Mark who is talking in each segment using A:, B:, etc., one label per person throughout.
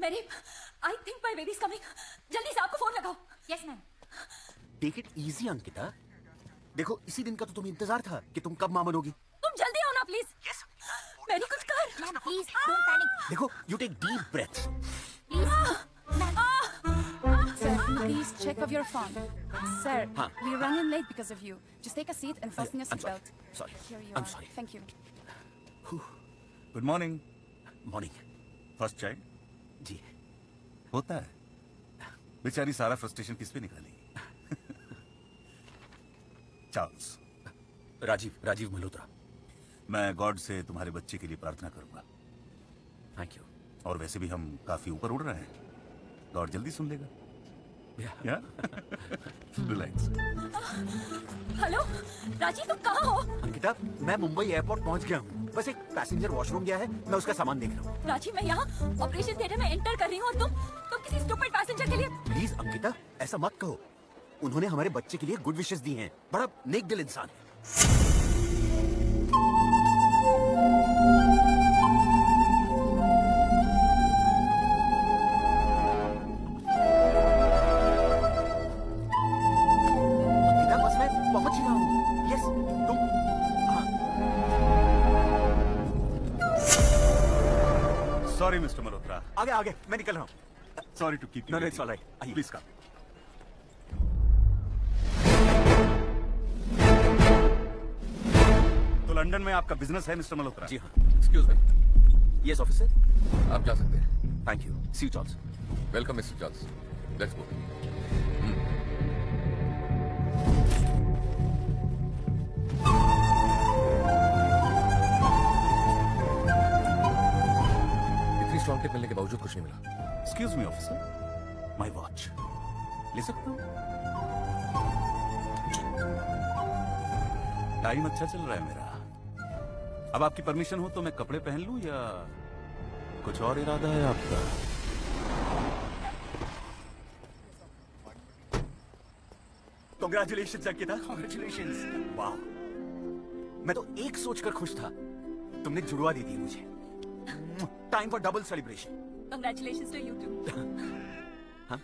A: मेरी I think my baby is coming. जल्दी से आपको फोन लगाओ।
B: Yes ma'am.
C: Take it easy Ankita. देखो इसी दिन का तो तुम्हें इंतजार था कि तुम कब मां बनोगी।
A: तुम जल्दी आओ ना प्लीज।
C: यस
A: मेरी कुछ कर।
B: Ma'am please don't panic.
C: देखो you take deep breath.
D: Sir, please check of your phone. Sir,
C: Huh?
D: we're running late because of you. Just take a seat and fasten your
C: I'm sorry.
D: seatbelt.
C: Sorry.
D: Here you
C: I'm
D: are.
C: sorry.
D: Thank you.
E: Good morning.
C: Morning.
E: First child
C: जी
E: होता है। बेचारी सारा frustration किस पे निकाली? Charles.
C: Rajiv Malhotra.
E: मैं God से तुम्हारे बच्चे के लिए प्रार्थना करूंगा।
C: Thank you.
E: और वैसे भी हम काफी ऊपर उड़ रहे हैं, गॉड जल्दी सुन लेगा। रिलैक्स।
A: हेलो राजीव, तुम कहाँ हो?
C: अंकिता मैं मुंबई एयरपोर्ट पहुंच गया हूँ। बस एक पैसेंजर वॉशरूम गया है, मैं उसका सामान देख रहा हूँ।
A: राजीव मैं यहाँ ऑपरेशन थिएटर में एंटर कर रही हूँ और तुम किसी स्टूपिड पैसेंजर के लिए।
C: प्लीज अंकिता ऐसा मत कहो। उन्होंने हमारे बच्चे के लिए गुड विशेस दी हैं। बड़ा नेक दिल इंसान है।
E: Sorry mister Malhotra.
C: आगे मैं निकल रहा हूँ।
E: Sorry to keep you.
C: No, it's all right. आइए।
E: Please come. तो लंदन में आपका बिजनेस है मिस्टर मल्होत्रा?
C: जी हाँ।
F: Excuse me.
C: Yes officer.
F: आप जा सकते हैं।
C: Thank you. See you Charles.
F: Welcome mister Charles. Let's go. इतनी स्ट्रॉन्ग टिप मिलने के बावजूद कुछ नहीं मिला।
E: Excuse me officer, my watch ले सकता हूँ? टाइम अच्छा चल रहा है मेरा। अब आपकी परमिशन हो तो मैं कपड़े पहन लूं या कुछ और इरादा है आपका?
C: Congratulations अंकिता। Congratulations। वाह, मैं तो एक सोचकर खुश था, तुमने जुड़वा दे दी मुझे। Time for double celebration.
A: Congratulations to you too.
C: हाँ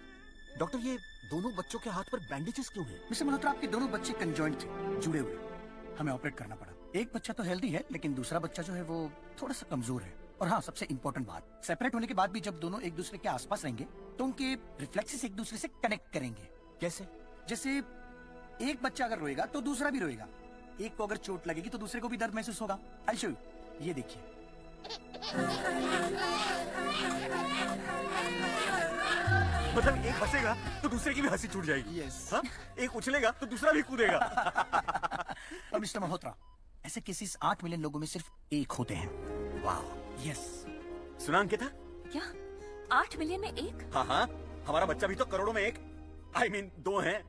C: डॉक्टर, ये दोनों बच्चों के हाथ पर बैंडेजेस क्यों हैं?
G: मिस्टर मल्होत्रा, आपके दोनों बच्चे कंजॉइंट थे, जुड़े हुए। हमें ऑपरेट करना पड़ा। एक बच्चा तो हेल्दी है, लेकिन दूसरा बच्चा जो है वो थोड़ा सा कमजोर है। और हाँ, सबसे इम्पोर्टेंट बात, सेपरेट होने के बाद भी जब दोनों एक दूसरे के आसपास रहेंगे तो उनके रिफ्लेक्सेस एक दूसरे से कनेक्ट करेंगे।
C: कैसे?
G: जैसे एक बच्चा अगर रोएगा तो दूसरा भी रोएगा। एक को अगर चोट लगेगी तो दूसरे को भी दर्द महसूस होगा। आई शो यू, ये देखिए।
C: मतलब एक हंसेगा तो दूसरे की भी हंसी छूट जाएगी।
G: यस।
C: हाँ? एक उछलेगा तो दूसरा भी कूदेगा।
G: और मिस्टर मल्होत्रा, ऐसे केसेस 8 मिलियन लोगों में सिर्फ एक होते हैं।
C: वाह।
G: यस।
C: सुना अंकिता?
A: क्या 8 मिलियन में एक?
C: हाँ, हमारा बच्चा भी तो करोड़ों में एक, I mean 2 हैं।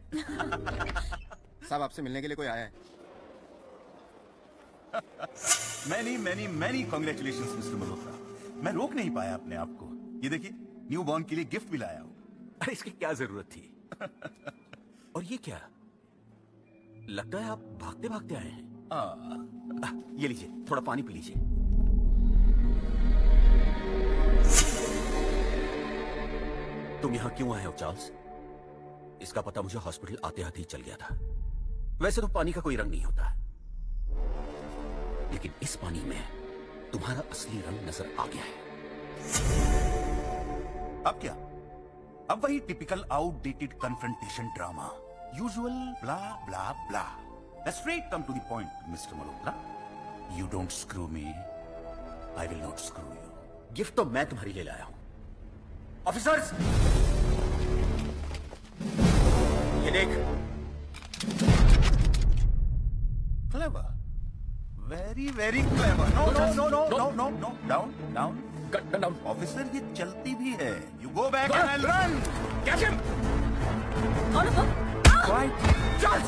H: साहब आपसे मिलने के लिए कोई आया है।
E: Many congratulations mister Malhotra. मैं रोक नहीं पाया अपने आप को। ये देखिए, न्यू बॉर्न के लिए गिफ्ट भी लाया हूँ।
C: अरे इसकी क्या जरूरत थी? और ये क्या? लगता है आप भागते भागते आए हैं। ये लीजिए, थोड़ा पानी पी लीजिए। तुम यहां क्यों आए हो चार्ल्स? इसका पता मुझे हॉस्पिटल आते आते ही चल गया था। वैसे तो पानी का कोई रंग नहीं होता, लेकिन इस पानी में तुम्हारा असली रंग नजर आ गया है।
E: अब क्या? अब वही typical outdated confrontation drama, usual blah blah blah. Let's straight come to the point mister Malhotra. You don't screw me, I will not screw you.
C: Gift तो मैं तुम्हारे लिए लाया हूं। ऑफिसर्स, ये देख।
E: Clever, very very clever. No no no no no no no, down down
F: down.
E: Officer, ये चलती भी है। You go back and I run. Catch him.
C: Charles,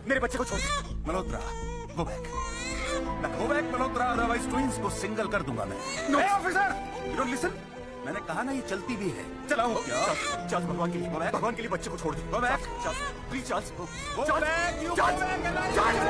C: मेरे बच्चे को छोड़।
E: Malhotra, go back. Go back Malhotra, otherwise twins को सिंगल कर दूंगा मैं। No officer, you don't listen. मैंने कहा ना, ये चलती भी है। चलाओ क्या?
C: चार्ल्स, भगवान के लिए बच्चे को छोड़ दे।
E: Go back.
C: Charles, please Charles,
E: go back. You go back.
C: Charles,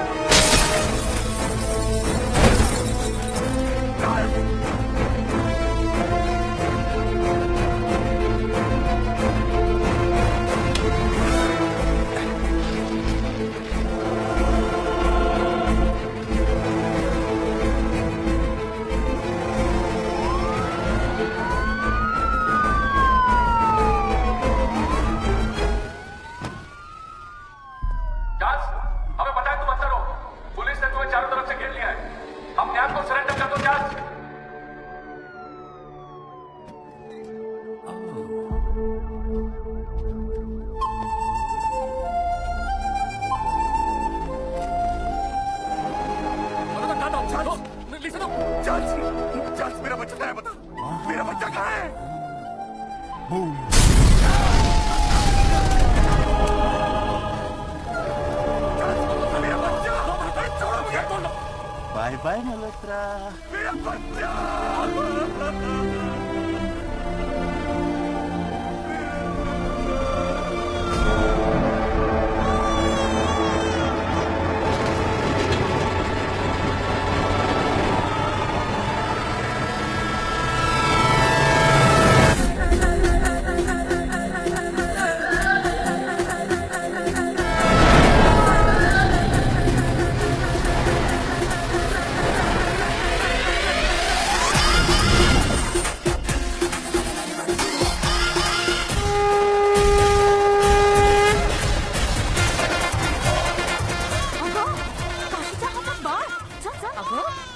E: Charles मेरा बच्चा कहाँ है बता, मेरा बच्चा कहाँ है? मेरा बच्चा, छोड़ो मुझे। बाय बाय मल्होत्रा, मेरा बच्चा।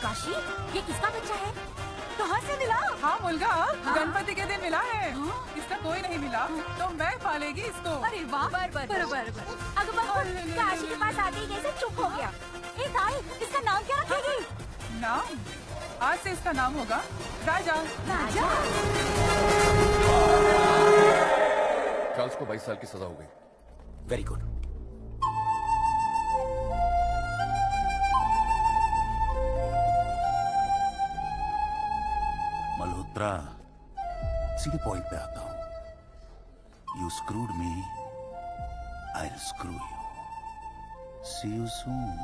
A: काशी, ये किसका बच्चा है? कहाँ से मिला?
B: हाँ मुलगा, गणपति के दिन मिला है। इसका कोई नहीं मिला तो मैं पालेगी इसको।
A: अरे वाह, बरोबर। अकबर काशी के पास आते ही कैसे चुप हो गया? ए ताई, इसका नाम क्या रखेगी?
B: नाम? आज से इसका नाम होगा राजा।
A: राजा?
F: चार्ल्स को 22 साल की सजा हो गई।
C: Very good.
E: मल्होत्रा, सीधे पॉइंट पे आता हूं। You screwed me, I will screw you. See you soon.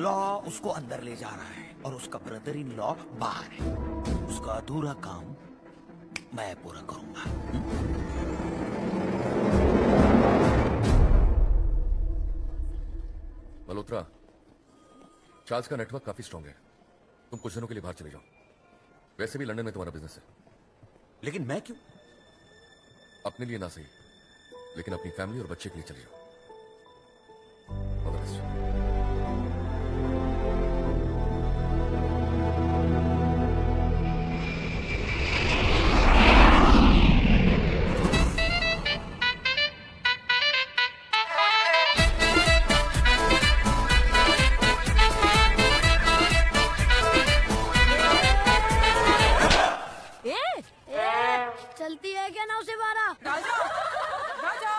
I: लॉ उसको अंदर ले जा रहा है और उसका ब्रदर इन लॉ बाहर है। उसका अधूरा काम मैं पूरा करूंगा।
F: मल्होत्रा, चार्ल्स का नेटवर्क काफी स्ट्रांग है। तुम कुछ दिनों के लिए बाहर चले जाओ। वैसे भी लंदन में तुम्हारा बिजनेस है।
C: लेकिन मैं क्यों?
F: अपने लिए ना सही, लेकिन अपनी फैमिली और बच्चे के लिए चले जाओ। All the best.
A: चलती है क्या 9 से 12?
B: राजा, राजा,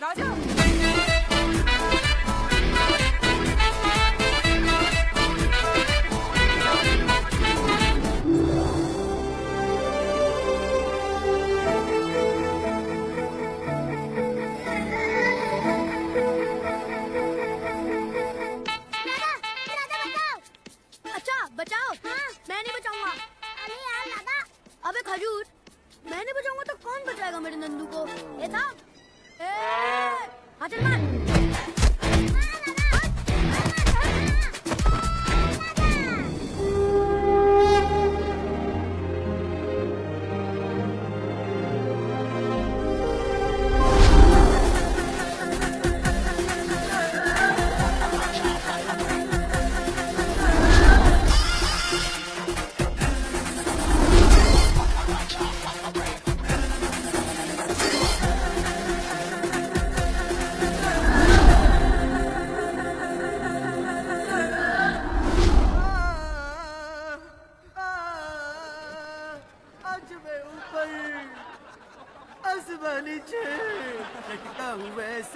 B: राजा।
A: अच्छा बचाओ। हाँ? मैं नहीं बचाऊंगा। अरे यार दादा। अबे खजूर, मैं नहीं बचाऊंगा तो कौन बचाएगा मेरे नंदू को? ये साहब, हाँ चल मार।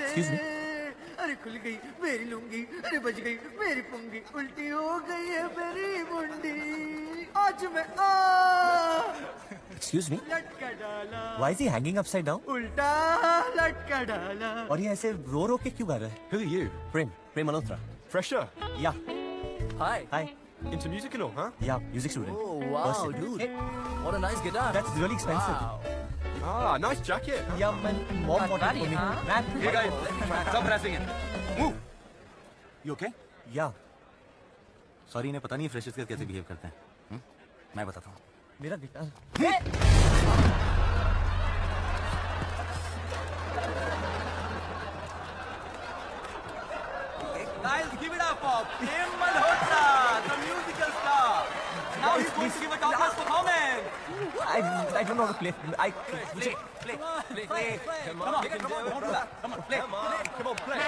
I: Excuse me? अरे खुल गई मेरी लुंगी, अरे बच गई मेरी पुंगी, उल्टी हो गई है मेरी मुंडी। आज मैं
J: Excuse me?
I: लटका डाला।
J: Why is he hanging upside down?
I: उल्टा लटका डाला।
J: और ये ऐसे रो के क्यों गा रहा है?
K: Who are you?
J: Prem Malhotra.
K: Fresher?
J: Yeah.
K: Hi.
J: Hi.
K: Into music and all, huh?
J: Yeah, music student.
K: Oh, wow,
J: First year.
K: dude.
J: Hey,
K: What a nice guitar.
J: that's really expensive.
K: Ah, nice jacket.
J: Yeah, man. Mom bought it for me. Man.
C: Hey guys, stop harassing him. Move.
J: You okay? Yeah.
I: Sorry, इन्हें पता नहीं freshers के कैसे behave करते हैं। मैं बताता हूँ।
J: मेरा guitar.
I: Guys, give it up for Prem Malhotra, the musical star. Now he's going to give a top-class performance.
J: I don't know how to play.
I: Play. Come on, you can do it. Come on, play.
K: Come on, play.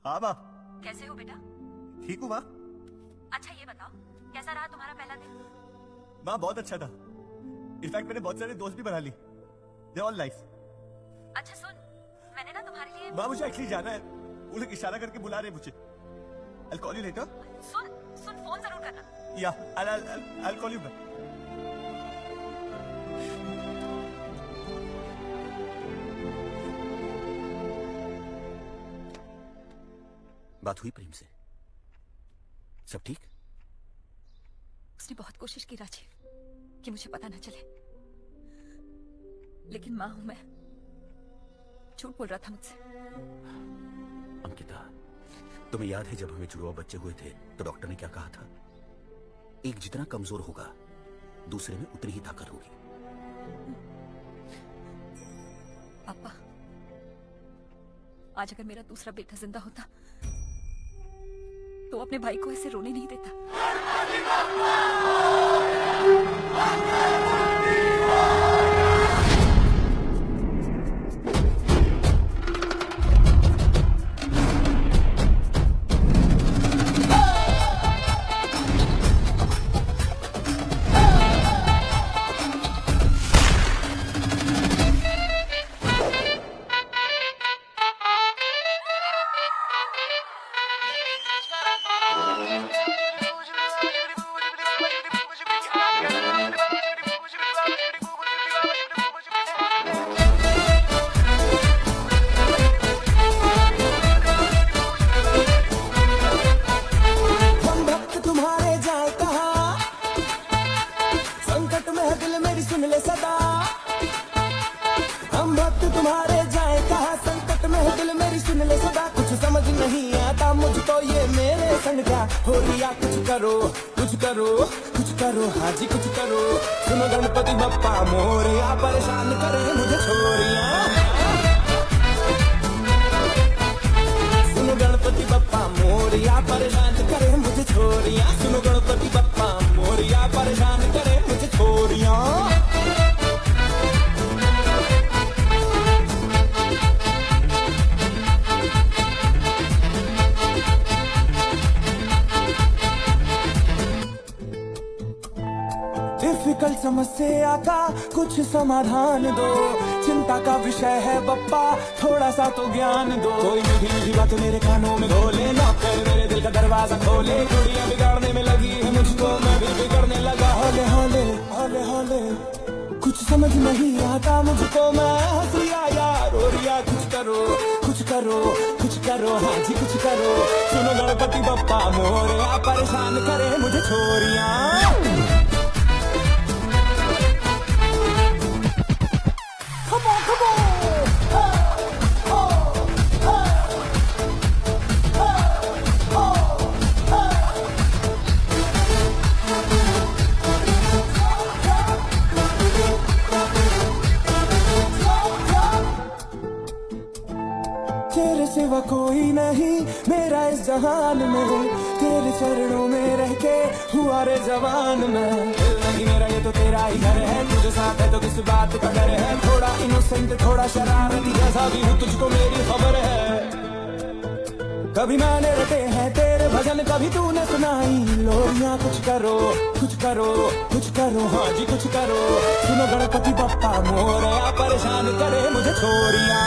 J: हाँ माँ।
L: कैसे हो बेटा?
J: ठीक हूँ माँ।
L: अच्छा ये बताओ, कैसा रहा तुम्हारा पहला दिन?
J: माँ बहुत अच्छा था। इनफैक्ट मैंने बहुत सारे दोस्त भी बना ली। They're all nice।
L: अच्छा सुन, मैंने ना तुम्हारे लिए
J: माँ मुझे एक्चुअली जाना है। वो लोग इशारा करके बुला रहे हैं मुझे। I'll call you later।
L: Soon phone जरूर करना।
J: Yeah, I'll call you back।
C: बात हुई प्रेम से? सब ठीक?
L: उसने बहुत कोशिश की राजीव कि मुझे पता न चले, लेकिन मां हूं मैं, झूठ बोल रहा था मुझसे।
C: अंकिता, तुम्हें याद है जब हमें जुड़वा बच्चे हुए थे तो डॉक्टर ने क्या कहा था? एक जितना कमजोर होगा दूसरे में उतनी ही ताकत होगी।
L: पापा, आज अगर मेरा दूसरा बेटा जिंदा होता तो अपने भाई को ऐसे रोने नहीं देता।
M: डिफिकल्ट समस्या का कुछ समाधान दो, चिंता का विषय है बप्पा थोड़ा सा तो ज्ञान दो। कोई मीठी मीठी बात मेरे कानों में बोले, नौकर मेरे दिल का दरवाजा खोले। दुनिया बिगाड़ने में लगी है मुझको, मैं भी बिगड़ने लगा हौले हौले हौले हौले। कुछ समझ नहीं आता मुझको, मैं हंस रिया यार रो रिया। कुछ करो कुछ करो कुछ करो, हाँ जी कुछ करो। सुनो गणपति बप्पा मोरया, परेशान करे मुझे छोरियां। तेरे सिवा कोई नहीं मेरा इस जहान में, तेरे चरणों में रह के हुआ रे जवान में। नहीं मेरा ये तो तेरा ही घर है, तुझे साथ है तो किस बात का डर है। थोड़ा इनोसेंट थोड़ा शरारती जैसा भी हूँ, तुझको मेरी खबर है। कभी मैंने रटे हैं तेरे भजन, कभी तूने सुनाई लोरियां। कुछ करो कुछ करो कुछ करो, हाँ जी कुछ करो। सुनो गणपति बप्पा मोरया, परेशान करे मुझे छोरियां।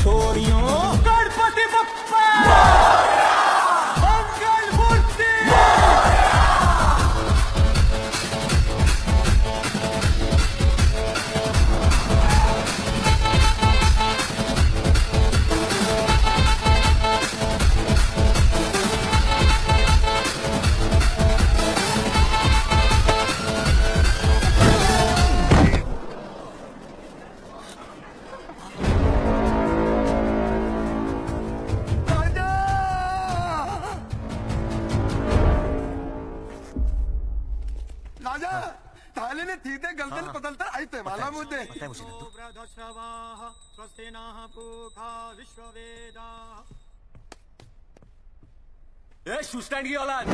M: छोरियों गणपति बप्पा मंगल मूर्ति।
H: राजा थालीने थीते गलतन बदलता आयते माला मुद्दे
C: पता है मुझे नंदू। ए शू स्टैंड की औलाद,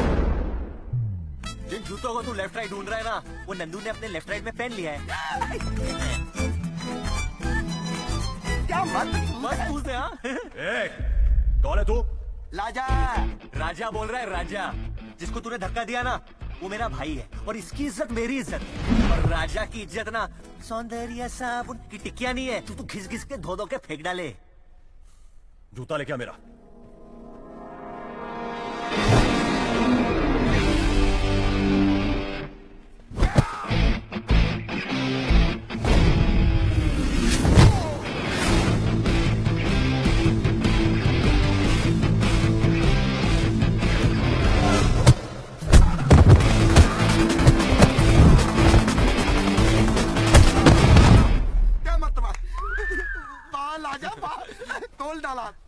C: जिन जूतों को तू लेफ्ट राइट ढूंढ रहा है ना, वो नंदू ने अपने लेफ्ट राइट में पहन लिया है।
H: क्या मत
C: पूछते हाँ?
K: कौन है तू?
H: राजा
C: राजा बोल रहा है राजा। जिसको तूने धक्का दिया ना वो मेरा भाई है और इसकी इज्जत मेरी इज्जत है। और राजा की इज्जत ना सौंदर्य साबुन की टिकिया नहीं है, तू घिस घिस के धो धो के फेंक डाले।
K: जूता लेके आ मेरा।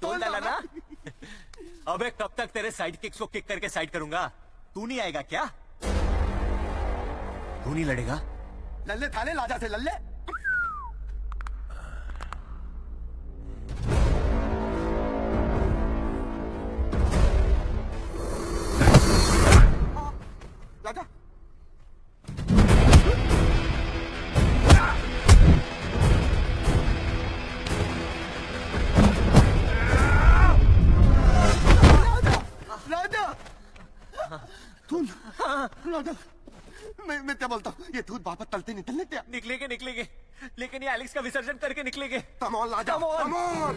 C: तोल डाला ना। अबे कब तक तेरे साइड किक्स को किक करके साइड करूंगा? तू नहीं आएगा क्या? तू नहीं लड़ेगा?
H: लल्ले थाने लाजा से लल्ले। राजा राजा मैं क्या बोलता हूँ, ये दूध वापस तलते निकलने क्या?
C: निकलेंगे लेकिन ये एलेक्स का विसर्जन करके निकलेंगे।
H: कमोन राजा कमोन।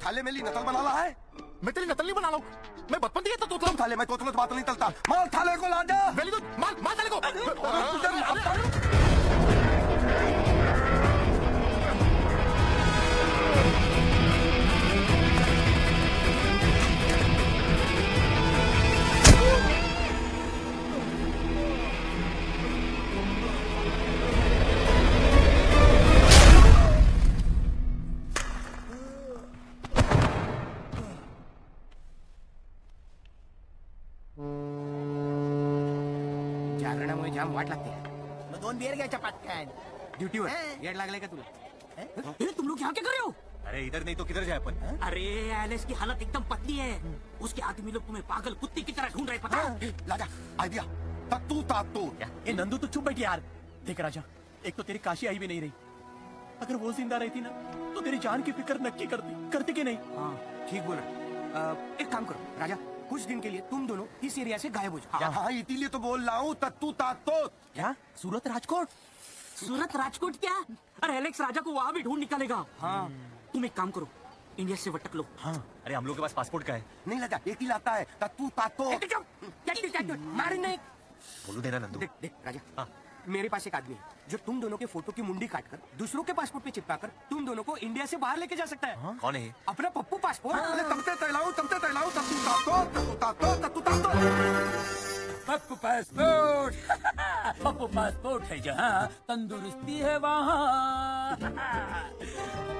H: थाले में ली नकल बना रहा है। मैं तेरी नकल नहीं बना रहा हूँ, मैं बचपन दिया था तोतला थाले में तोतला तो बात नहीं चलता। माल थाले को ला जा। वेरी गुड, माल थाले को। जाम वाट लागते मग 2 बियर घ्यायच्या पटकन ड्युटीवर येड लागले का तुला? तुम लोग यहाँ क्या कर रहे हो?
C: अरे इधर नहीं तो किधर जाए अपन?
N: अरे एलेक्स की हालत एकदम पतली है, उसके आदमी लोग तुम्हें पागल कुत्ते की तरह ढूंढ रहे, पता है?
H: राजा आइडिया तू
J: ये नंदू तो चुप बैठी यार। देख राजा, एक तो तेरी काशी आई भी नहीं रही, अगर वो जिंदा रहती ना तो तेरी जान की फिक्र नक्की करती कि नहीं?
G: हाँ ठीक बोला। एक काम करो राजा, कुछ दिन के लिए तुम दोनों इस एरिया से गायब हो जाओ।
H: हाँ इसीलिए तो बोल रहा हूँ तत्तू तातो।
G: क्या सूरत राजकोट?
N: सूरत राजकोट क्या? अरे एलेक्स राजा को वहाँ भी ढूंढ निकालेगा।
G: हाँ
N: तुम एक काम करो, इंडिया से भटक लो।
C: हाँ अरे हम लोग के पास पासपोर्ट का है।
H: नहीं राजा एक ही लाता है तत्तू तातो।
G: मारने
C: बोलू देना नंदू।
G: देख राजा, हाँ मेरे पास एक आदमी है जो तुम दोनों के फोटो की मुंडी काटकर दूसरों के पासपोर्ट पे चिपकाकर तुम दोनों को इंडिया से बाहर लेके जा सकता है।
C: कौन है?
G: अपना पप्पू पासपोर्ट।
H: तमते तैलाऊ तत्तू तातो।
O: पप्पू पासपोर्ट पप्पू पासपोर्ट है जहाँ तंदुरुस्ती है वहाँ।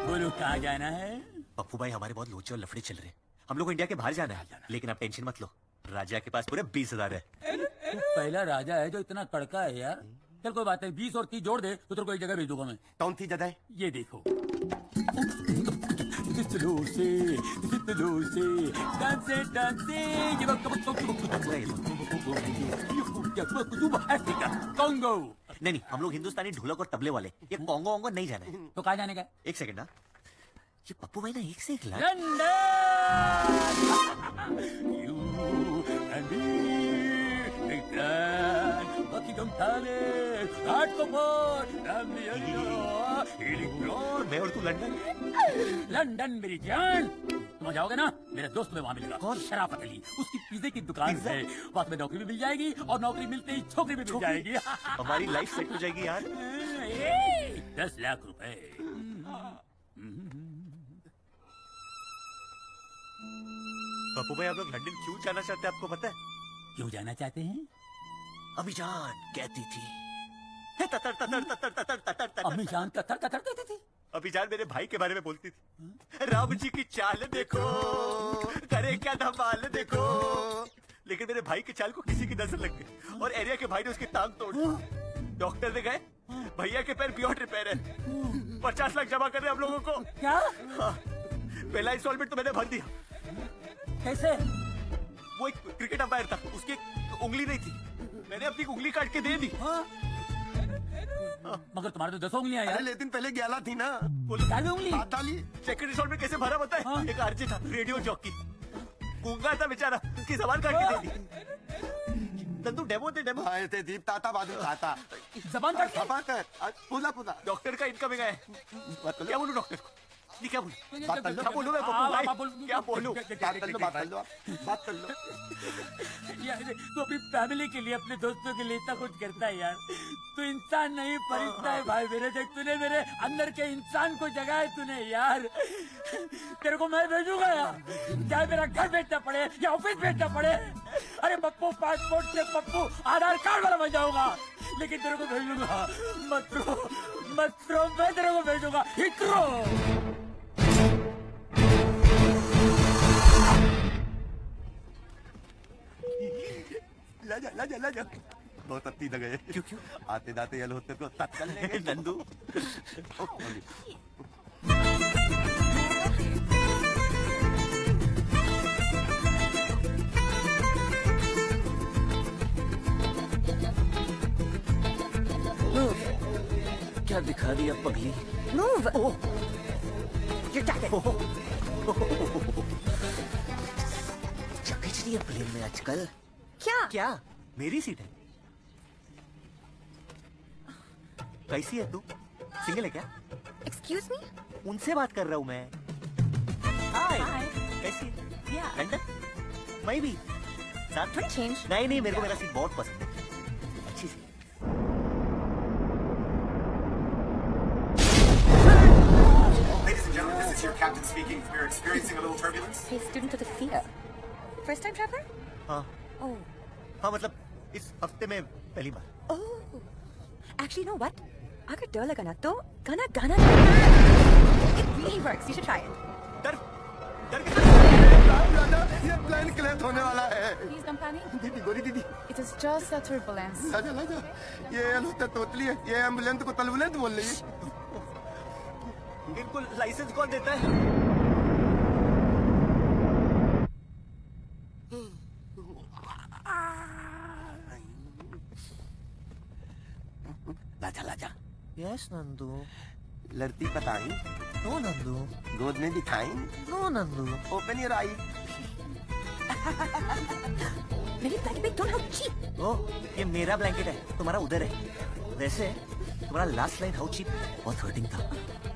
N: बोलो कहाँ जाना है?
C: पप्पू भाई हमारे बहुत लोचे और लफड़े चल रहे हैं। हम लोग को इंडिया के बाहर जाना है, लेकिन आप टेंशन मत लो, राजा के पास पूरे 20,000 है।
N: पहला राजा है जो इतना कड़का है यार। चल कोई बात नहीं, 20 और 30 जोड़ दे तो तेरे को एक जगह भेज दूंगा मैं।
H: कौन सी जगह?
N: ये देखो। कॉन्गो।
C: नहीं, हम लोग हिंदुस्तानी ढोलक और तबले वाले, ये कॉन्गो वोंगो नहीं जाना है।
N: तो कहाँ जाने का?
C: एक सेकंड ना, ये पप्पू भाई ना एक से एक लाख। मैं और तू लंदन।
N: लंदन मेरी जान, तुम जाओगे ना, मेरे दोस्त में वहाँ मिलेगा। कौन? शराफत अली। उसकी पिज्जे की दुकान है, वहाँ में नौकरी भी मिल जाएगी और नौकरी मिलते ही छोकरी भी मिल जाएगी।
C: हमारी लाइफ सेट हो जाएगी यार।
N: 10 लाख रुपए।
C: पप्पू भाई, आप लोग लंदन क्यों जाना चाहते हैं, आपको पता है?
N: क्यों जाना चाहते हैं?
C: अम्मी जान कहती थी, ततर ततर ततर ततर ततर ततर।
N: अम्मी जान ततर ततर कहती थी?
C: अभी जान मेरे भाई के बारे में बोलती थी, राम जी की चाल देखो, करे क्या धमाल देखो। लेकिन मेरे भाई की चाल को किसी की नजर लग गई और एरिया के भाई ने उसकी टांग तोड़ दी। डॉक्टर ने गए, भैया के पैर बियॉन्ड रिपेयर है, 50 लाख जमा कर रहे हम लोगों को।
N: क्या?
C: पहला इंस्टॉलमेंट तो मैंने भर दिया।
N: कैसे?
C: वो एक क्रिकेट अंपायर था, उसकी उंगली नहीं थी, मैंने अपनी उंगली काट के दे दी।
N: मगर तुम्हारे तो 10 उंगलियां यार।
H: लेकिन पहले 11 थी ना।
N: बोलो उंगली।
C: सेकंड इंस्टॉलमेंट कैसे भरा बताए? एक आरजे था, रेडियो जॉकी, गूंगा था बेचारा, उसकी जबान काट के दे दी। नंदू डेमो थे, डेमो
H: आए थे दीप ताता बादू ताता।
N: जबान काट के?
H: पूरा पूरा।
C: डॉक्टर का इनकमिंग है। क्या बोलूं डॉक्टर को? ये क्या बोलूं?
H: बात कर लो।
C: क्या बोलूं मैं पप्पू भाई? क्या बोलूं?
H: बात कर लो, बात कर लो, बात कर लो।
N: यार तू अपनी फैमिली के लिए, अपने दोस्तों के लिए इतना कुछ करता है यार। तू इंसान नहीं, फरिश्ता है भाई मेरे। देख, तूने मेरे अंदर के इंसान को जगाया तूने यार। तेरे को मैं भेजूंगा यार, चाहे मेरा घर भेजना पड़े या ऑफिस भेजना पड़े। अरे पप्पू पासपोर्ट से पप्पू आधार कार्ड वाला बन जाऊंगा, लेकिन तेरे को भेजूंगा। मत रो, मैं तेरे को भेजूंगा। हिकरो।
H: लाजा बहुत अत्ती लगे। क्यों? आते दाते यल होते तो तत्काल नंदू।
C: क्या दिखा दिया पगली?
L: Move. Your jacket.
C: खिंच रही है प्लेन में आजकल। क्या? मेरी सीट है। कैसी है तू? सिंगल है क्या?
L: Excuse me?
C: उनसे बात कर रहा हूँ मैं। हाय। कैसी है? लंदन? मैं भी। साथ में? नहीं, मेरे को मेरा सीट बहुत पसंद है। अच्छी सी।
P: Ladies and gentlemen, this is your captain speaking. We're experiencing a little turbulence.
L: Hey, student of the theater. First time traveler?
C: हाँ।
L: Oh.
C: हाँ, मतलब इस हफ्ते में पहली बार।
L: Oh. Actually, you know what? अगर डर लगा ना तो गाना It really works. You should try it.
H: ये प्लेन क्लैश होने वाला है।
D: Please don't panic.
H: दीदी, गोरी दीदी।
D: It is just a turbulence.
H: लाजा। ये एलोते तोतली है। ये एम्बुलेंस को तलबुलेंस बोल रही है।
C: इनको लाइसेंस कौन देता है?
H: लाजा।
C: यस नंदू।
H: लड़ती बताई?
C: नो नंदू।
H: गोद में दिखाई?
C: नो नंदू।
H: ओपन योर आई।
L: मेरी ब्लैंकेट don't how cheap.
C: ओ, ये मेरा ब्लैंकेट है, तुम्हारा उधर है। वैसे तुम्हारा लास्ट लाइन हाउ चीप बहुत हर्टिंग था,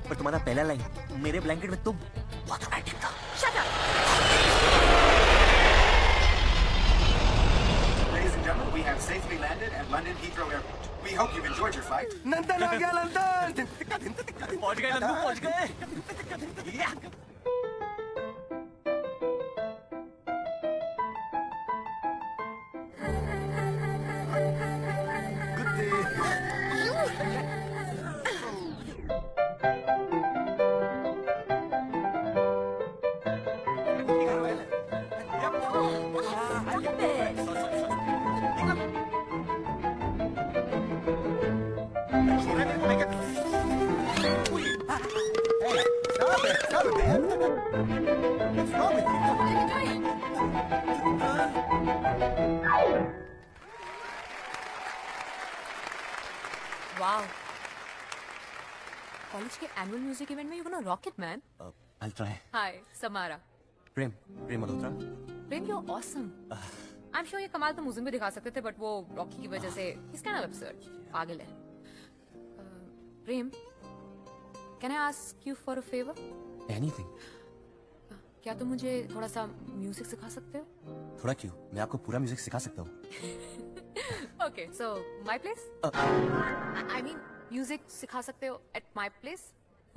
C: पर तुम्हारा पहला लाइन मेरे ब्लैंकेट में तुम बहुत रोमांटिक था।
L: Shut up.
P: Ladies and gentlemen, we have safely landed at London Heathrow Airport. We hope you've enjoyed your flight.
H: नंदन आ गया, लंदन।
C: पहुंच गए नंदू, पहुंच गए।
H: Good day.
L: Wow. कॉलेज के एनुअल म्यूजिक इवेंट में you gonna rock it man.
C: I'll try.
L: Hi Samara.
C: Prem Malhotra.
L: Prem you awesome. I am sure ये कमाल तो म्यूजिक में दिखा सकते थे बट वो रॉकी की वजह से he's kind of absurd. पागल है. Prem, can I ask you for a favour?
C: Anything.
L: क्या तुम मुझे थोड़ा सा म्यूजिक सिखा सकते हो?
C: थोड़ा क्यों? मैं आपको पूरा म्यूजिक सिखा सकता हूँ.
L: Okay, so my place? I mean, music सिखा सकते हो at my place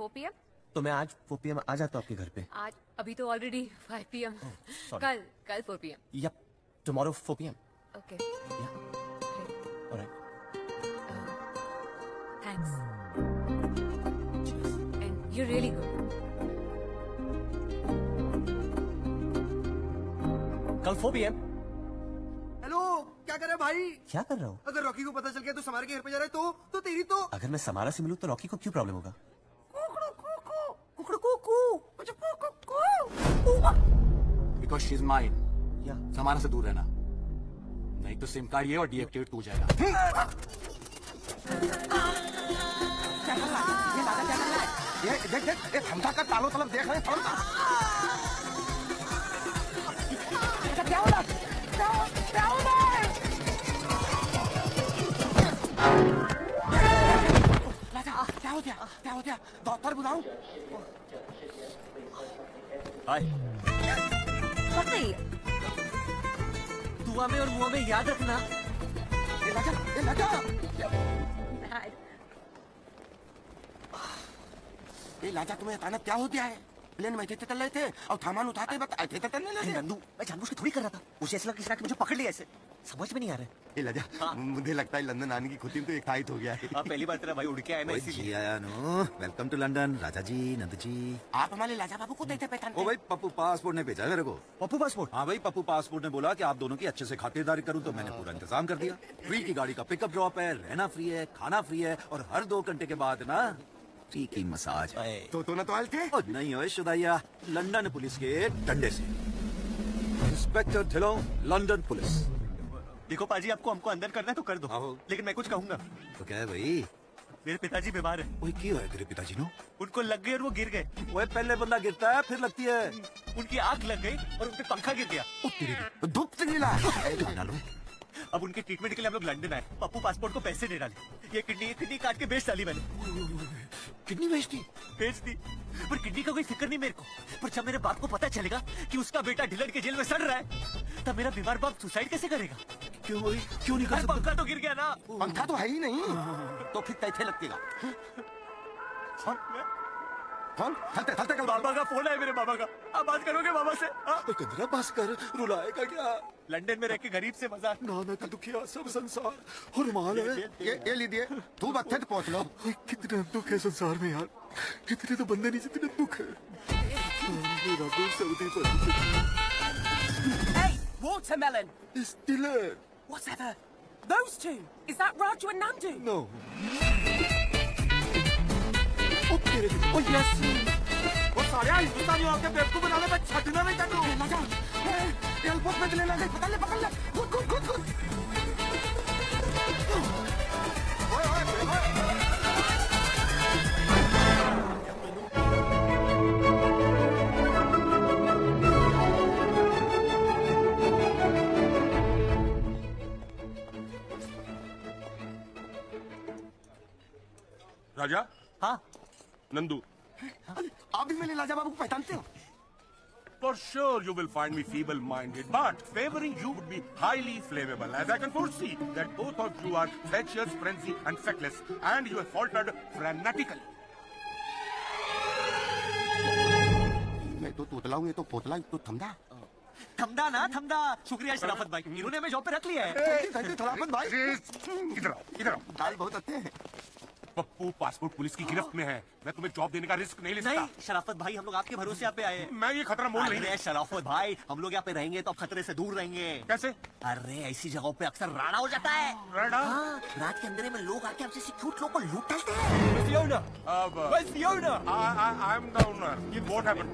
L: 4 PM?
C: तो मैं आज 4 PM आ जाता हूँ आपके घर पे.
L: आज अभी तो ऑलरेडी 5 PM.
C: sorry.
L: कल 4 PM.
C: Yep. Tomorrow 4 PM.
L: Okay.
C: Yeah.
L: Great.
C: All right.
L: Thanks. And you're really good.
C: कल 4 PM.
I: हेलो, क्या कर रहे भाई?
C: क्या कर रहा हूँ?
I: अगर रॉकी को पता चल गया तो समारा के घर पे जा रहा है तो तेरी तो
C: अगर मैं समारा से मिलूं तो रॉकी को क्यों प्रॉब्लम होगा?
G: Because she is mine. Samara से दूर रहना, नहीं तो सिम कार्ड ये और डीएक्टिवेट हो जाएगा.
H: ये देख थमथा का तालो तलब देख रहे हैं.
B: क्या हो रहा? क्या हो रहा है?
H: क्या हो गया? डॉक्टर बुलाऊं?
C: हाय.
L: नहीं.
C: दुआ में और मुंह में याद रखना.
H: लाजा तुम्हें अचानक क्या हो गया है? प्लेन में थे चल रहे थे और सामान उठाते वक्त ऐसे चलने लगे.
C: नंदू, मैं जानबूझ के थोड़ी कर रहा था. मुझे ऐसा लगा किसी ने मुझे पकड़ लिया ऐसे. समझ में नहीं आ रहा.
H: लाजा मुझे लगता है लंदन आने की खुशी तो एक हाइट हो गया है.
C: आप पहली बार तेरा भाई उड़ के आया ना इसीलिए.
Q: आया नो. वेलकम टू लंदन राजा जी, नंद जी.
H: आप हमारे लाजा बाबू को कैसे पहचानते?
Q: ओ भाई पप्पू पासपोर्ट ने भेजा मेरे को.
C: पप्पू पासपोर्ट?
Q: हाँ भाई पप्पू पासपोर्ट ने बोला कि आप दोनों की अच्छे से खातिरदारी करूं तो मैंने पूरा इंतजाम कर दिया. फ्री की गाड़ी का पिकअप ड्रॉप है, रहना फ्री है, खाना फ्री है और हर 2 घंटे के बाद ना फ्री की मसाज.
H: तो ना तो आए थे?
Q: और नहीं हो शुदाइया, लंदन पुलिस के डंडे से. इंस्पेक्टर ढिलो, लंदन पुलिस.
C: देखो पाजी, आपको हमको अंदर करना है तो कर दो, लेकिन मैं कुछ कहूंगा.
Q: तो क्या है भाई?
C: मेरे पिताजी बीमार है.
Q: वही क्यों है तेरे पिताजी नो?
C: उनको लग गई और वो गिर गए.
Q: वो पहले बंदा गिरता है फिर लगती है.
C: उनकी आंख लग गई और उनके पंखा गिर गया.
H: धूप से गिरा.
C: अब उनके ट्रीटमेंट के लिए हम लोग लंदन आए. पप्पू पासपोर्ट को पैसे दे डाले. ये किडनी काट के बेच डाली मैंने.
H: किडनी बेच दी.
C: पर किडनी का कोई फिक्र नहीं मेरे को. पर जब मेरे बाप को पता चलेगा कि उसका बेटा ढिलन के जेल में सड़ रहा है तब मेरा बीमार बाप सुसाइड कैसे करेगा?
Q: क्यों नहीं कर सकता?
C: पंखा तो गिर गया ना.
H: पंखा तो है ही नहीं. तो फिर कैसे लगेगा? कौन? चलते कल
C: बाबा का फोन है. मेरे बाबा का. आप बात करोगे बाबा से?
Q: तो कितना बात कर, रुलाएगा क्या?
C: लंदन में रह के गरीब से मजाक.
Q: नाना का दुखिया सब संसार और माल है.
H: ये लीजिए. तू बच्चे तो पहुंच लो.
Q: कितना दुख है संसार में यार. कितने तो बंदे नहीं जितने दुख है. मेरा दिल सर्दी पर.
B: Hey, watermelon.
Q: It's Dylan.
B: Whatever. Those two. Is that Raju and Nandu?
Q: No.
H: O yes. वो सारे हिंदुस्तानियों आके बेवकूफ बनाने पे छटना नहीं कर रहे. लाजा एयरपोर्ट में लेना है. पकड़ ले. खुद.
E: राजा.
C: हाँ.
E: नंदू.
H: आप भी मेरे लाजा बाबू को पहचानते हो?
E: For sure you will find me feeble-minded, but favoring you would be highly flammable, as I can foresee that both of you are treacherous, frenzied, and feckless, and you have faltered frenetically.
H: मैं तो तोतला हूँ, ये तो पोतला, तो थमदा.
C: थमदा. शुक्रिया शराफत भाई, इन्होंने हमें जॉब पे रख लिया है.
H: शराफत भाई.
E: इधर आओ.
H: दाल बहुत अच्छे हैं.
E: पप्पू पासपोर्ट पुलिस की गिरफ्त में है. मैं तुम्हें जॉब देने का रिस्क नहीं ले सकता.
C: नहीं शराफत भाई, हम लोग आपके भरोसे यहाँ पे आए हैं.
E: मैं ये खतरा मोल नहीं.
C: अरे शराफत भाई, हम लोग यहाँ पे रहेंगे तो आप खतरे से दूर रहेंगे.
E: कैसे?
C: अरे ऐसी जगहों पे अक्सर राड़ा हो जाता है.
E: राड़ा?
C: हाँ, रात के अंधेरे में लोग आके हमसे क्यूट लोगों को लूट डालते हैं.
E: I am the owner. What happened?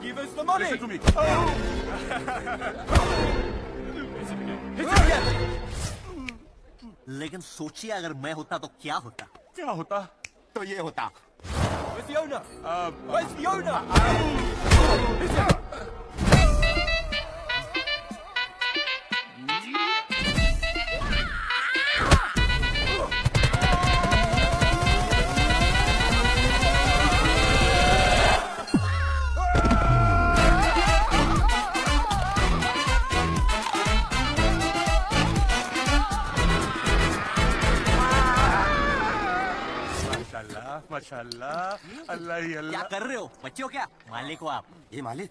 H: Give us the money.
E: Listen to me.
C: लेकिन सोचिए अगर मैं होता तो क्या होता?
E: क्या होता? तो ये होता।
H: Where's the owner? Where's the owner?
E: माशाल्लाह, अल्लाह ही अल्लाह।
C: क्या कर रहे हो? बच्चे हो क्या? मालिक हो आप?
R: ये मालिक,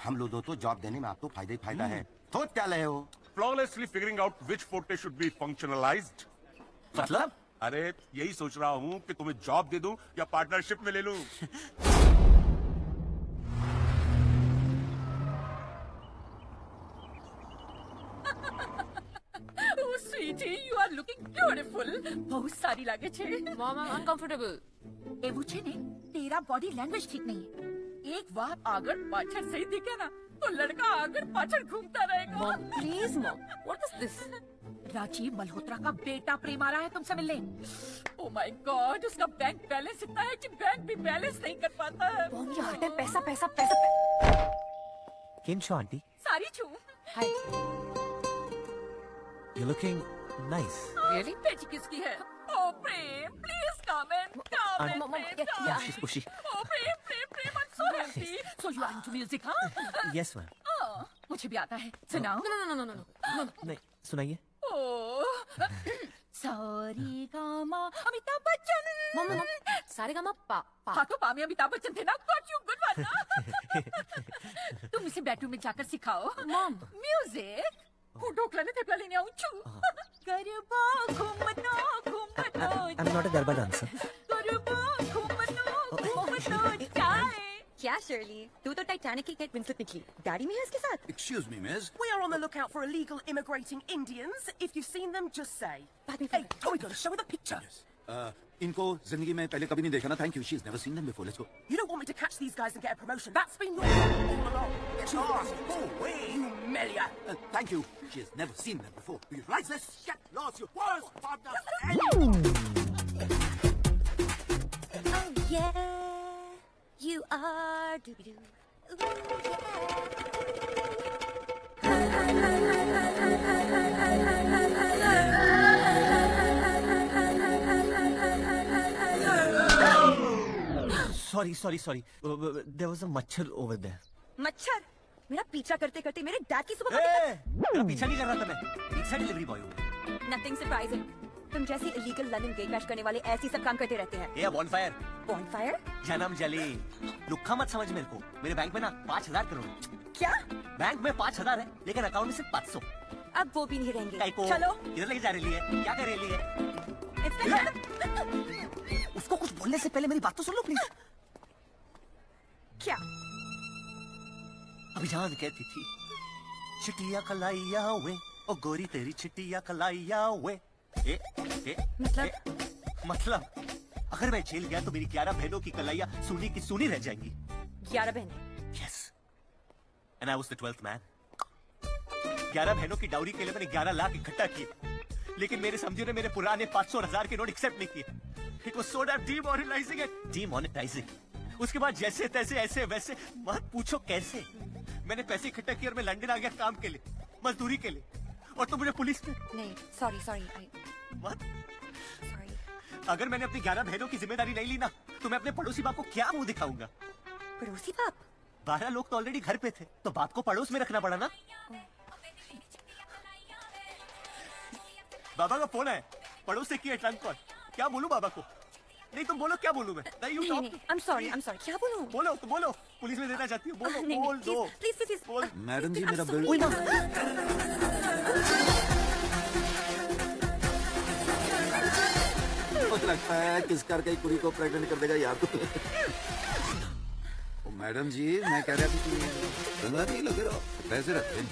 R: हम लोगों तो जॉब देने में आपको फायदा ही फायदा है। सोच क्या रहे हो?
E: Flawlessly figuring out which forte should be functionalized.
C: मतलब?
E: अरे यही सोच रहा हूँ कि तुम्हें जॉब दे दूं या पार्टनरशिप में ले लूं।
S: Oh, sweetie, you are looking beautiful. बहुत सारी लगेज है।
L: Mom, I'm uncomfortable.
S: एवुचे ने तेरा बॉडी लैंग्वेज ठीक नहीं है। एक बार आगर पाछड़ सही दिखे ना तो लड़का आगर पाछड़ घूमता रहेगा।
L: Mom, please, Mom. What is this?
S: Rajiv Malhotra का बेटा प्रेम आ रहा है तुमसे मिलने। Oh my God, उसका बैंक बैलेंस इतना है कि बैंक भी बैलेंस नहीं कर पाता है।
L: Mom, ये हटे पैसा पैसा पैसा।
C: किन शो आंटी?
S: सारी छू।
L: Hi.
C: You're looking nice.
L: Really?
S: पेची किसकी है? Oh Prem, please come in, come in,
L: Mom,
S: please, come
L: yeah,
S: in.
C: she's pushy.
S: Oh Prem, I'm so happy. So you are into music, huh?
C: Yes, ma'am.
S: Oh, मुझे भी आता है। सुनाओ।
L: No.
C: नहीं, सुनाइए।
S: Oh, सारी गामा अमिताभ बच्चन।
L: Mom. सारे gamma पा पा।
S: हाँ तो पा में अमिताभ बच्चन थे ना। Got you good one ना। तुम इसे बेडरूम में जाकर सिखाओ।
L: Mom.
S: Music. ढोकला ने थेपला लेने आऊँ छू। Garba घूमनो
C: I'm not a garba dancer.
S: Garba घूमनो चाय।
T: क्या शर्ली, तू तो टाइटैनिक की केट विंसलेट निकली। डैडी में है इसके साथ।
Q: Excuse me, miss.
U: We are on the lookout for illegal immigrating Indians. If you've seen them, just say. Hey, oh, we got to show her the picture.
Q: इनको जिंदगी में पहले कभी नहीं देखा ना। Thank you. She's never seen them before. Let's go.
U: You don't want me to catch these guys and get a promotion. That's been your all along. Get your ass away, you melia.
Q: Thank you. She has never seen them before. Do you realize this? Get lost, you worst partner.
T: Oh yeah, you are doobie-doo.
C: Sorry. There was a मच्छर over there.
T: मच्छर मेरा पीछा करते करते मेरे dad की सुबह
C: तेरा पीछा नहीं कर रहा था मैं, पिज्जा डिलीवरी बॉय हूँ।
T: Nothing surprising. तुम जैसे इलीगल लंदन गेट क्रैश करने वाले ऐसे सब काम करते रहते हैं।
C: ये बॉनफायर।
T: बॉनफायर?
C: जन्म जली। लुक्खा मत समझ मेरे को। मेरे बैंक में ना 5,000 करोड़।
T: क्या?
C: बैंक में 5,000 है, लेकिन अकाउंट में सिर्फ 500।
T: अब वो भी नहीं रहेंगे।
C: चलो। इधर लेके जा रही है? क्या कर रही है? उसको कुछ बोलने से पहले मेरी बात तो सुन लो प्लीज।
T: क्या?
C: अभी जान कहती थी चिटिया कलाइया वे, ओ गोरी तेरी चिटिया कलाइया वे। मतलब अगर मैं जेल गया तो मेरी 11 बहनों की कलाइया सुनी की सुनी रह जाएंगी।
T: 11 बहनें?
C: Yes, and I was the 12th man. 11 बहनों की डाउरी के लिए मैंने 11 लाख इकट्ठा किए, लेकिन मेरे समझियों ने मेरे पुराने 500 और 1000 के नोट एक्सेप्ट नहीं किए। It was so demoralising and demonetising. उसके बाद जैसे तैसे ऐसे वैसे मत पूछो कैसे मैंने पैसे इकट्ठा किए और मैं लंदन आ गया काम के लिए, मजदूरी के लिए, और तुम मुझे पुलिस में।
T: नहीं, सॉरी
C: मत। अगर मैंने अपनी 11 बहनों की जिम्मेदारी नहीं ली ना तो मैं अपने पड़ोसी बाप को क्या मुंह दिखाऊंगा।
T: पड़ोसी बाप?
C: 12 लोग तो ऑलरेडी घर पे थे, तो बाप को पड़ोस में रखना पड़ा ना। बाबा का फोन है, पड़ोस से किया ट्रंक कॉल। क्या बोलूं बाबा को? नहीं तुम बोलो, क्या बोलूं मैं? नहीं,
T: I'm sorry, क्या बोलूं?
C: बोलो तो बोलो, पुलिस में देना चाहती हूँ, बोलो, बोल दो।
T: प्लीज।
Q: मैडम जी मेरा बिल। मुझे लगता है किस करके ही कुड़ी को प्रेग्नेंट कर देगा यार। मैडम जी मैं कह रहा था कि नहीं लगे रहो, पैसे रखते हैं।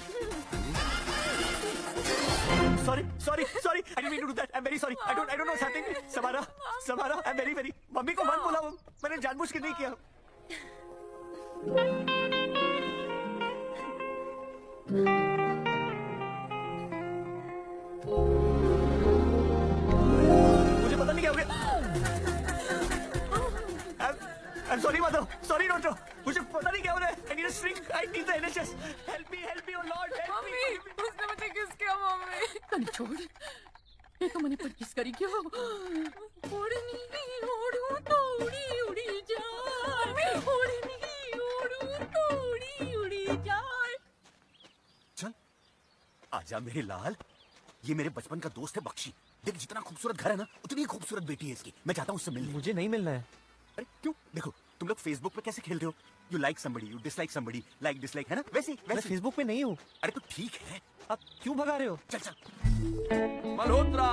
C: Sorry, I didn't mean to do that. I'm very sorry. I don't know what's happening. Samara, I'm very. Mummy को मत बुलाओ, मैंने जानबूझ के नहीं किया। मुझे पता नहीं क्या हो गया। I'm sorry Madhav, sorry doctor, मुझे पता नहीं क्या हो रहा है। I need a shrink, I need the NHS. Help me, oh Lord, help me.
S: Mummy, उसने मुझे किस किया मम्मी? तन छोड़, ये तो मैंने पर किस करी क्यों? उड़नी उड़ू तो उड़ी उड़ी जाए, उड़नी उड़ू तो उड़ी उड़ी जाए।
C: चल, आजा मेरे लाल, ये मेरे बचपन का दोस्त है बख्शी। देख जितना खूबसूरत घर है ना, उतनी ही खूबसूरत बेटी है इसकी। मैं चाहता हूँ उससे मिलने।
F: मुझे नहीं मिलना है।
C: अरे क्यों? देखो तुम लोग फेसबुक पे कैसे खेलते हो? You like somebody, you dislike somebody, like dislike, है ना? वैसे
F: मैं फेसबुक पे नहीं हूँ।
C: अरे तो ठीक है,
F: आप क्यों भगा रहे हो?
C: चल चल।
Q: मल्होत्रा,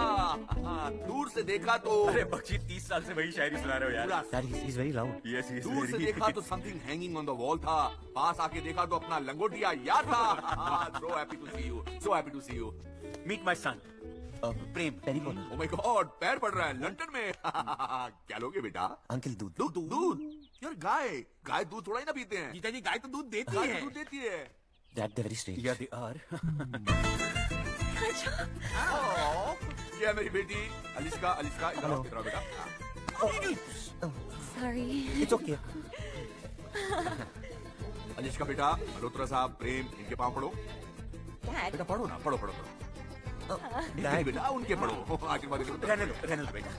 Q: दूर से देखा तो
C: अरे बख्शी 30 साल से वही शायरी सुना रहे हो यार।
F: He's very loud.
C: Yes, he is
Q: दूर से
C: very-
Q: देखा तो something hanging on the wall था, पास आके देखा तो अपना लंगोटिया याद था। So happy to see you, so happy to see you.
C: Meet my son. Prem telephone.
Q: Oh my God, पैर पड़ रहा है लंदन में। क्या लोगे बेटा?
F: अंकल दूध।
Q: दूध यार, गाय दूध थोड़ा ही ना पीते हैं। जीजा जी, गाय तो दूध देती है। दूध देती है।
F: That they're very strange.
C: Yeah, they are.
Q: ये है मेरी बेटी अलिस्का। इधर आओ बेटा।
T: Sorry.
F: It's okay.
Q: अलिस्का बेटा, मल्होत्रा साहब, प्रेम, इनके पाँव पढ़ो।
T: Dad.
Q: बेटा पढ़ो ना, पढ़ो। नहीं बेटा, उनके पढ़ो। आशीर्वाद करो।
C: रहने दो बेटा।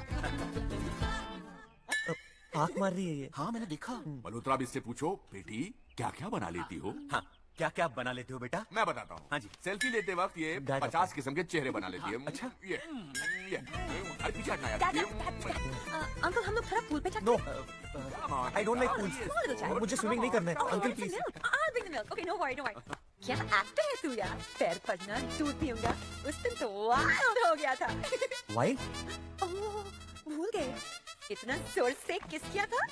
F: आँख मार रही है ये।
Q: हाँ मैंने देखा। मल्होत्रा भी इससे पूछो, बेटी क्या क्या बना लेती हो?
C: हाँ, क्या क्या बना लेते हो बेटा?
Q: मैं बताता हूँ।
C: हाँ जी।
Q: सेल्फी लेते वक्त ये 50 किस्म के चेहरे बना लेती है।
C: अच्छा।
Q: ये अरे पीछे हटना यार।
T: अंकल हम लोग थोड़ा पूल पे चलते
F: No,
T: हैं।
F: I don't like pools. मुझे स्विमिंग नहीं करना है। Uncle please.
T: I'll bring the milk. Okay, no worry. क्या एक्टर है तू यार? पैर पड़ना, दूध पीऊंगा। उस दिन तो वाइल्ड हो गया था।
F: Wild?
T: ओह, भूल गए। इतना जोर से किस किया था?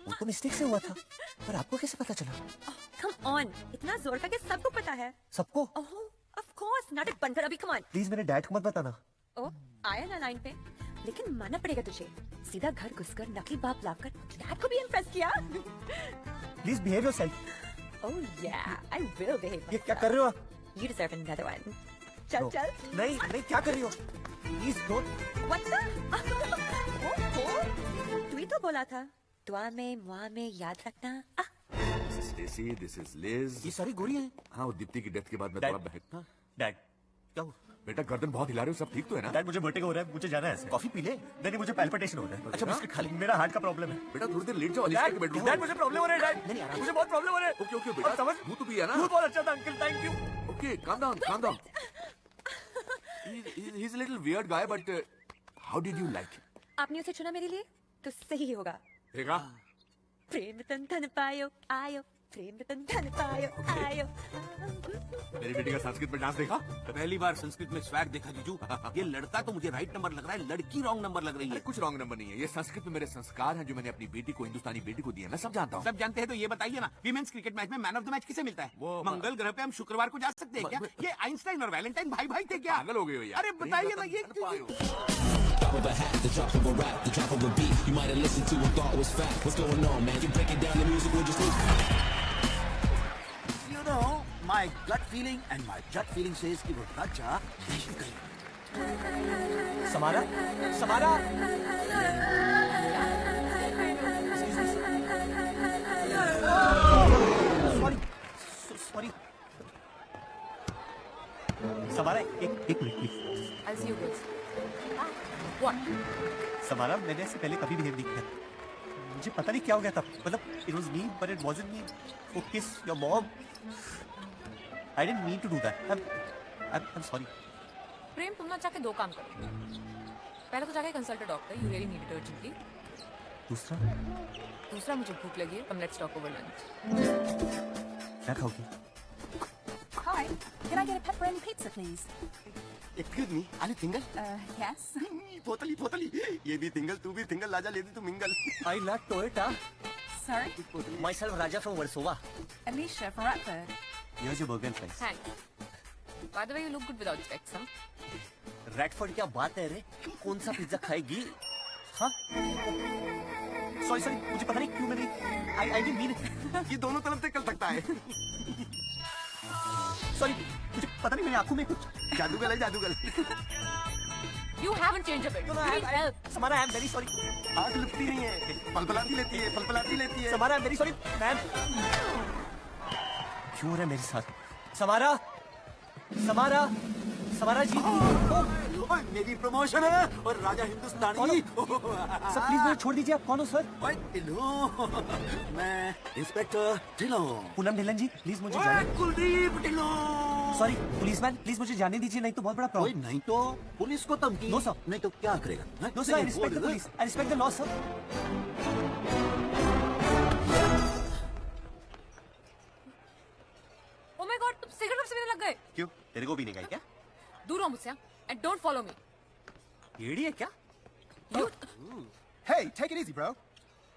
F: वो तो मिस्टेक से हुआ था, पर आपको कैसे पता चला?
T: Come on, इतना जोर का कि सबको पता है।
F: सबको?
T: ओह, of course, नाटक बंद कर अभी, come on.
F: प्लीज मेरे डैड को मत बताना।
T: ओह, आया ना लाइन पे, लेकिन मानना पड़ेगा तुझे। सीधा घर घुसकर नकली बाप लाकर डैड को भी इम्प्रेस किया।
F: Please behave yourself.
T: Oh yeah, I will behave.
F: ये क्या कर रहे हो आप?
T: You deserve another one. चल
F: No.
T: चल।
F: नहीं क्या कर रही हो? Please don't.
T: What the? तू ही तो बोला था, दुआ में मुआ में याद रखना।
Q: Stacy, this is Liz.
C: ये सारी गोरी हैं।
Q: हाँ, वो दीप्ति की डेथ के बाद मैं
C: Dad.
Q: थोड़ा बहकता।
C: डैड क्या हुआ?
Q: बेटा गर्दन बहुत हिला रहे हो, सब ठीक तो है ना?
C: डैड मुझे वर्टिगो हो रहा है, मुझे जाना है ऐसे। कॉफी पी ले। नहीं मुझे पैल्पिटेशन हो रहा है। अच्छा बिस्किट खा ले, मेरा हार्ट का प्रॉब्लम है।
Q: बेटा थोड़ी देर लेट जाओ, अलिस्का के बेडरूम में।
C: डैड मुझे प्रॉब्लम हो रहा है डैड। मुझे बहुत प्रॉब्लम हो रहा है।
Q: ओके बेटा,
C: समझ
Q: दूध तो पिया ना?
C: दूध बहुत अच्छा था uncle, thank you.
Q: Okay, calm down. He's a little weird guy, but how did you like him?
T: आपने उसे चुना मेरे लिए, तो सही होगा।
Q: देखा?
T: प्रेम रतन धन पायो आयो, प्रेम रतन धन पायो आयो।
Q: मेरी बेटी का संस्कृत में डांस देखा?
H: पहली बार संस्कृत में स्वैग देखा जीजू। ये लड़का तो मुझे राइट नंबर लग रहा है, लड़की रॉन्ग नंबर लग रही है।
Q: कुछ रॉन्ग नंबर नहीं है, ये संस्कृत में मेरे संस्कार हैं जो मैंने अपनी बेटी को, हिंदुस्तानी बेटी को दिए। मैं सब जानता हूँ।
H: सब जानते हैं तो ये बताइए ना, विमेंस क्रिकेट मैच में मैन ऑफ द मैच किसे मिलता है? वो मंगल ग्रह पे हम शुक्रवार को जा सकते हैं क्या? ये आइंस्टाइन और वैलेंटाइन भाई थे क्या?
Q: पागल हो गए हो यार।
H: अरे बताइए ना ये।
M: Drop of a hat, the drop of a rap, the drop of a beat. You might have listened to and thought was fact. What's going on, man? You break it down, the music will just lose.
G: You know, my gut feeling and my gut feeling says कि वो राजा नहीं गई।
F: Samara? Samara? Sorry. Samara एक minute please.
L: I'll see you guys. What?
C: Samara मैंने ऐसे पहले कभी बिहेव नहीं किया। मुझे पता नहीं क्या हो गया था। मतलब it was me, but it wasn't me. Oh, kiss your mom. I didn't mean to do that. I'm sorry.
L: प्रेम तुम ना जाके 2 काम करो। पहले तो जाके consult a doctor, you really need it urgently. दूसरा मुझे भूख लगी है, लेट्स टॉक ओवर लंच।
C: क्या खाओगी?
D: Hi, can I get a pepperoni pizza, please?
R: Excuse me, are you single?
D: Yes.
R: पोतली ये भी सिंगल, तू भी सिंगल, राजा लेती तू mingle.
C: I like Toyota.
D: Sorry?
C: Myself Raja from Warsaw.
D: Alicia from Ratford.
C: Here's your burger and fries.
L: Thanks. By the way, you look good without specs, huh?
C: Radford क्या बात है रे? कौन सा पिज्जा खाएगी? हाँ?
F: सॉरी सॉरी, मुझे पता नहीं क्यों मैंने आई डिडंट मीन इट।
H: ये दोनों तरफ से निकल सकता है।
F: सॉरी, मुझे पता नहीं, मेरी आंखों में कुछ
H: जादूगर है, जादूगर।
L: You haven't changed a bit. You need help.
F: Samara, I am very sorry.
H: आग लिपती नहीं है, पलपलाती लेती है, पलपलाती लेती है।
F: Samara, I am very sorry ma'am. क्यों हो रहा है मेरे साथ? समारा, समारा, समारा जी।
Q: मेरी प्रमोशन है और राजा हिंदुस्तानी।
F: सर प्लीज मुझे छोड़ दीजिए, आप कौन हो सर?
Q: मैं इंस्पेक्टर ढिल्लों।
F: पूनम ढिल्लन जी, प्लीज मुझे जाने।
Q: Kuldeep Dhillon.
F: Sorry policeman, please मुझे जाने दीजिए, नहीं तो बहुत बड़ा प्रॉब्लम।
Q: नहीं तो पुलिस को धमकी।
F: No sir.
Q: नहीं तो क्या करेगा?
F: No sir, I respect the police, I respect the law sir.
L: Oh my God, तुम सिगरेट कब से पीने लग गए?
C: क्यों, तेरे को पीने का है क्या?
L: दूर रहो मुझसे and don't follow me.
C: एड़ी है क्या?
P: Hey, take it easy, bro.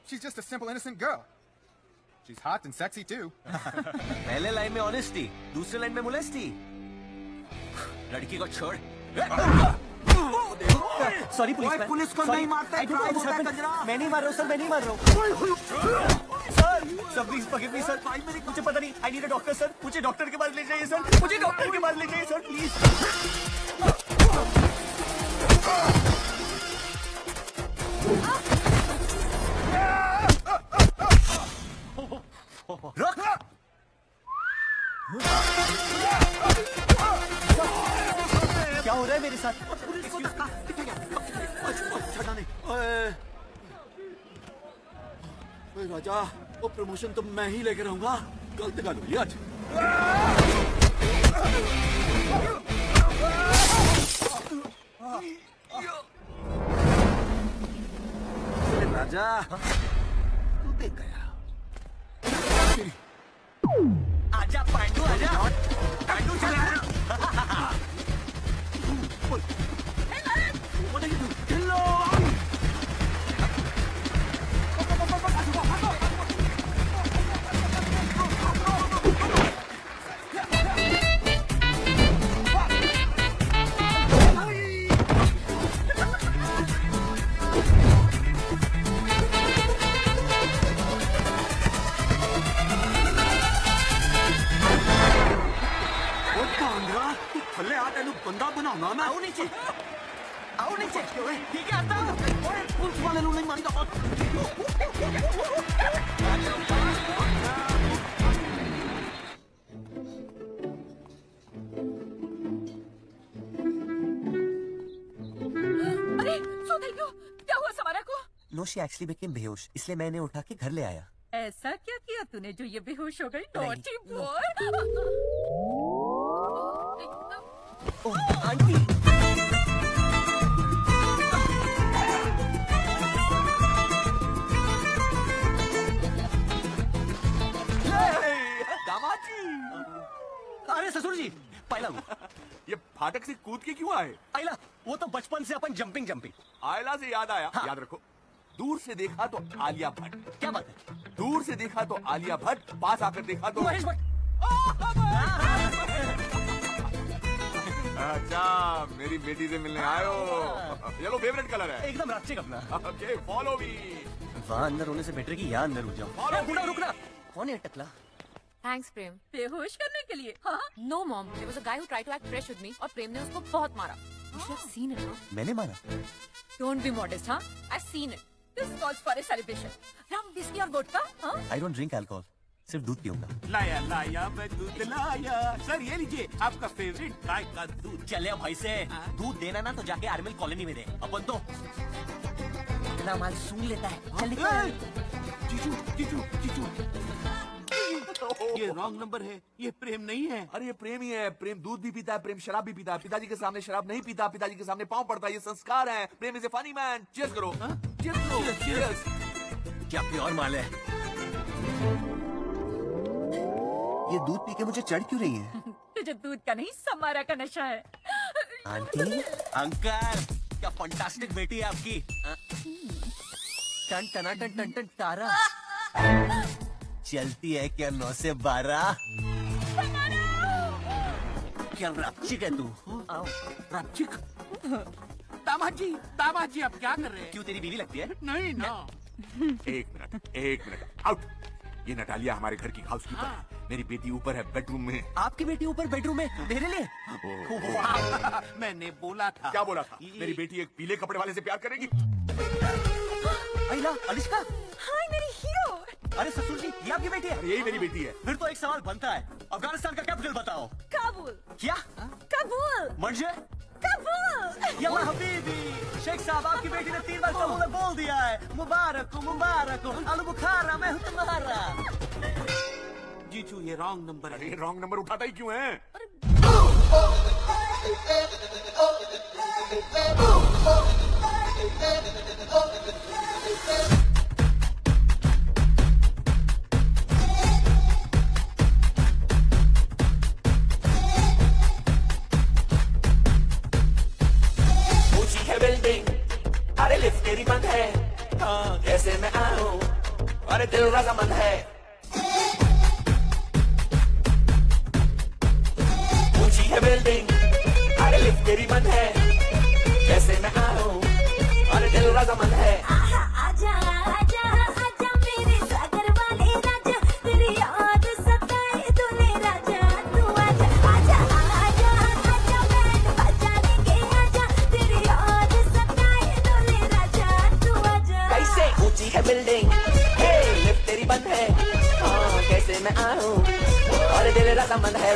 P: She's just a simple, innocent girl. She's hot and sexy too.
C: पहले लाइन में ऑनेस्टी, दूसरे लाइन में मोलेस्टी। लड़की को छोड़।
F: Sorry policeman.
Q: पुलिस को नहीं मारते,
F: मैं नहीं मार रहा हूँ सर, मैं नहीं मार रहा हूँ। Sir please forgive me sir, मुझे पता नहीं, I need a doctor sir, मुझे डॉक्टर के पास ले जाइए सर, मुझे डॉक्टर के पास ले जाइए सर प्लीज। क्या हो रहा है मेरे साथ?
Q: पुलिस को धक्का। राजा, वो प्रमोशन तो मैं ही लेकर रहूंगा। गलत गल हुई आज। राजा, तू देख गया।
C: आजा पांडू, आजा पांडू, चला।
H: थल्ले आ, तेनू बंदा बनाऊंगा मैं।
F: आओ नीचे, आओ नीचे। ठीक है, आता हूँ।
H: पुलिस वाले नहीं मारेगा।
S: अरे सुधर क्यों? क्या हुआ समारा को?
F: नो, शी एक्चुअली बिकेम बेहोश, इसलिए मैंने उठा के घर ले आया।
S: ऐसा क्या किया तूने जो ये बेहोश हो गई? Naughty boy.
F: Oh aunty.
H: दामाद जी।
F: अरे ससुर जी, पायला
H: ये फाटक से कूद के क्यों आए?
F: आइला, वो तो बचपन से अपन जंपिंग।
H: आयला से याद आया। हाँ। याद रखो, दूर से देखा तो आलिया भट्ट।
F: क्या बात है?
H: दूर से देखा तो आलिया भट्ट, पास आकर देखा तो
F: महेश भट्ट।
H: अच्छा, मेरी बेटी से मिलने आए हो। येलो फेवरेट कलर है।
F: एकदम रास्ते अपना।
H: Okay, follow me.
F: वहाँ अंदर होने से बेटर कि यहाँ अंदर हो जाओ। रुकना, कौन है टकला?
L: Thanks, प्रेम।
S: बेहोश करने के लिए? हाँ?
L: No, mom. There was a guy who tried to act fresh with me, और प्रेम ने उसको बहुत मारा। You should have seen it, huh?
F: मैंने मारा?
L: Don't be modest, huh? I've seen it.
S: This calls for a celebration. Rum, whiskey और vodka? हाँ?
F: I don't drink alcohol. सिर्फ दूध पीऊंगा।
H: लाया मैं दूध लाया। सर ये लीजिए आपका फेवरेट गाय का दूध।
F: चले भाई से दूध देना ना तो जाके आर्मिल कॉलोनी में दे। अपन तो इतना माल सूंघ लेता है। चल निकल।
H: जीजू। ये रॉन्ग नंबर है, ये प्रेम नहीं है। अरे ये प्रेम ही है। प्रेम दूध भी पीता है, प्रेम शराब भी पीता है। पिताजी के सामने शराब नहीं पीता, पिताजी के सामने पाँव पड़ता है। ये संस्कार है। Prem is a funny man. Cheers करो। चीयर्स।
F: क्या प्योर माल है। ये दूध पी के मुझे चढ़ क्यों रही है?
S: तुझे दूध का नहीं, समारा का नशा है।
F: आंटी, अंकल, क्या फंटास्टिक बेटी है आपकी। टन टना टन टन टन तारा चलती है क्या 9 से 12? क्या रपचिक है तू?
H: रपचिक? दामाद जी आप क्या कर रहे हैं?
F: क्यों, तेरी बीवी लगती है?
H: नहीं ना। एक मिनट आउट। ये नटालिया हमारे घर की हाउसकीपर है। मेरी बेटी ऊपर है बेडरूम में।
F: आपकी बेटी ऊपर बेडरूम में मेरे लिए?
H: मैंने बोला था। क्या बोला था? मेरी बेटी एक पीले कपड़े वाले से प्यार करेगी।
F: अहिला, अलिश्का।
T: हाय मेरी हीरो।
F: अरे ससुर जी, ये आपकी बेटी है?
H: अरे यही मेरी बेटी है।
F: फिर तो एक सवाल बनता है, अफगानिस्तान का कैपिटल बताओ।
T: काबुल।
F: क्या?
T: काबुल।
F: म्हणजे?
T: काबुल।
F: यल्ला हबीबी, शेख साहब आपकी बेटी ने 3 बार काबुल बोल दिया है। मुबारक हो, मुबारक हो। आलू बुखारा, मैं हूँ तुम्हारा।
H: जीजू ये रॉन्ग नंबर है। ये रॉन्ग नंबर उठाता ही क्यों है?
M: ऊंची है बिल्डिंग, अरे लिफ्ट तेरी बंद है। हाँ, कैसे मैं आऊं? अरे दिल रजामंद है। ऊंची है बिल्डिंग, अरे लिफ्ट तेरी बंद है। कैसे मैं आऊं? अरे दिल रजामंद है।
A: आजा आजा आजा मेरे सागर वाले राजा, तेरी याद सताए तूने राजा, तू आजा आजा आजा आजा बैंड बजाने के आजा, तेरी याद सताए तूने राजा, तू आजा।
M: कैसे ऊंची है बिल्डिंग, हे लिफ्ट तेरी बंद है। हाँ, कैसे मैं आऊं? अरे दिल रजामंद है।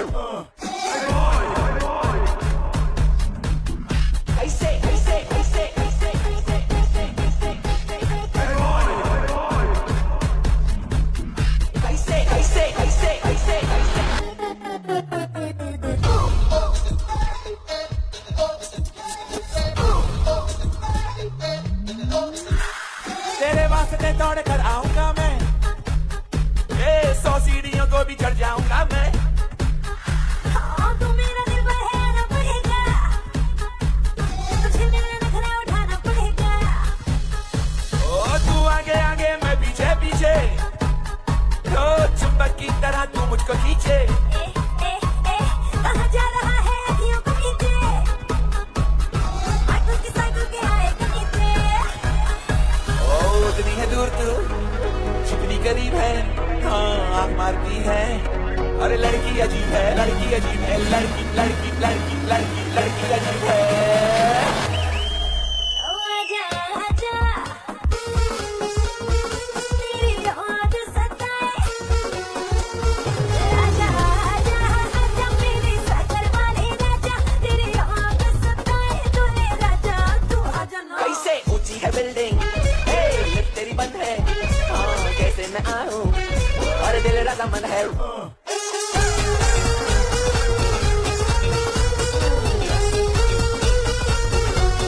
M: ऐसे ऐसे ऐसे ऐसे ऐसे ऐसे ऐसे ऐसे ऐसे ऐसे तेरे वास्ते दौड़ कर आऊंगा मैं, 100 सीढ़ियों को भी चढ़ जाऊंगा मैं।
A: हाँ तू मेरा दिल बहलाना पड़ेगा, तुझे मिलने नखरे उठाना पड़ेगा।
M: ओ तू आगे आगे मैं पीछे पीछे, तो चुंबक की तरह तू मुझको खींचे।
A: कहाँ जा रहा है अखियों को खींचे, साइकिल की साइकिल के आए कहीं पे।
M: ओ उतनी है दूर तू, जितनी करीब है। हाँ आँख मारती है। अरे लड़की अजीब है, लड़की अजीब है, लड़की लड़की लड़की लड़की लड़की अजीब है।
A: आजा आजा तेरी याद सताए, आजा आजा आजा मेरे सागर वाले राजा, तेरी याद सताए तूने राजा, तू आजा ना।
M: कैसे ऊंची है बिल्डिंग, हे लिफ्ट तेरी बंद है। हाँ कैसे मैं आऊं? अरे दिल रजामंद है।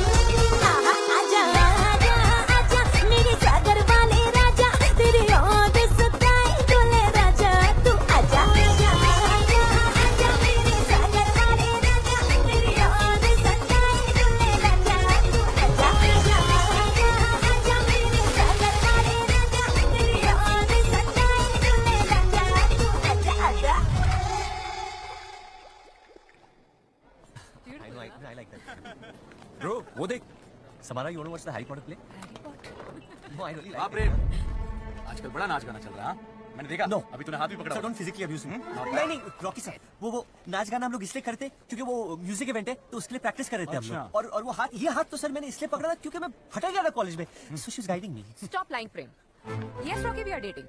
A: आजा आजा आजा मेरे सागर वाले राजा, तेरी याद सताए तूने राजा, तू आजा आजा आजा आजा मेरे सागर वाले राजा, तेरी याद सताए तूने राजा, तू आजा आजा आजा आजा मेरे सागर वाले राजा, तेरी याद सताए तूने राजा, तू आजा आजा।
F: I like that. Bro, वो देख, Samara you wanna watch the Harry Potter play? No, I really like
J: बाप
F: it.
J: रे, आजकल बड़ा नाच गाना चल रहा है। मैंने देखा।
F: No.
J: अभी तूने हाथ भी पकड़ा।
F: Sir, don't physically abuse me.
J: Not
F: नहीं नहीं, रॉकी सर, वो नाच गाना हम लोग इसलिए करते क्योंकि वो म्यूजिक इवेंट है, तो उसके लिए प्रैक्टिस कर रहे थे हम
J: अच्छा।
F: लोग। और वो हाथ तो सर मैंने इसलिए पकड़ा था क्योंकि मैं हटा गया था कॉलेज में। So she's guiding me.
L: Stop lying, Prem. Yes, Rocky, we are dating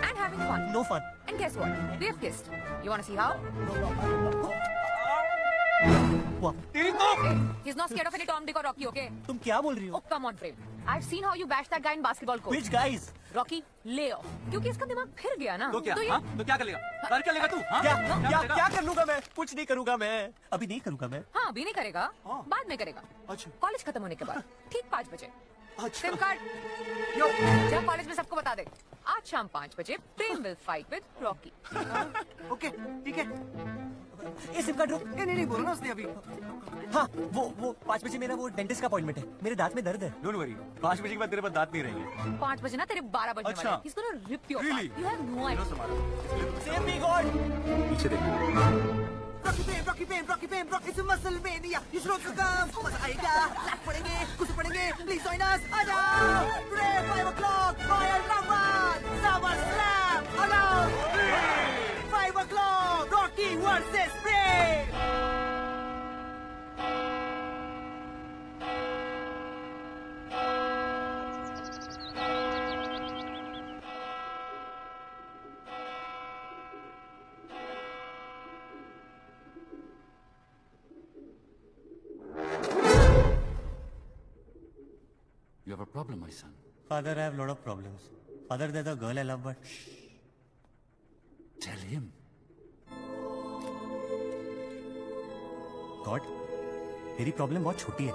L: and having fun.
F: No fun.
L: And guess what? We have kissed. You want to see how?
F: तेरी तो
L: Hey, he's not scared of any Tom, Dick or Rocky, okay?
F: तुम क्या बोल रही हो?
L: Oh, come on, Prem. I've seen how you bashed that guy in basketball court.
F: Which guys?
L: Rocky, lay off. क्योंकि इसका दिमाग फिर गया ना।
J: तो क्या?
L: ये
J: हाँ? तो क्या कर लेगा? कर क्या लेगा तू? हाँ?
F: क्या कर लूंगा मैं? कुछ नहीं करूंगा मैं। अभी नहीं करूंगा मैं।
L: हाँ अभी नहीं करेगा, बाद में करेगा।
J: अच्छा।
L: कॉलेज खत्म होने के बाद ठीक 5 बजे।
J: अच्छा।
L: सिम कार्ड जा कॉलेज में सबको बता दे, आज शाम 5 बजे Prem will fight with Rocky.
G: Okay ठीक है।
F: ये सिम कार्ड
G: नहीं बोलो ना उसने अभी।
F: हाँ वो 5 बजे मेरा वो डेंटिस्ट का अपॉइंटमेंट है, मेरे दांत में दर्द है।
J: डोंट वरी, 5 बजे के बाद तेरे पास दांत नहीं रहेंगे।
L: 5 बजे ना तेरे 12 बजने
J: अच्छा।
L: वाले हैं। He's gonna rip your
J: Really?
L: apart. You have no idea.
F: Save me God.
J: पीछे देख।
I: Rocky Bam, it's a muscle mania. You should also come. मजा आएगा, लाख पड़ेंगे, कुछ पड़ेंगे. Please join us. आजा. Today 5 o'clock, Royal Rumble, Summer Slam. Hello. 5 o'clock, Rocky versus Prem.
H: You have a problem, my son.
F: Father, I have a lot of problems. Father, there's a girl I love, but
H: Tell him.
F: God, मेरी problem बहुत छोटी है.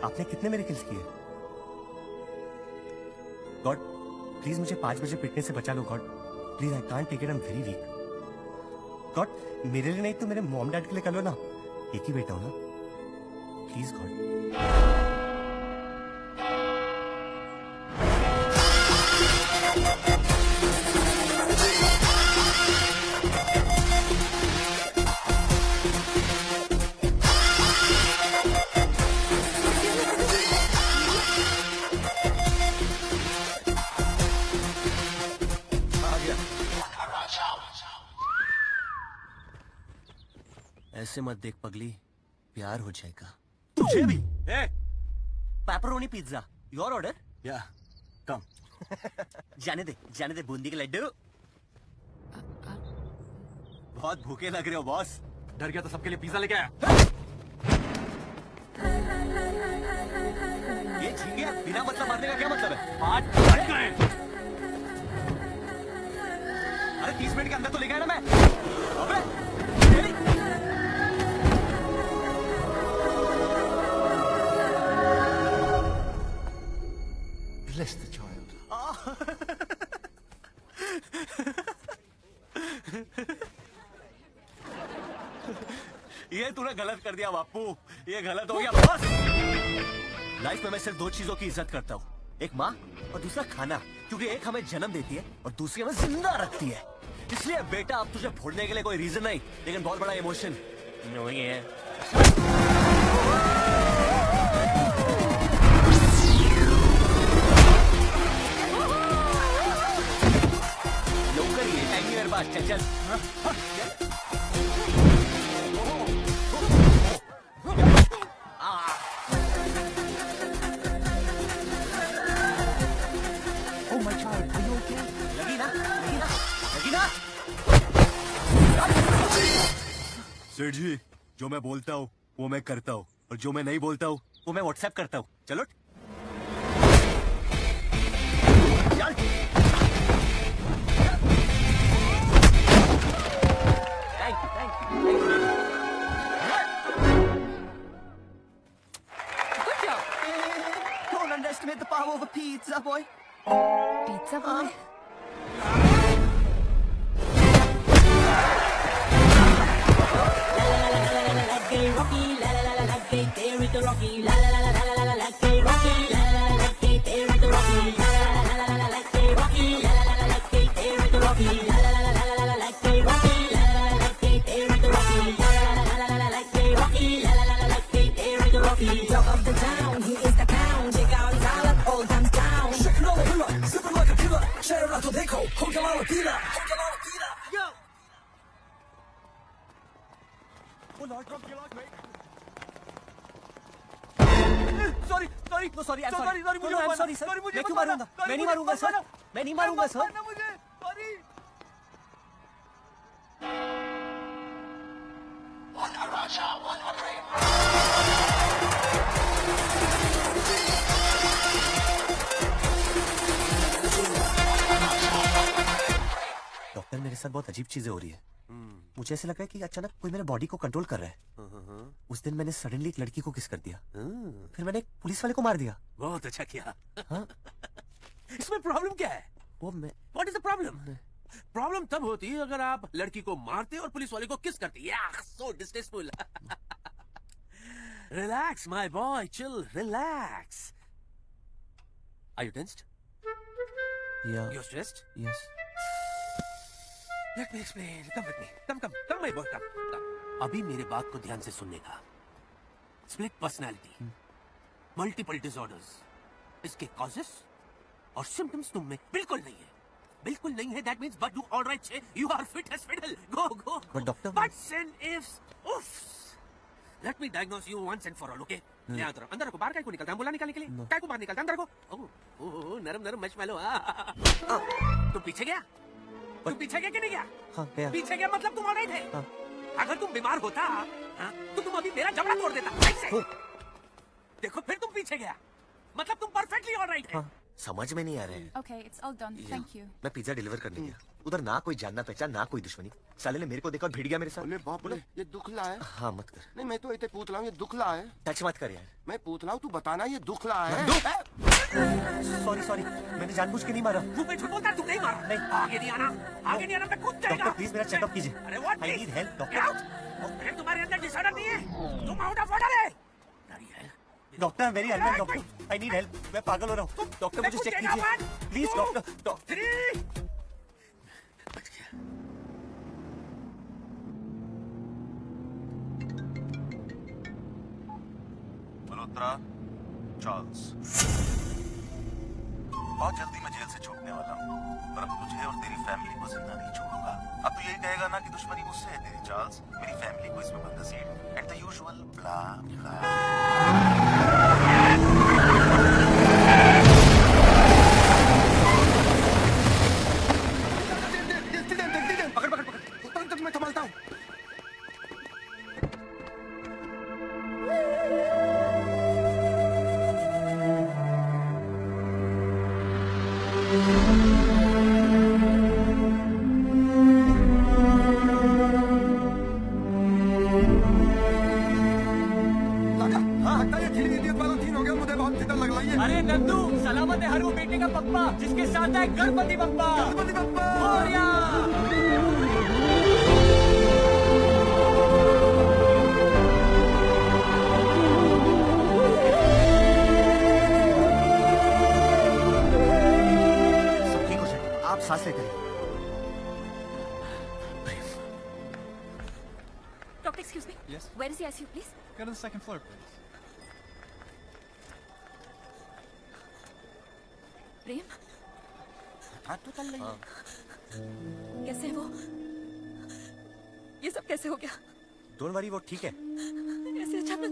F: आपने कितने मेरे kills किए? God, please मुझे 5 बजे पिटने से बचा लो. God, please, I can't take it, I am very weak. God, मेरे लिए नहीं तो मेरे मॉम डैड के लिए कर लो ना. एक ही बेटा हो ना. Please God. ऐसे मत देख पगली, प्यार हो जाएगा. तुझे भी. Pepperoni pizza, your order.
G: या कम.
F: जाने दे बूंदी के लड्डू. बहुत भूखे लग रहे हो बॉस.
H: डर गया तो सबके लिए पिज्जा लेके आया.
F: ये झींगे बिना मतलब मारने का क्या मतलब है?
H: आज फट गए.
F: अरे 30 मिनट के अंदर तो लेके आया ना मैं. अबे
H: Bless the child.
F: ये तूने गलत कर दिया बापू. ये गलत हो गया बॉस. लाइफ में मैं सिर्फ 2 चीजों की इज्जत करता हूँ. एक माँ और दूसरा खाना. क्योंकि एक हमें जन्म देती है और दूसरी हमें जिंदा रखती है. इसलिए बेटा, अब तुझे फोड़ने के लिए कोई रीजन नहीं, लेकिन बहुत बड़ा इमोशन नहीं है. नौकरी है, टाइम मेरे पास. चल.
H: Oh my child, are you okay?
F: लगी ना. सेठ जी, जो मैं बोलता हूँ वो मैं करता हूँ, और जो मैं नहीं बोलता हूँ वो मैं व्हाट्सएप करता हूँ. चलो. चल. Thank you.
S: Good job.
I: Don't underestimate the power of a pizza boy.
L: Pizza boy.
A: Rocky, la la la la la, there with the Rocky, la la la la la la la, Rocky, la la la la, there with the Rocky, la la la la la la, Rocky, la la la la, there with the Rocky, la la la la la la, Rocky, la la la la, there with the Rocky, la la la la la la, Rocky, la la la la, there with the Rocky. Talk of the town, he is the clown. Check out his outlet, all comes down.
M: Shaking all the pillar, sipping like a killer. Share it out to Deco, hold your mouth, Tina.
I: Yo.
F: Oh Lord, drop your Lord, mate. Sorry, no sorry, I'm sorry.
I: Sorry, मुझे
F: I'm sorry, sir. मैं क्यों मारूंगा? मैं नहीं मारूंगा, sir. मैं नहीं मारूंगा, सर.
I: मुझे. Sorry.
M: One Raja, one Prem.
F: Doctor, मेरे साथ बहुत अजीब चीजें हो रही है. मुझे ऐसे लग रहा है कि अचानक कोई मेरे बॉडी को कंट्रोल कर रहा है. उस दिन मैंने सडनली एक लड़की को किस कर दिया. फिर मैंने एक पुलिस वाले को मार दिया.
H: बहुत अच्छा किया.
F: हाँ?
H: इसमें प्रॉब्लम क्या है?
F: वो मैं.
H: What is the problem? Problem तब होती है अगर आप लड़की को मारते और पुलिस वाले को किस करते. Yeah, so distasteful. Relax, my boy. Chill. Relax. Are you tensed?
F: Yeah.
H: You're stressed?
F: Yes.
H: Let me explain. Come with me. Come, my boy. Come. अभी मेरे बात को ध्यान से सुनने का। स्प्लिट पर्सनालिटी, मल्टीपल डिसऑर्डर्स, इसके कॉजेस और सिम्टम्स तुम में बिल्कुल नहीं है, बिल्कुल नहीं है। That means but do alright छे, you are fit as fiddle. Go go.
C: But doctor,
H: buts and ifs, उफ्स। Let me diagnose you once and for all, okay? ध्यान रखो, अंदर रखो, बाहर काय को निकलता है, बोला निकालने के लिए काय को बाहर निकलता है, अंदर रखो। ओह नरम नरम मशमैलो। तुम पीछे गया? तुम पीछे गया कि नहीं गया?
C: हाँ, गया।
H: पीछे गया मतलब तुम ऑलराइट है। हाँ। अगर तुम बीमार होता तो तुम अभी मेरा जबड़ा तोड़ देता ऐसे। देखो फिर तुम पीछे गया मतलब तुम परफेक्टली ऑलराइट है।
C: हाँ, समझ में नहीं आ रहे हैं।
D: Okay, it's all done. Thank you.
C: मैं पिज्जा डिलीवर करने गया, उधर ना कोई जानना पहचान ना कोई दुश्मनी। साले ने मेरे को देखा और भिड़ गया मेरे साथ।
R: बाप रे, ये दुखला है।
C: हाँ मत कर।
R: नहीं मैं तो इतने पूतला हूँ, ये दुखला है।
C: टच मत कर यार।
R: मैं पूतला हूँ, तू बताना ये दुखला है।
C: सॉरी, मैंने जानबूझ के नहीं मारा।
H: तू पे झूठ बोलता है, तू नहीं मारा। नहीं, आगे नहीं आना, आगे नहीं आना, मैं कूद जाएगा।
C: डॉक्टर प्लीज मेरा चेकअप कीजिए।
H: अरे what?
C: I need help doctor.
H: अरे तुम्हारे अंदर डिसऑर्डर नहीं है, तुम आउट ऑफ ऑर्डर है।
C: Doctor very help doctor, I need help. मैं पागल हो रहा हूँ डॉक्टर, मुझे चेक कीजिए प्लीज डॉक्टर।
E: मल्होत्रा, चार्ल्स, बहुत जल्दी मैं जेल से छूटने वाला हूँ, पर अब तुझे और तेरी फैमिली को जिंदा नहीं छोड़ूंगा। अब तू यही कहेगा ना कि दुश्मनी मुझसे है तेरी चार्ल्स, मेरी फैमिली को इसमें मत घसीट। एट द यूजुअल ब्ला ब्ला।
R: मैं संभालता हूँ।
J: अरे नंदू, सलामत है हर वो बेटे का पप्पा जिसके साथ है गणपति बप्पा। गणपति बप्पा मोरया।
C: सब ठीक हो जाए, आप सांस लेते रहिए।
T: Doctor, excuse me.
K: Yes?
T: Where is the ICU, please?
K: Go to the second floor, please.
T: प्रेम,
R: हाथ तो चल रही है।
T: कैसे है वो? ये सब कैसे हो गया?
C: डोंट वरी, वो ठीक है।
T: ऐसे अचानक?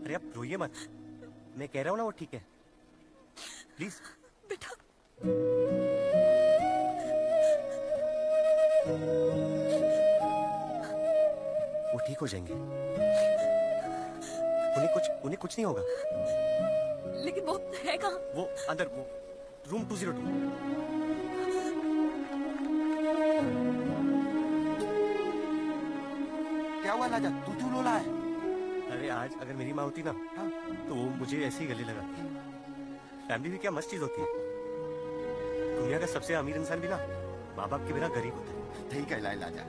C: अरे आप रोइए मत, मैं कह रहा हूँ ना वो ठीक है, प्लीज।
T: बेटा।
C: वो ठीक हो जाएंगे, उन्हें कुछ नहीं होगा।
T: लेकिन वो है कहाँ?
C: वो अंदर, वो रूम 202।
R: क्या हुआ राजा, तू क्यों रोला है?
C: अरे आज अगर मेरी माँ होती ना, तो वो मुझे ऐसे ही गले लगाती। फैमिली भी क्या मस्त चीज होती है। दुनिया का सबसे अमीर इंसान भी ना माँ बाप के बिना गरीब होता है।
R: ठीक है लाई राजा,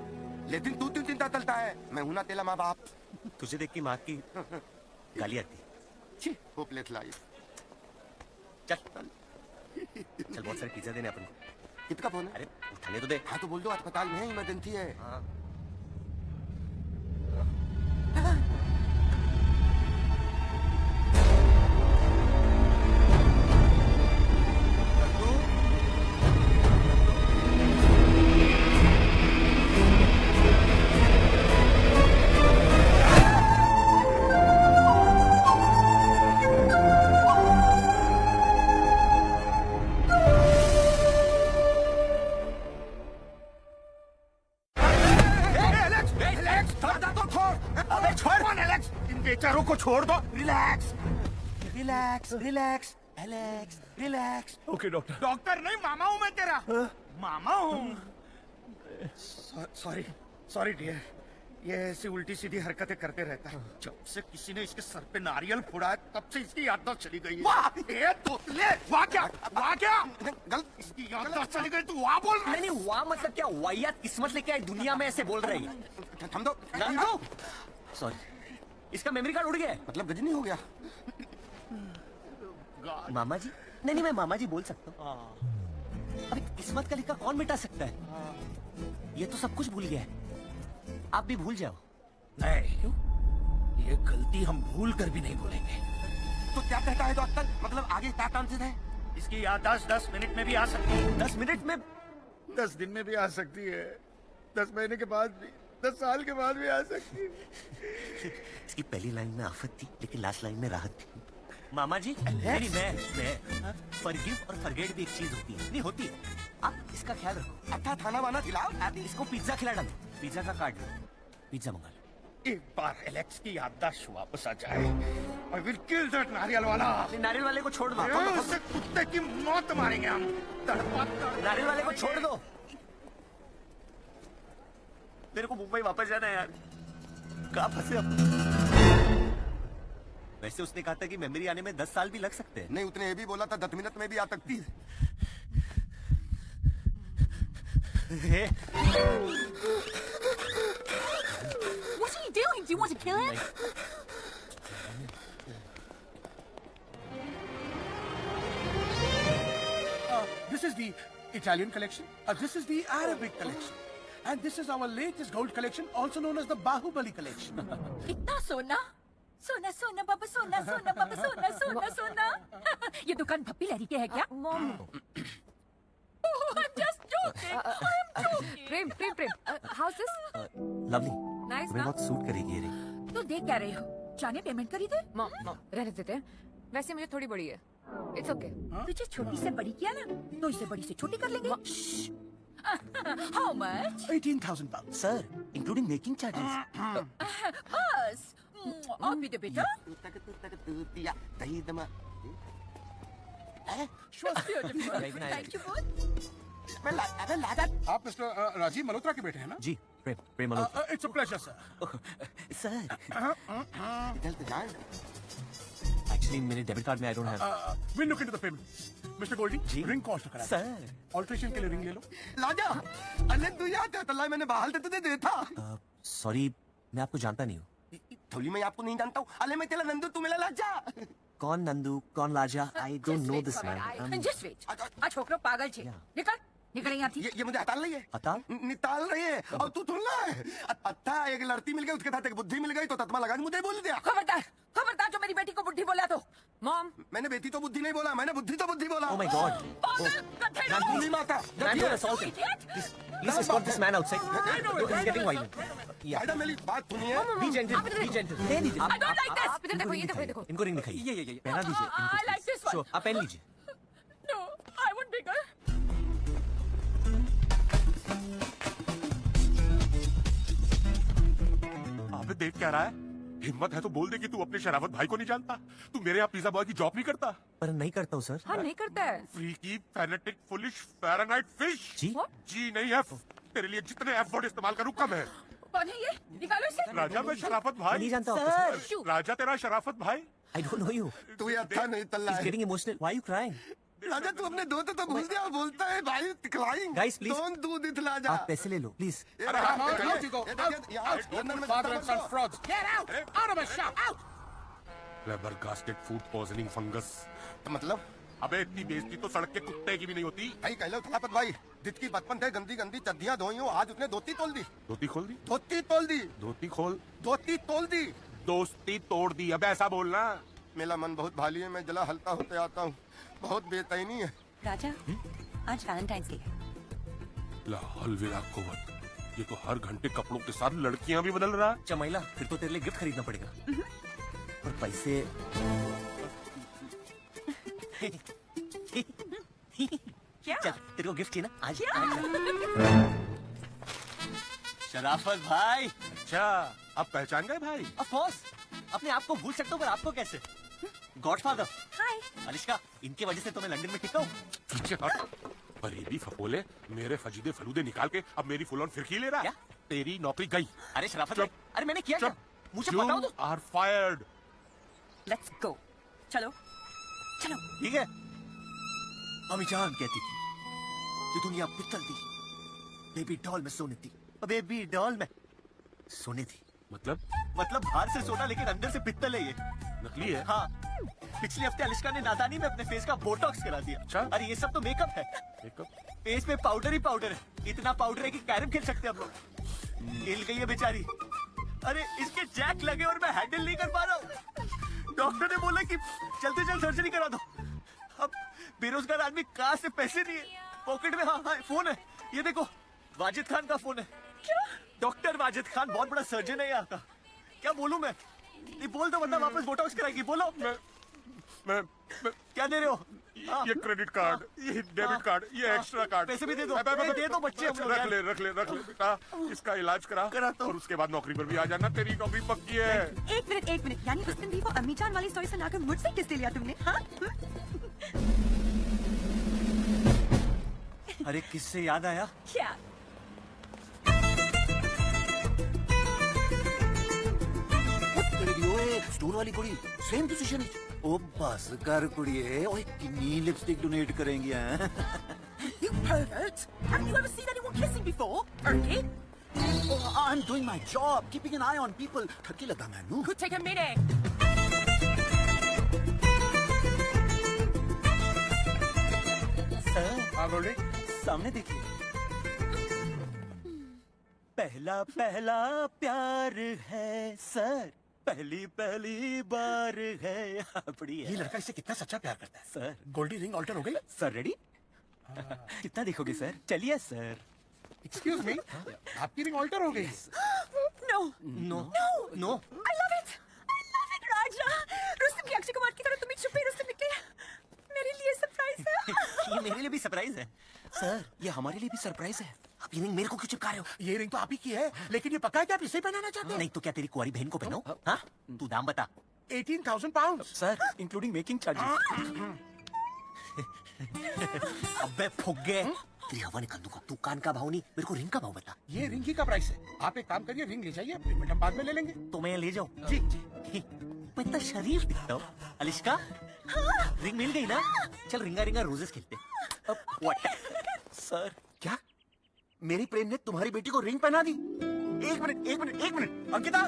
R: लेकिन तू क्यों चिंता चलता है? मैं हूं ना तेरा माँ बाप।
C: तुझे देख की माँ की गाली आती।
R: Hopeless life.
C: चल बहुत सारे पिज्जा देने अपन।
R: कितना फोन है?
C: अरे उठाने तो दे।
R: हाँ तो बोल दो अस्पताल में है, इमरजेंसी है।
C: हाँ।
R: बेचारों को छोड़ दो। Relax relax relax Alex relax.
K: Okay doctor.
R: Doctor नहीं, मामा हूँ मैं तेरा। मामा हूँ।
G: सॉरी सॉरी डियर, ये ऐसी उल्टी सीधी हरकतें करते रहता है। जब से किसी ने इसके सर पे नारियल फोड़ा है तब से इसकी याददाश्त चली गई है।
R: वाह तोतले, वाह क्या गलत,
G: इसकी याददाश्त चली गई, तू वाह बोल रहा है।
C: नहीं वाह मतलब क्या, वाहियात किस्मत लेके आई दुनिया में ऐसे बोल रहे हैं।
R: थम दो
C: नंदू, सॉरी, इसका मेमोरी कार्ड उड़ गया है।
R: मतलब गजनी हो गया।
C: मामा जी? नहीं मैं मामा जी बोल सकता हूँ। अभी किस्मत का लिखा कौन मिटा सकता है? ये तो सब कुछ भूल गया है। आप भी भूल जाओ।
G: नहीं, ये गलती हम भूल कर भी नहीं भूलेंगे।
R: तो क्या कहता है डॉक्टर? मतलब आगे क्या चांसेस है?
G: इसकी याददाश्त 10 मिनट में भी आ सकती है।
C: 10 मिनट में?
P: 10 दिन में भी आ सकती है, 10 महीने के बाद भी, 10 साल के बाद भी आ सकती है।
C: इसकी पहली लाइन में आफत थी, लेकिन लास्ट लाइन में राहत थी। मामा जी, नहीं मैं फॉरगिव और फॉरगेट भी एक चीज होती है। नहीं होती है, आप इसका ख्याल रखो।
R: अच्छा खाना वाना खिलाओ।
C: इसको पिज्जा खिला डालो, पिज्जा का कार्ड लो, पिज्जा मंगा लो।
G: एक बार एलेक्स की याददाश्त वापस आ जाए, I will kill that नारियल वाला।
C: नारियल वाले को छोड़ दो।
G: उसे कुत्ते की मौत मारेंगे हम।
C: नारियल वाले को छोड़ दो। मेरे को मुंबई वापस जाना है यार। कहाँ फंसे अब? वैसे उसने कहा था कि मेमोरी आने में 10 साल भी लग सकते हैं।
R: नहीं, उसने ये भी बोला था 10 मिनट में भी आ सकती है।
S: What's he doing? Do you want to kill him?
G: This is the Italian collection. This is the Arabic collection. And this is our latest gold collection, also known as the Bahubali collection.
S: इतना सोना? सोना सोना बाबा सोना सोना बाबा सोना सोना सोना। ये दुकान भप्पी लहरी के है क्या?
L: Mom.
S: Oh, I'm just joking. I'm joking.
L: Prem, how's this?
C: Lovely,
L: Nice
C: तुम्हें
L: ना?
C: बहुत सूट करेगी ये रिंग।
S: तो देख क्या रही हो? जाने पेमेंट करी दे?
L: मॉम, रहने देते हैं। वैसे मुझे थोड़ी बड़ी है। It's okay.
S: तुझे छोटी से बड़ी किया ना, तो इससे बड़ी से छोटी कर लेंगे। How much?
G: 18,000 pounds.
C: Sir, including making charges.
S: बस। आप भी दे बेटा।
G: Sure.
S: Beautiful. Thank you both.
P: आप मिस्टर राजीव मल्होत्रा के बेटे हैं ना?
C: जी, Prem Malhotra.
G: It's a pleasure, sir.
C: Sir. Actually, मेरे डेबिट कार्ड में I don't have.
G: We'll look into the payment. Mr. Goldie, ring call तो करा।
C: Sir.
G: Alteration के लिए रिंग ले लो।
R: लाजा, अरे तू याद है तल्ला मैंने बाहर दे तुझे दे था।
C: Sorry, मैं आपको जानता नहीं हूँ।
R: थोड़ी मैं आपको नहीं जानता हूँ। अले मैं तेरा नंदू, तू मेरा लाजा।
C: कौन नंदू, कौन लाजा? I don't know this man.
S: Just wait. आ छोकरो पागल छे। निकल यहाँ थी।
R: ये मुझे हटाल रही है।
C: हटाल?
R: निकाल रही है। और तू सुन रहा है? अच्छा, एक लड़की मिल गई, उसके साथ एक बुद्धि मिल गई, तो तत्मा लगा मुझे बोल दिया।
S: खबरदार जो मेरी बेटी को बुद्धि बोला तो।
L: मॉम,
R: मैंने बेटी तो बुद्धि नहीं बोला, मैंने बुद्धि तो बुद्धि बोला।
C: Oh my God.
R: नहीं माता।
C: Man, you're assaulting. Please escort this man outside. He's getting violent.
R: Madam मेरी बात सुनिए।
C: Be gentle. Be gentle. दे दीजिए।
S: I don't like this.
L: आप इधर देखो, ये देखो।
C: इनको रिंग दिखाइए। ये पहना दीजिए।
S: I like this one.
C: आप पहन लीजिए।
S: No, I want bigger.
H: अबे देख क्या रहा है? हिम्मत है तो बोल दे कि तू अपने शराफत भाई को नहीं जानता। तू मेरे यहाँ पिज्जा बॉय की जॉब नहीं करता।
C: पर नहीं करता हूँ सर।
L: हाँ, नहीं करता है।
H: Freaky, fanatic, foolish, Fahrenheit fish.
C: जी?
H: जी नहीं एफ। तेरे लिए जितने एफ वर्ड इस्तेमाल करूँ कम है।
S: कौन है ये? निकालो इसे।
H: राजा मैं शराफत भाई।
C: नहीं जानता हूँ।
H: राजा तेरा शराफत भाई।
C: I don't know you.
R: तू ये अच्छा नहीं तल्ला
C: He's
R: है।
C: getting emotional. Why are you crying?
R: राजा तू अपने दोस्त तो भूल गया, बोलता है भाई Kling.
C: Guys, please.
R: Don't do this, राजा।
C: आप पैसे ले लो, please.
P: Out you go. Father and son frauds.
S: Get out! Out of my shop! Out!
H: फ्लैबरगास्टेड food poisoning fungus.
R: मतलब?
H: अबे इतनी बेइज्जती तो सड़क के कुत्ते की भी नहीं होती।
R: भाई कह लो खिलाफत भाई, जिसकी बचपन से गंदी गंदी चड्डियां धोई हो, आज उसने धोती तोड़ दी।
H: धोती खोल दी?
R: धोती तोड़ दी।
H: धोती खोल?
R: धोती तोड़ दी।
H: दोस्ती तोड़ दी। अब ऐसा बोलना।
R: मेरा मन बहुत भारी है, मैं जला हल्का होते आता हूँ, बहुत बेचैनी है।
T: राजा, आज वैलेंटाइंस डे है।
H: लाहौल विला कुव्वत, ये तो हर घंटे कपड़ों के साथ लड़कियां भी बदल रहा है।
C: चमैला, फिर तो तेरे लिए गिफ्ट खरीदना पड़ेगा। और पैसे
S: क्या?
C: चल, तेरे को गिफ्ट चाहिए ना? आज शराफत भाई।
H: अच्छा, अब पहचान गए भाई?
C: ऑफ कोर्स, अपने आप को भूल सकता हूँ पर आपको कैसे? गॉडफादर।
T: हाय।
C: अलिश्का, इनकी वजह से तो मैं लंदन में टिका हूँ।
H: पीछे हट। गरीबी फपोले, मेरे फजीदे फलूदे निकाल के अब मेरी फुल ऑन फिरकी ले रहा है। तेरी नौकरी गई।
C: अरे शराफत भाई, अरे मैंने किया क्या? मुझे बताओ तो।
H: Are fired.
T: Let's go. चलो चलो।
C: ठीक है। अम्मी जान कहती थी कि दुनिया पित्तल थी, बेबी डॉल में सोने थी, बेबी डॉल में सोने थी।
H: मतलब
C: बाहर से सोना लेकिन अंदर से पित्तल है ये।
H: नकली है?
C: हाँ। पिछले हफ्ते अलिश्का ने नादानी में अपने फेस का बोटॉक्स करा दिया।
H: अच्छा?
C: अरे ये सब तो मेकअप है।
H: मेकअप?
C: फेस पे पाउडर ही पाउडर है। इतना पाउडर है कि कैरम खेल सकते हैं हम लोग।
F: हिल गई है बेचारी। अरे इसके जैक लगे और मैं हैंडल नहीं कर पा रहा हूँ। डॉक्टर ने बोला कि चलते चल सर्जरी करा दो। अब बेरोजगार आदमी कहाँ से पैसे दिए? पॉकेट में हाँ फोन है, ये देखो वाजिद खान का फोन है। क्या? डॉक्टर वाजिद खान बहुत बड़ा सर्जन है यहाँ का। क्या बोलूं मैं? नहीं बोल दो वरना वापस बोटॉक्स कराएगी। बोलो।
K: मैं
F: क्या दे रहे हो?
K: ये क्रेडिट कार्ड, ये डेबिट कार्ड, ये एक्स्ट्रा कार्ड।
F: पैसे भी दे दो। दे दो बच्चे।
K: रख ले बेटा, इसका इलाज करा और उसके बाद नौकरी पर भी आ जाना। तेरी नौकरी पक्की है।
U: एक मिनट, यानी उस दिन भी वो अम्मी जान वाली स्टोरी सुनाकर मुझसे किस लिया तुमने? हाँ?
F: अरे किससे याद आया?
U: क्या?
Q: स्टोर वाली कुड़ी सेम पोजीशन है। ओ बस कर कुड़िए, ओए कितनी लिपस्टिक डोनेट करेंगी हैं?
U: You pervert! Haven't you ever seen anyone kissing before? Okay?
Q: Oh, I'm doing my job, keeping an eye on people. थकी लगा मैनू।
U: Could take a minute.
J: हाँ बोले, सामने देखिए। पहला पहला प्यार है सर, पहली पहली बार है। अपनी
G: ये लड़का इससे कितना सच्चा प्यार करता है।
J: सर
G: गोल्डी रिंग ऑल्टर हो गई।
J: Sir ready? कितना देखोगे सर? चलिए सर।
G: एक्सक्यूज मी, आपकी रिंग ऑल्टर हो गई।
U: No.
J: No.
U: No. I love it. राजा। रुस्तम की अक्षय कुमार की तरह तुम्हें छुपे रुस्तम निकले। मेरे लिए सरप्राइज है।
J: ये मेरे लिए भी सरप्राइज है सर, ये हमारे लिए भी सरप्राइज है।
G: आप ये रिंग मेरे को क्यों चिपका रहे हो? ये रिंग तो आप ही की है, लेकिन ये पक्का है कि आप इसे पहनाना चाहते हैं?
J: नहीं तो क्या तेरी कुंवारी बहन को पहनाओ? हाँ? तू दाम बता।
G: 18,000 pound
J: sir, including making charges.
F: अबे फुग्गे, तेरी हवा निकाल दूंगा। तू कान का भाव नहीं, मेरे को रिंग का भाव बता।
G: ये रिंग ही का प्राइस है। आप एक काम करिए, रिंग ले जाइए, पेमेंट हम बाद में ले लेंगे।
F: तो मैं ले जाऊँ?
G: जी।
F: मैं इतना शरीफ दिखता हूँ। अलिश्का, रिंग मिल गई ना? चल रिंगा रिंगा रोजेस खेलते।
J: सर
H: क्या मेरी प्रेम ने तुम्हारी बेटी को रिंग पहना दी? एक मिनट अंकिता,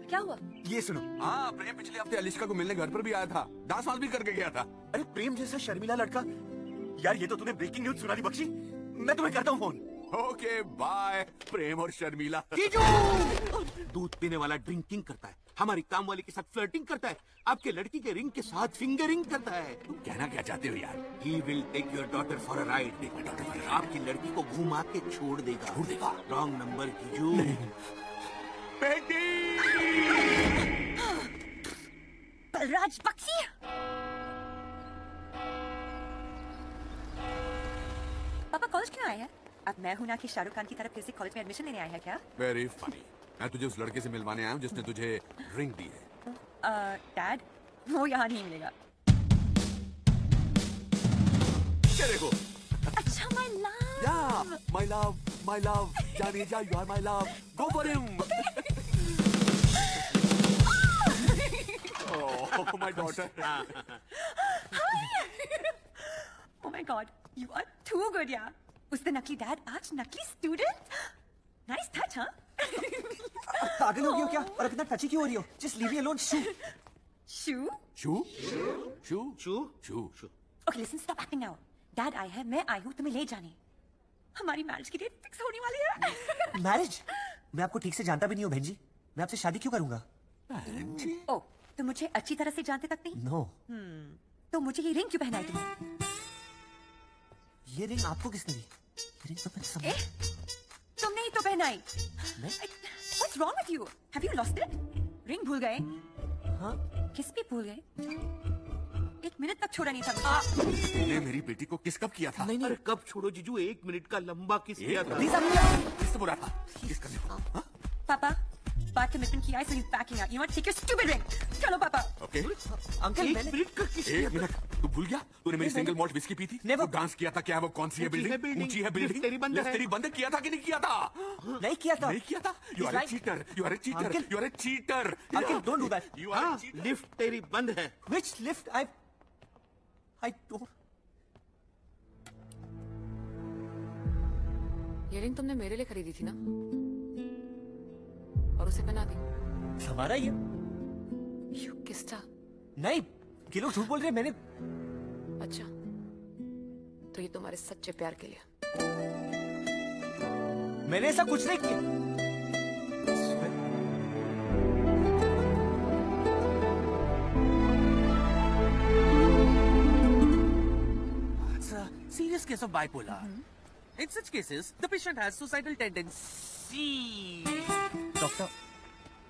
T: क्या हुआ?
H: ये सुनो। हाँ, प्रेम पिछले हफ्ते अलिश्का को मिलने घर पर भी आया था, डांस वांस भी करके गया था। अरे प्रेम जैसा शर्मिला लड़का। यार ये तो तूने ब्रेकिंग न्यूज सुना दी बख्शी। मैं तुम्हें करता हूँ फोन। Okay bye. प्रेम और शर्मिला। दूध पीने वाला ड्रिंकिंग करता है, हमारी काम वाली के साथ फ्लर्टिंग करता है, आपके लड़की के रिंग के साथ फिंगरिंग करता है। तुम कहना क्या चाहते हो यार? He will take your daughter for a ride. Take my daughter for a ride. आपकी लड़की को घुमा के छोड़ देगा। रॉन्ग नंबर कीजू। बेटी।
U: बलराज बख्शी। पापा कॉलेज क्यों आए हैं? अब मैं हूं ना कि शाहरुख खान की तरफ फिर से कॉलेज में एडमिशन लेने आया है क्या?
H: Very funny. मैं तुझे उस लड़के से मिलवाने आया हूँ जिसने तुझे रिंग दी है।
U: डैड, वो यहाँ नहीं मिलेगा।
H: तेरे को।
U: अच्छा, my love.
H: Yeah, my love, जानिए जा, you are my love. Go for him. Oh, my daughter.
U: Oh my God, you are too good, यार। उसने नकली डैड, आज नकली स्टूडेंट। नाइस टच, हाँ?
I: पागल हो गई हो क्या? और इतना टची क्यों हो रही हो? Just leave me alone, shoo.
H: शू।
U: Okay, listen, stop acting now. Dad आए हैं, मैं आई हूँ तुम्हें ले जाने। हमारी मैरिज की डेट फिक्स होने वाली है।
I: मैरिज? मैं आपको ठीक से जानता भी नहीं हूँ बहन जी। मैं आपसे शादी क्यों करूंगा?
U: ओह, तो मुझे अच्छी तरह से जानते तक नहीं?
I: नो।
U: तो मुझे ये रिंग क्यों पहनाई तुमने?
I: ये रिंग आपको किसने दी? ये रिंग तो मैंने समझा।
U: तुमने ही तो पहनाई। What's wrong with you? Have you lost it? Ring भूल गए?
I: हाँ।
U: किस भी भूल गए? एक मिनट तक छोड़ा नहीं था मुझे।
H: तूने मेरी बेटी को किस कब किया था?
I: नहीं।
H: अरे कब छोड़ो जीजू, 1 मिनट का लंबा किस किया था? किससे बोला था? किस करने को?
U: पापा, बात कमिटमेंट किया है, so he's backing out. You want to take your stupid ring? चलो पापा।
H: ओके।
I: अंकल,
H: 1 मिनट का किस? 1 मिनट। तू भूल गया? तूने मेरी सिंगल मॉल्ट विस्की पी थी? वो डांस किया था क्या? वो कौन सी है बिल्डिंग? ऊंची है बिल्डिंग? तेरी बंद किया था कि नहीं किया था?
I: नहीं किया था।
H: नहीं किया था? You are a cheater. You are a cheater. You are a cheater.
I: Uncle, don't do that.
H: You are a cheater. Lift तेरी बंद है।
I: Which lift? I don't.
L: ये रिंग तुमने मेरे लिए खरीदी थी ना? और उसे पहना दी।
I: हमारा ये?
L: You kissed her.
I: नहीं, ये लोग झूठ बोल रहे हैं। मैंने।
L: अच्छा, तो ये तुम्हारे सच्चे प्यार के लिए।
F: मैंने ऐसा कुछ नहीं किया।
H: It's a serious case of bipolar. In such cases, the patient has suicidal tendency.
F: Doctor,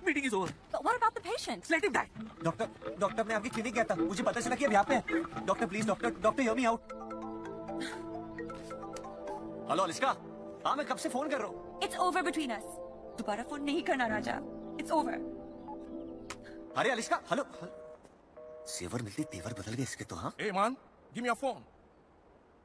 H: Meeting is over.
U: But what about the patient?
H: Let him die.
F: Doctor मैं आपकी क्लिनिक गया था, मुझे पता चला कि अब यहाँ पे हैं। Doctor please, doctor hear me out. Hello Alishka, हाँ मैं कब से फोन कर रहा हूँ।
U: It's over between us. दोबारा फोन नहीं करना राजा. It's over.
F: अरे अलिस्का, हेलो। सेवर मिलते तेवर बदल गए इसके तो। हाँ
K: Hey man, give me your phone.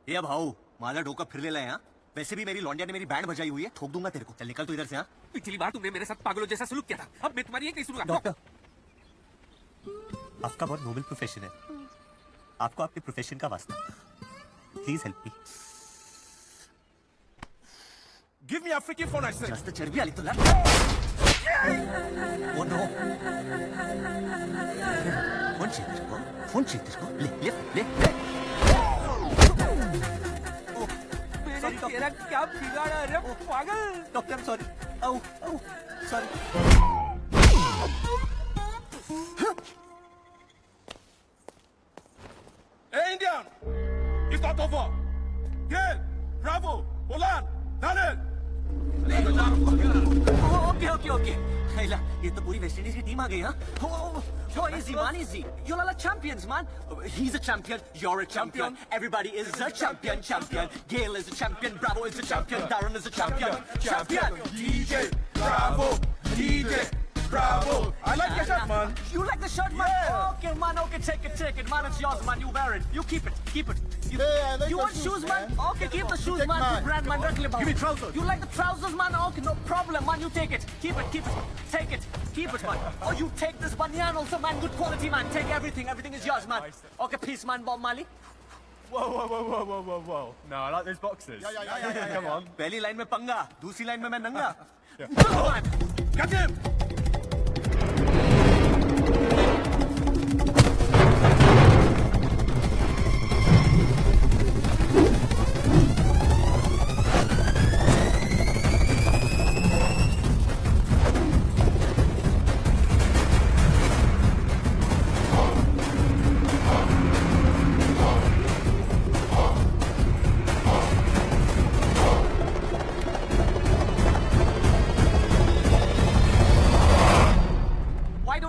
F: ये भाऊ माला डोका फिर ले लाए। यहाँ वैसे भी मेरी लौंडिया ने मेरी बैंड बजाई हुई है, ठोक दूंगा तेरे को। चल निकल तू इधर से। हाँ
H: पिछली बार तुमने मेरे साथ पागलों जैसा सलूक किया था, अब मैं तुम्हारी एक नहीं सुनूंगा।
F: डॉक्टर, आपका बहुत नोबल प्रोफेशन है, आपको आपके प्रोफेशन का वास्ता, please help me.
K: Give me a freaking phone, I said.
F: Just चर्बी आली तो लग। ओ नो, फोन चाहिए तेरे को, फोन चाहिए तेरे को। ले ले ले ले।
H: मैंने तेरा क्या बिगाड़ा रे पागल?
F: Doctor sorry. आओ आओ sorry.
K: Hey Indian, it's not over. Gail, Bravo, Polan, Daniel.
F: Okay okay okay. ये तो पूरी वेस्ट इंडीज की टीम आ गई। हाँ easy man, easy. You all are champions, man. He's a champion, you're a champion. Everybody is a champion. Gail is a champion, Bravo is a champion, Darren is a champion.
K: DJ, Bravo, DJ, Bravo. I like your shirt, man.
F: You like the shirt, man?
K: Yeah.
F: Okay, man. Okay, take it, man. It's yours, man. You wear it. You keep it. You want shoes, man? Okay, keep the shoes, man. You brand, man.
K: Give me trousers.
F: You like the trousers, man? Okay, no problem, man. You take it. Keep it. Take it. Keep it, man. Oh, you take this banyan also, man. Good quality, man. Take everything. Everything is yours, man. Okay, peace, man. Bob Marley.
K: Whoa. No, I like those boxes. Yeah. Come on.
F: पहली line में पंगा, दूसरी line में मैं नंगा।
K: Get him!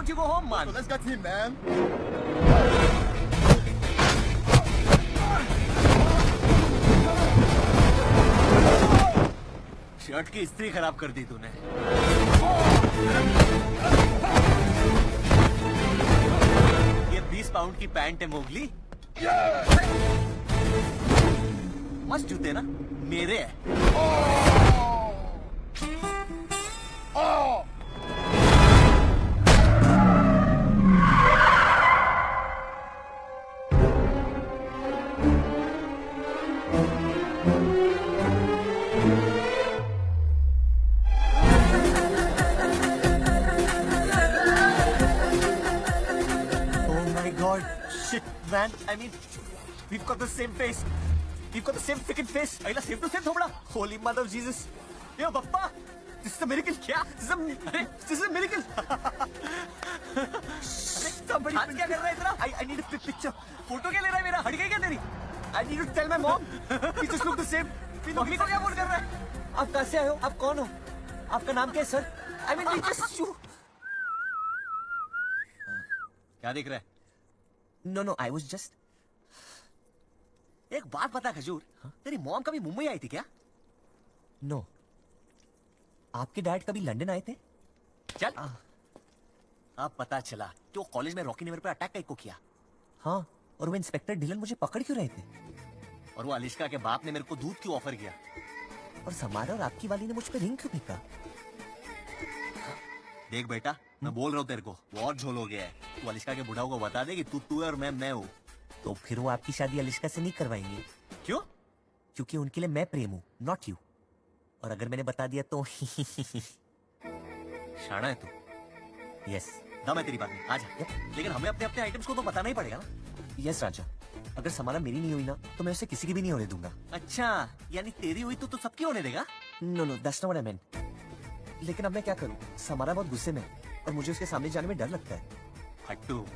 F: You go home, man.
P: So let's get him, man.
F: Shirt की इस्त्री खराब कर दी तूने। ये 20 पाउंड की पैंट है मोगली। मस्त जूते ना, मेरे है। Man, I mean, we've got the same face. We've got the same freaking face. Ayla, same to same, thobda. Holy mother of Jesus. Yo, Bappa, this is a miracle. Kya? This is a miracle. Somebody, हाथ क्या कर रहा है इतना? I need a picture. Photo क्या ले रहा है मेरा? हट गई क्या तेरी? I need to tell my mom. We just look the same. Mummy को क्या फोन कर रहा है? आप कहाँ से आए हो? आप कौन हो? आपका नाम क्या है, sir? I mean, we just क्या देख रहा है? No, I was just... एक बात बता खजूर, तेरी मॉम कभी मुंबई आई थी क्या? No. आपके डैड कभी लंदन आए थे? चल अब पता चला कि वो कॉलेज में रॉकी ने मेरे पे अटैक कैसे किया। हाँ, और वो इंस्पेक्टर डिलन मुझे पकड़ क्यों रहे थे? और वो अलिश्का के बाप ने मेरे को दूध क्यों ऑफर किया? और समारा और आपकी वाली ने मुझ पे रिंग क्यों फेंका? देख बेटा, मैं बोल रहा हूँ तेरे को, बहुत झोल हो गया है। तू अलिश्का के बुढ़ाओं को बता दे कि तू है और मैं हूँ। तो फिर वो आपकी शादी अलिश्का से नहीं करवाएंगे। क्यों? क्योंकि उनके लिए मैं प्रेम हूँ, नॉट यू। और अगर मैंने बता दिया तो शाना है तू। यस, दम है तेरी बात में, आजा। लेकिन हमें अपने अपने आइटम्स को तो बताना ही पड़ेगा ना। यस राजा, अगर समारा मेरी नहीं हुई ना तो मैं उसे किसी की भी नहीं होने दूंगा। अच्छा, यानी तेरी हुई तो सबकी होने देगा?
C: No no that's not what I meant. लेकिन अब मैं क्या करूं? समारा बहुत गुस्से में है और मुझे उसके सामने जाने में डर लगता है।
F: हट्टू।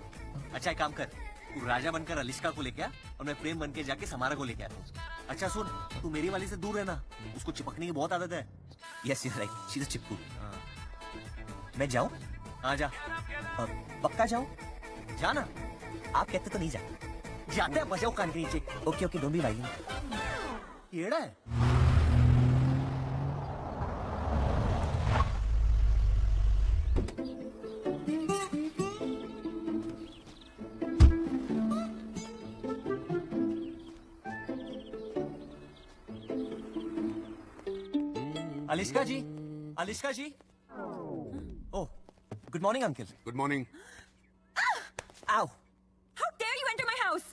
F: अच्छा एक काम कर, तू राजा बनकर अलिश्का को लेके आ और मैं प्रेम बन के जाके समारा को लेके आता हूँ। अच्छा सुन, तू मेरी वाली से दूर रहना, उसको चिपकने की बहुत आदत है।
C: Yes yes right, she is a चिपकू। मैं जाऊं?
F: हाँ जा।
C: पक्का जाऊं?
F: जाना।
C: आप कहते तो नहीं जा।
F: जाते हैं, बजाओ कान के नीचे।
C: Okay okay, don't be violent.
F: येड़ा है।
C: Alishka ji, Alishka ji. Oh, good morning uncle.
K: Good morning.
C: आओ।
U: How dare you enter my house?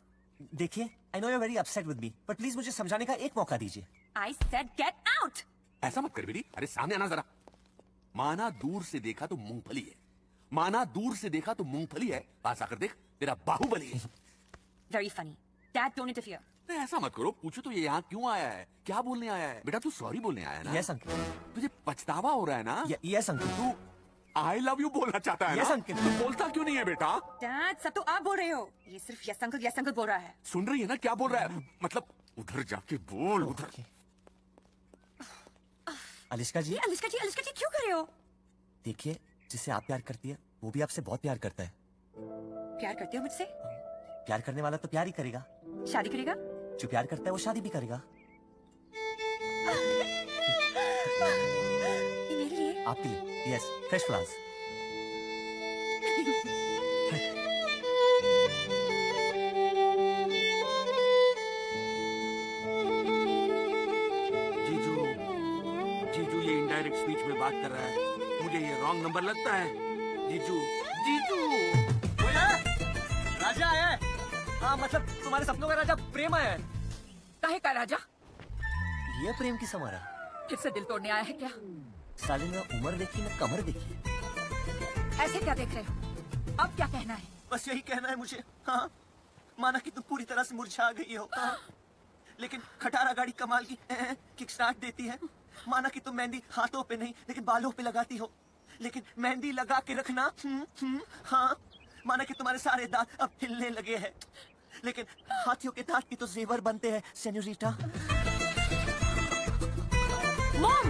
C: देखिए, I know you are very upset with me, but please मुझे समझाने का एक मौका दीजिए।
U: I said get out.
H: ऐसा मत कर बेटी, अरे सामने आना जरा। माना दूर से देखा तो मूंगफली है, माना दूर से देखा तो मूंगफली है, पास आकर देख तेरा बाहुबली है।
U: Very funny. Dad, don't interfere.
H: नहीं ऐसा मत करो, पूछो तो ये यहाँ क्यों आया है, क्या बोलने आया है? बेटा तू सॉरी बोलने आया है ना?
C: Yes uncle.
H: तुझे पछतावा हो रहा है ना?
C: Yes uncle.
H: तू आई लव यू बोलना चाहता है
C: Yes,
H: ना?
C: uncle.
H: तू बोलता क्यों नहीं है बेटा?
U: Dad, सब तो आप बोल रहे हो। ये सिर्फ yes uncle बोल रहा है।
H: सुन रही है ना क्या बोल रहा है? मतलब उधर जाके बोल उधर।
C: अलिश्का जी,
U: अलिश्का जी क्यों कर रहे हो?
C: देखिए, जिससे आप प्यार करती है वो भी आपसे बहुत प्यार करता है।
U: प्यार करते हो मुझसे?
C: प्यार करने वाला तो प्यार ही करेगा।
U: शादी करेगा?
C: जो प्यार करता है वो शादी भी करेगा।
U: ये मेरे लिए?
C: आपके लिए। Yes, fresh flowers.
H: जीजू, जीजू ये इनडायरेक्ट स्पीच में बात कर रहा है, मुझे ये रॉन्ग नंबर लगता है। जीजू, जीजू।
F: राजा आया है। हाँ मतलब तुम्हारे सपनों का राजा प्रेम आया है।
S: काहे का राजा?
C: ये प्रेम की समारा।
S: फिर से दिल तोड़ने आया है क्या?
C: साले ने उम्र देखी न कमर देखी।
S: ऐसे क्या देख रहे हो? अब क्या कहना है?
F: बस यही कहना है मुझे। हाँ, माना कि तुम पूरी तरह से मुरझा गई हो, हाँ। लेकिन खटारा गाड़ी कमाल की किक स्टार्ट देती है। माना कि तुम मेहंदी हाथों पे नहीं लेकिन बालों पे लगाती हो, लेकिन मेहंदी लगा के रखना। हाँ, माना कि तुम्हारे सारे दांत अब हिलने लगे हैं, लेकिन हाथियों के दांत भी तो जेवर बनते हैं सेन्योरिटा।
S: मॉम!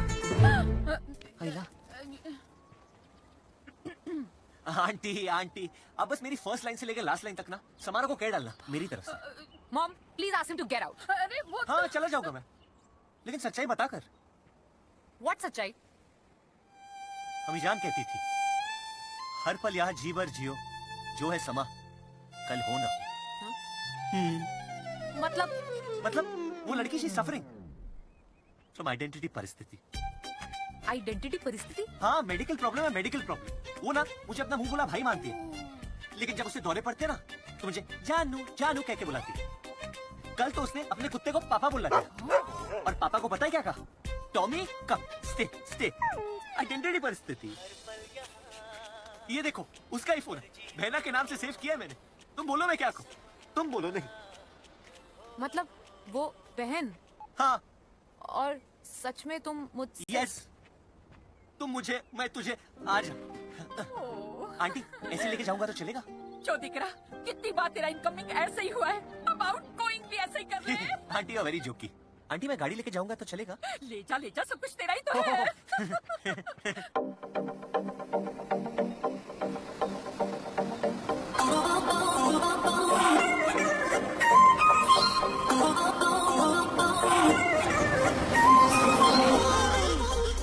F: आंटी आंटी, अब बस मेरी फर्स्ट लाइन से लेकर लास्ट लाइन तक ना समारा को कह डालना मेरी तरफ से।
L: Mom please ask him to get out.
S: अरे वो
F: हाँ चला जाऊंगा मैं, लेकिन सच्चाई बता कर।
L: व्हाट सच्चाई?
F: अम्मी जान कहती थी हर पल यहाँ जी भर जियो, जो है समा कल हो ना हो। मतलब वो लड़की शी सफरिंग फ्रॉम आइडेंटिटी परिस्थिति।
L: आइडेंटिटी परिस्थिति?
F: हाँ, मेडिकल प्रॉब्लम है, मेडिकल प्रॉब्लम। वो ना मुझे अपना मुंह बोला भाई मानती है, लेकिन जब उसे दौरे पड़ते ना तो मुझे जानू जानू कह के बुलाती है। कल तो उसने अपने कुत्ते को पापा बोला था, और पापा को पता है क्या कहा? टॉमी कम स्टे स्टे। आइडेंटिटी परिस्थिति। ये देखो उसका ही फोन है, बहना के नाम से सेव किया है मैंने। तुम बोलो मैं क्या कहूँ? तुम बोलो नहीं।
L: मतलब वो बहन?
F: हाँ।
L: और सच में तुम मुझसे?
F: यस, तुम मुझे मैं तुझे आज। आंटी ऐसे लेके जाऊंगा तो चलेगा?
S: जो दिख रहा कितनी बार तेरा इनकमिंग ऐसे ही हुआ है, अब आउटगोइंग भी ऐसे ही कर रहे हैं।
F: आंटी वेरी जोकी। आंटी मैं गाड़ी लेके जाऊंगा तो चलेगा?
S: ले जा सब कुछ तेरा ही तो है।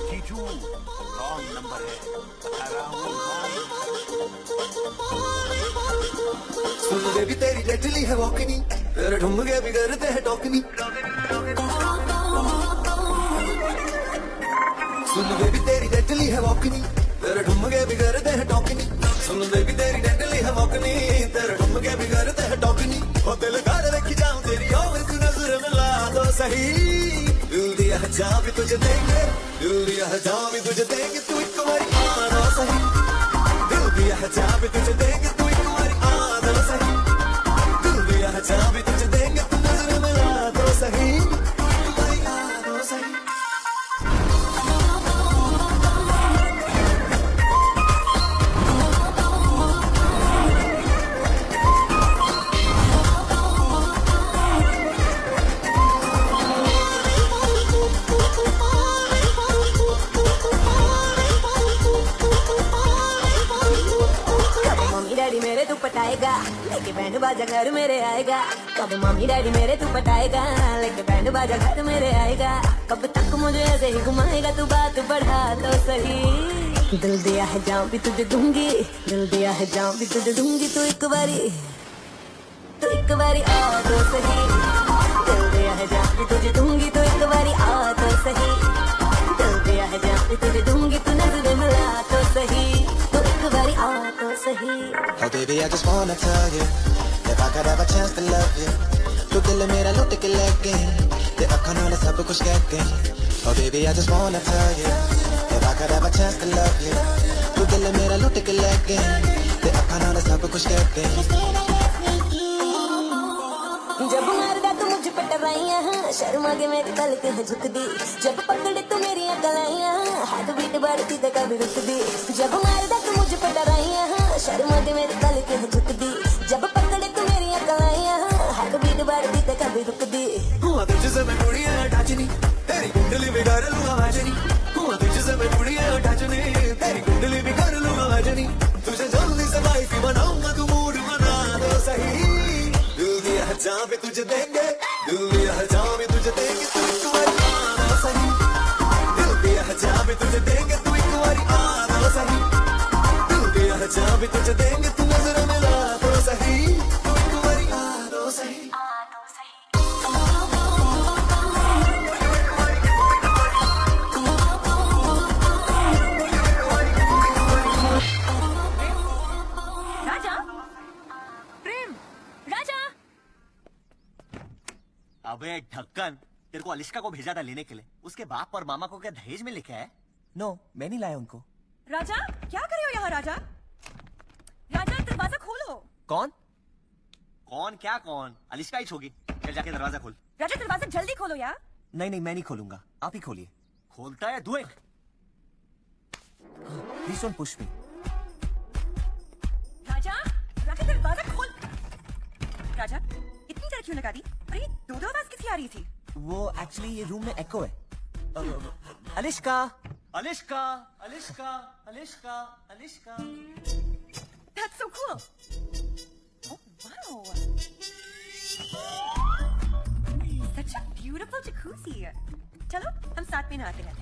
H: जीजू रॉन्ग नंबर है, बता रहा हूँ।
I: सुन बेबी तेरी डेडली है वॉकनी, तेरे ठुमके भी करते हैं टॉकनी। सुन बेबी तेरी डेडली है वॉकनी, तेरे ठुमके भी करते हैं टॉकनी। सुन बेबी तेरी डेडली है वॉकनी, तेरे ठुमके भी करते हैं टॉकनी। ओ दिल कर रखी जाऊं तेरी और तू नजर मिला दो सही। दिल दिया है जहाँ भी तुझे देंगे, दिल दिया है जहाँ भी तुझे देंगे, तू एक बारी आना सही। दिल दिया है जहाँ भी तुझे देंगे, तू एक बारी आना सही। दिल दिया है जहाँ भी तुझे देंगे, तू नजर मिला दो सही। तू बारी आना सही।
A: मेरे तू पटाएगा, लेके बैंड बाजा घर मेरे आएगा। कब मम्मी डैडी मेरे तू पटाएगा, लेके बैंड बाजा घर मेरे आएगा। कब तक मुझे ऐसे ही घुमाएगा, तू बात बढ़ा तो सही। दिल दिया है जाम भी तुझे दूंगी, दिल दिया है जाम भी तुझे दूंगी। तू एक बारी आ तो सही। दिल दिया है जाम भी तुझे दूंगी, तू एक बारी आ तो सही। दिल दिया है जाम भी तुझे दूंगी, तू नजर मिला तो सही। तू एक बारी आ तो सही।
M: Oh baby, I just wanna tell you, if I could have a chance to love you, तू दिल मेरा लुट के ले गई, ते अखों नाल सब कुछ कह गई। Oh baby, I just wanna tell you, if I could have a chance to love you, तू दिल मेरा लुट के ले गई, ते अखों नाल सब कुछ कह गई।
A: जब मारदा तू मुझ पे टराइयां, शर्मा के मेरी पलक है झुक दी। जब पकड़े तू मेरी कलाइयां, हाथ बीट बढ़ती तो कभी रुक दी। जब मारदा तू मुझ पे टराइयां, शर्मा के मेरी पलक है झुक दी। जब पकड़े तू मेरी कलाइयां, हाथ बीट बढ़ती तो कभी रुक दी।
M: हुआ तुझसे मैं कुड़ियां टाचनी, तेरी कुंडली बिगाड़ लूंगा वाजनी। हुआ तुझसे मैं कुड़ियां टाचनी, तेरी कुंडली बिगाड़ लूंगा वाजनी। तुझे जल्दी से वाइफ बनाऊंगा, तू मूड बना दो सही। दिल दिया है जान भी तुझे देंगे, दिल दिया है जान भी तुझे देंगे, तू एक बारी आना सही। दिल दिया है जान भी तुझे देंगे, तू एक बारी आना सही। दिल दिया है जान भी तुझे देंगे, तू नजर मिला तो सही। तू एक बारी आना सही।
U: राजा, प्रेम, राजा।
C: अबे ढक्कन, तेरे को अलिश्का को भेजा था लेने के लिए, उसके बाप और मामा को क्या दहेज में लेके आया? नो, मैं नहीं लाया उनको।
U: राजा, क्या कर रहे हो यहाँ राजा? राजा, दरवाजा खोलो।
C: कौन? कौन क्या कौन? अलिश्का ही होगी। चल जाके दरवाजा खोल।
U: राजा, दरवाजा जल्दी खोलो यार।
C: नहीं मैं नहीं खोलूंगा, आप ही खोलिए। खोलता है do it. Please don't push me.
U: Raja, Raja दरवाजा खोल। राजा, इतनी देर क्यों लगा दी? अरे दो आवाज किसकी आ रही थी?
C: वो एक्चुअली ये रूम में एको है। अलिश्का, अलिश्का, अलिश्का, अलिश्का, अलिश्का।
U: That's so cool. Oh wow. Such a beautiful jacuzzi. चलो हम साथ में नहाते हैं।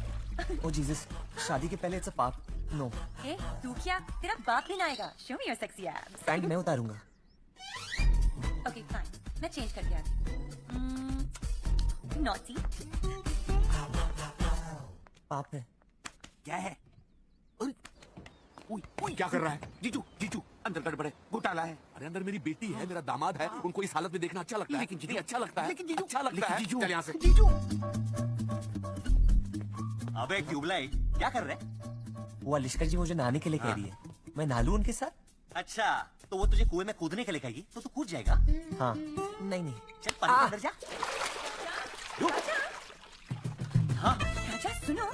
C: ओ जीसस, शादी के पहले इट्स अ पाप। नो।
U: ए, तू क्या? तेरा बाप भी नहाएगा। Show me your sexy abs.
C: Pant मैं उतारूंगा।
U: Okay, fine. मैं चेंज करके आती हूँ। Naughty.
C: पाप है।
H: क्या है? क्या कर रहा है? जीजू, जीजू, अंदर गड़बड़ है, घोटाला है। अरे अंदर मेरी बेटी है, मेरा दामाद है, उनको इस हालत में देखना अच्छा लगता है। लेकिन जीजू अच्छा लगता है, लेकिन जीजू अच्छा लगता है। जीजू, चल यहाँ से। जीजू।
C: अबे ट्यूबलाइट, क्या कर रहे हैं? वो अलिश्का जी मुझे नहाने के लिए कह रही है, मैं नहा लूं उनके साथ? अच्छा, तो वो तुझे कुएं में कूदने के लिए कहेगी, तो तू कूद जाएगा? हाँ। नहीं, चल पानी के अंदर जा। हाँ।
U: राजा सुनो,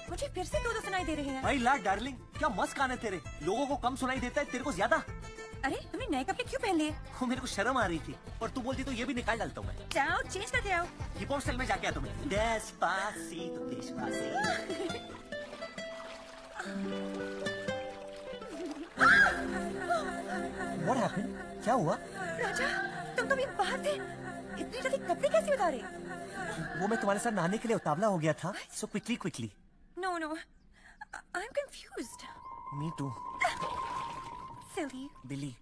U: मुझे फिर से दो सुनाई दे रहे हैं।
C: भाई ला डार्लिंग, क्या मस्त गाने तेरे। लोगों को कम सुनाई देता है, तेरे को ज्यादा।
U: अरे तुमने नए कपड़े क्यों पहन लिए?
C: वो मेरे को शर्म आ रही थी, और तू बोलती तो ये भी निकाल डालता हूँ मैं।
U: जाओ चेंज करके आओ।
C: हिप हॉप स्टाइल में जाके आ तुम्हें। डेस्पासीतो देशवासी। What happened? क्या हुआ?
U: राजा, तुम तो अभी बाहर थे। इतनी जल्दी कपड़े कैसे उतारे?
C: वो मैं तुम्हारे साथ नहाने के लिए उतावला हो गया था, so quickly.
U: No, I'm confused.
C: Me too.
U: Silly.
C: Billy.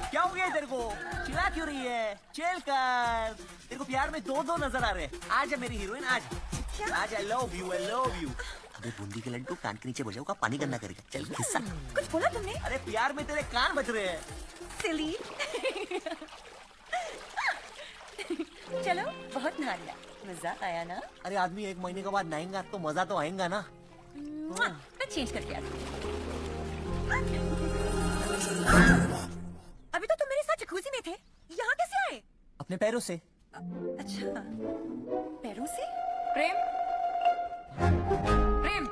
C: क्या हो गया तेरे को? चिल्ला क्यों रही है? चिल कर। तेरे को प्यार में दो नजर आ रहे हैं। आजा मेरी हीरोइन, आजा। आजा, I love you. अबे बूंदी के लड्डू कान के नीचे बजाओ का पानी गंदा करेगा। चल खिस्सा।
U: कुछ बोला तुमने?
C: अरे प्यार में तेरे कान बज रहे हैं।
U: Silly. चलो बहुत नहा लिया, मजा आया ना?
C: अरे आदमी 1 महीने के बाद नहाएगा तो मजा तो आएगा ना।
U: मैं चेंज करके आती हूँ। अभी तो तुम मेरे साथ जकूज़ी में थे, यहाँ कैसे आए?
C: अपने पैरों से।
U: अच्छा, पैरों से?
L: प्रेम, प्रेम,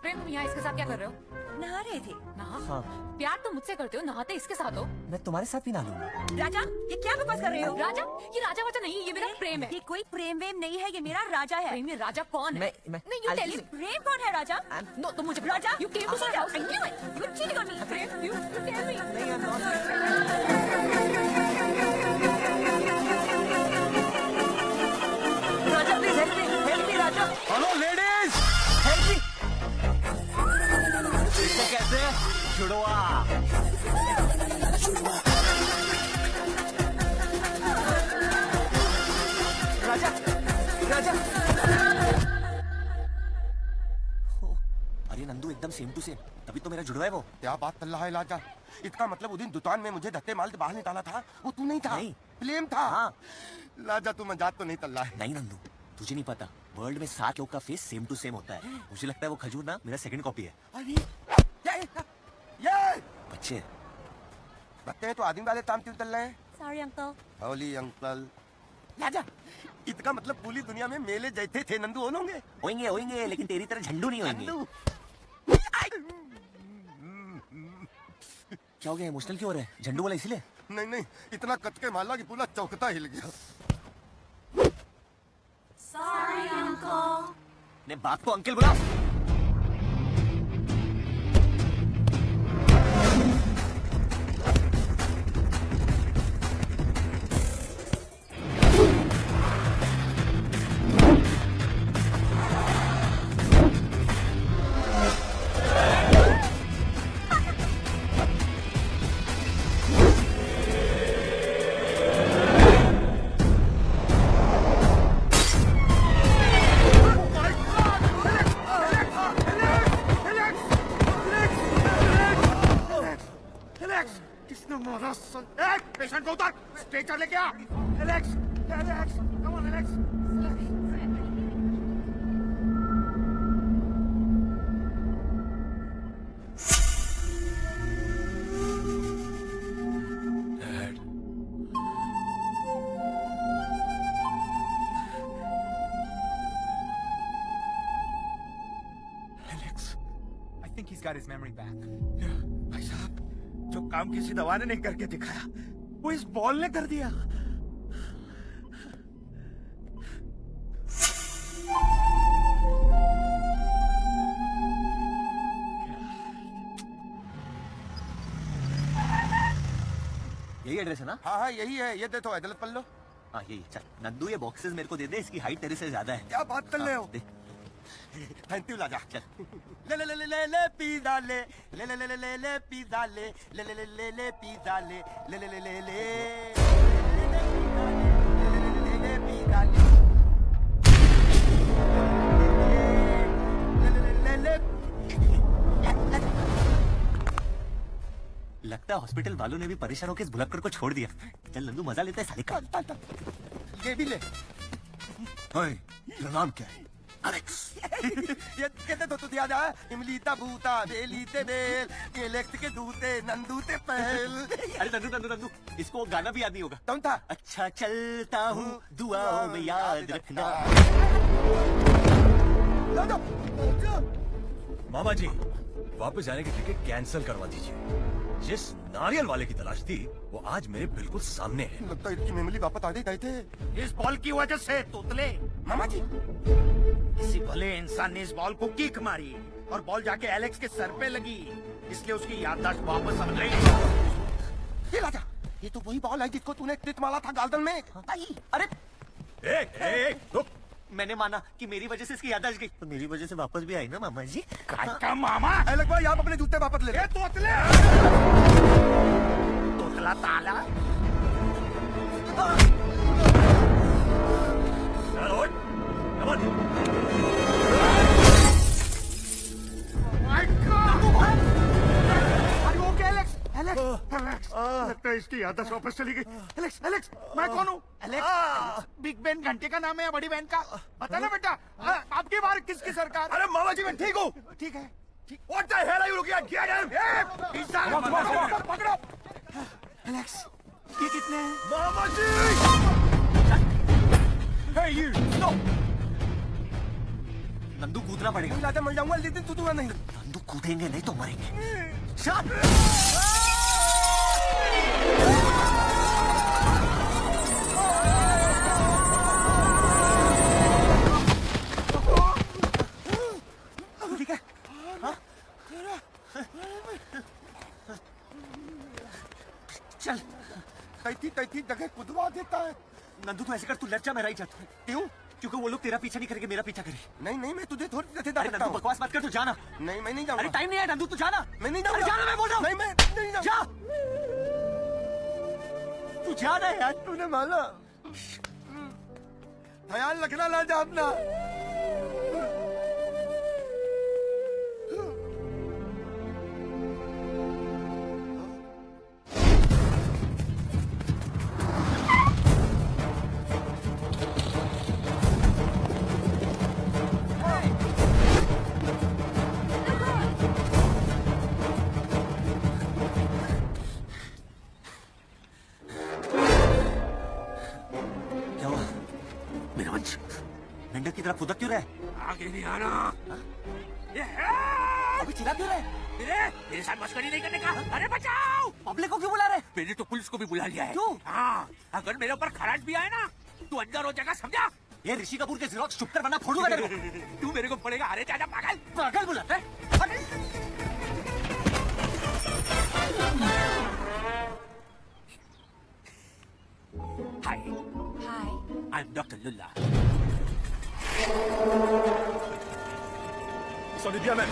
L: प्रेम, तुम यहाँ इसके साथ क्या कर रहे हो?
U: नहा रहे थे।
L: हाँ। प्यार तो मुझसे करते हो, नहाते इसके साथ हो।
C: मैं तुम्हारे साथ भी नहा लूंगा।
U: राजा, ये क्या बकवास कर रहे हो?
L: राजा, ये राजा वाजा नहीं, ये मेरा प्रेम है।
U: ये कोई प्रेम वेम नहीं है, ये मेरा राजा है।
L: प्रेम, ये राजा कौन है?
U: नहीं, you tell me. प्रेम कौन है राजा?
L: नो, तो मुझे
U: राजा,
L: you came to my house.
U: I knew it. You were cheating on me. Prem, you tell me.
C: नहीं, I'm not.
U: Raja, please help me, Raja.
C: Hello ladies, help me. इसे कैसे जुड़वा? राजा, राजा। अरे नंदू एकदम सेम टू सेम, तभी तो मेरा जुड़वा है वो।
K: क्या बात कर रहा है राजा? इसका मतलब उस दिन दुकान में मुझे धक्के मार के बाहर निकाला था, वो तू नहीं था?
C: नहीं।
K: प्रेम था।
C: हाँ।
K: राजा तू मजाक तो नहीं कर रहा है?
C: नहीं नंदू, तुझे नहीं पता, वर्ल्ड में 7 लोग का फेस सेम टू सेम होता है। मुझे लगता है वो खजूर ना मेरा सेकंड कॉपी है।
K: अरे ये
C: बच्चे
K: लगते हैं तो आदमी वाले काम क्यों चल रहे हैं?
U: Sorry, uncle.
K: होली अंकल। राजा, इसका मतलब पूरी दुनिया में मेले जैसे थे नंदू होंगे?
C: होंगे होंगे, लेकिन तेरी तरह झंडू नहीं होंगे। क्या हो गया, इमोशनल क्यों हो रहा है? झंडू वाला इसलिए?
K: नहीं नहीं, इतना कच के माला की पूरा चौकता हिल गया।
A: Sorry, uncle.
C: ने बाप को अंकल बुलाओ।
K: पेशेंट को उतार, स्ट्रेचर लेके आ। Alex, Alex, come on Alex.
P: I think he's got his memory back.
R: भाई साहब, जो काम किसी दवा ने नहीं करके दिखाया, वो इस बॉल ने कर दिया।
C: यही एड्रेस है ना?
K: हाँ हाँ यही है, ये दे तो अदालत पढ़ लो।
C: हाँ यही। चल नंदू, ये बॉक्सेस मेरे को दे दे, इसकी हाइट तेरे से ज्यादा है।
K: क्या बात कर रहे हो?
C: दे।
K: थैंक यू राजा।
C: चल।
K: ले ले ले ले ले ले पिज़्ज़ा ले, ले ले ले ले ले ले पिज़्ज़ा ले, ले ले ले ले ले पिज़्ज़ा ले, ले ले ले ले ले पिज़्ज़ा ले।
C: लगता है हॉस्पिटल वालों ने भी परेशान होकर इस भुलक्कड़ को छोड़ दिया। चल नंदू, मजा लेते हैं साले का।
K: ये भी ले।
C: ओए, तेरा नाम क्या है?
K: एलेक्स। ये कहते तो तू याद है, इमलीता बूता बेलीते बेल, एलेक्स के दूते नंदूते पहल।
C: अरे नंदू नंदू नंदू, इसको गाना भी याद नहीं होगा।
K: कौन था?
C: अच्छा चलता हूँ दुआओं में याद रखना।
F: मामा जी, वापस जाने की टिकट कैंसिल करवा दीजिए। जिस नारियल वाले की तलाश थी, वो आज मेरे बिल्कुल सामने है।
K: लगता है इसकी मेमोरी वापस आ गई थे।
R: इस बॉल की वजह से तोतले।
K: मामा जी,
R: किसी भले इंसान ने इस बॉल को किक मारी और बॉल जाके एलेक्स के सर पे लगी, इसलिए उसकी याददाश्त वापस आ गई।
K: ये राजा, ये तो वही बॉल है जिसको तूने क्लिक मारा था गार्डन में।
C: अरे
F: रुक।
C: मैंने माना कि मेरी वजह से इसकी याददाश्त गई, तो मेरी वजह से वापस भी आई ना मामा जी।
R: का मामा?
K: एलेक्स भाई, आप अपने जूते वापस ले ले।
R: तोतले, तोतला ताला।
K: लगता है इसकी याददाश्त वापस चली गई। एलेक्स, एलेक्स, मैं कौन हूँ?
R: एलेक्स, बिग बेन घंटे का नाम है या बड़ी बहन का? बता ना बेटा, आपकी बार किसकी सरकार?
K: अरे मामा जी, मैं ठीक हूँ।
R: ठीक है।
K: What the hell are you looking at? Get him!
R: पकड़ो। एलेक्स, ये कितने हैं?
K: मामा जी! Hey you, stop!
C: नंदू कूदना पड़ेगा।
K: नहीं राजा मर जाऊंगा लेकिन तू दूंगा नहीं।
C: नंदू कूदेंगे नहीं तो मरेंगे। चल। ठीक है। हाँ? चल।
K: तैती जगह कुदवा देता है।
C: नंदू तू ऐसे कर, तू लेफ्ट जा, मैं राइट जाता हूँ। क्यों? क्योंकि वो लोग तेरा पीछा नहीं करेंगे, मेरा पीछा करेंगे।
K: नहीं मैं तुझे थोड़ी
C: अरे नंदू बकवास मत कर, तू जाना।
K: नहीं मैं नहीं जाऊंगा।
C: अरे टाइम नहीं है नंदू, तू जाना।
K: मैं नहीं
C: अरे जाना, मैं बोल रहा हूँ।
K: नहीं मैं नहीं जाऊंगा।
C: जा। तू जाना यार।
K: तूने माना। ख्याल रखना राजा अपना।
C: मेंढक की तरह फुदक क्यों रहे?
R: आगे नहीं आना।
C: अभी चिल्ला क्यों रहे?
R: मेरे साथ मस्करी नहीं करने का। अरे बचाओ!
C: पब्लिक को क्यों बुला रहे?
R: मैंने तो पुलिस को भी बुला लिया है।
C: क्यों?
R: हाँ, अगर मेरे ऊपर खराट भी आए ना, तू अंदर हो जाएगा, समझा?
C: ये ऋषि कपूर के ज़ेरॉक्स चुप कर वरना फोड़ूंगा तेरे को।
R: तू मेरे को पड़ेगा। अरे चाचा पागल!
C: पागल बुलाता है?
R: Hi I am doctor Lulla.
K: Sonia ma'am.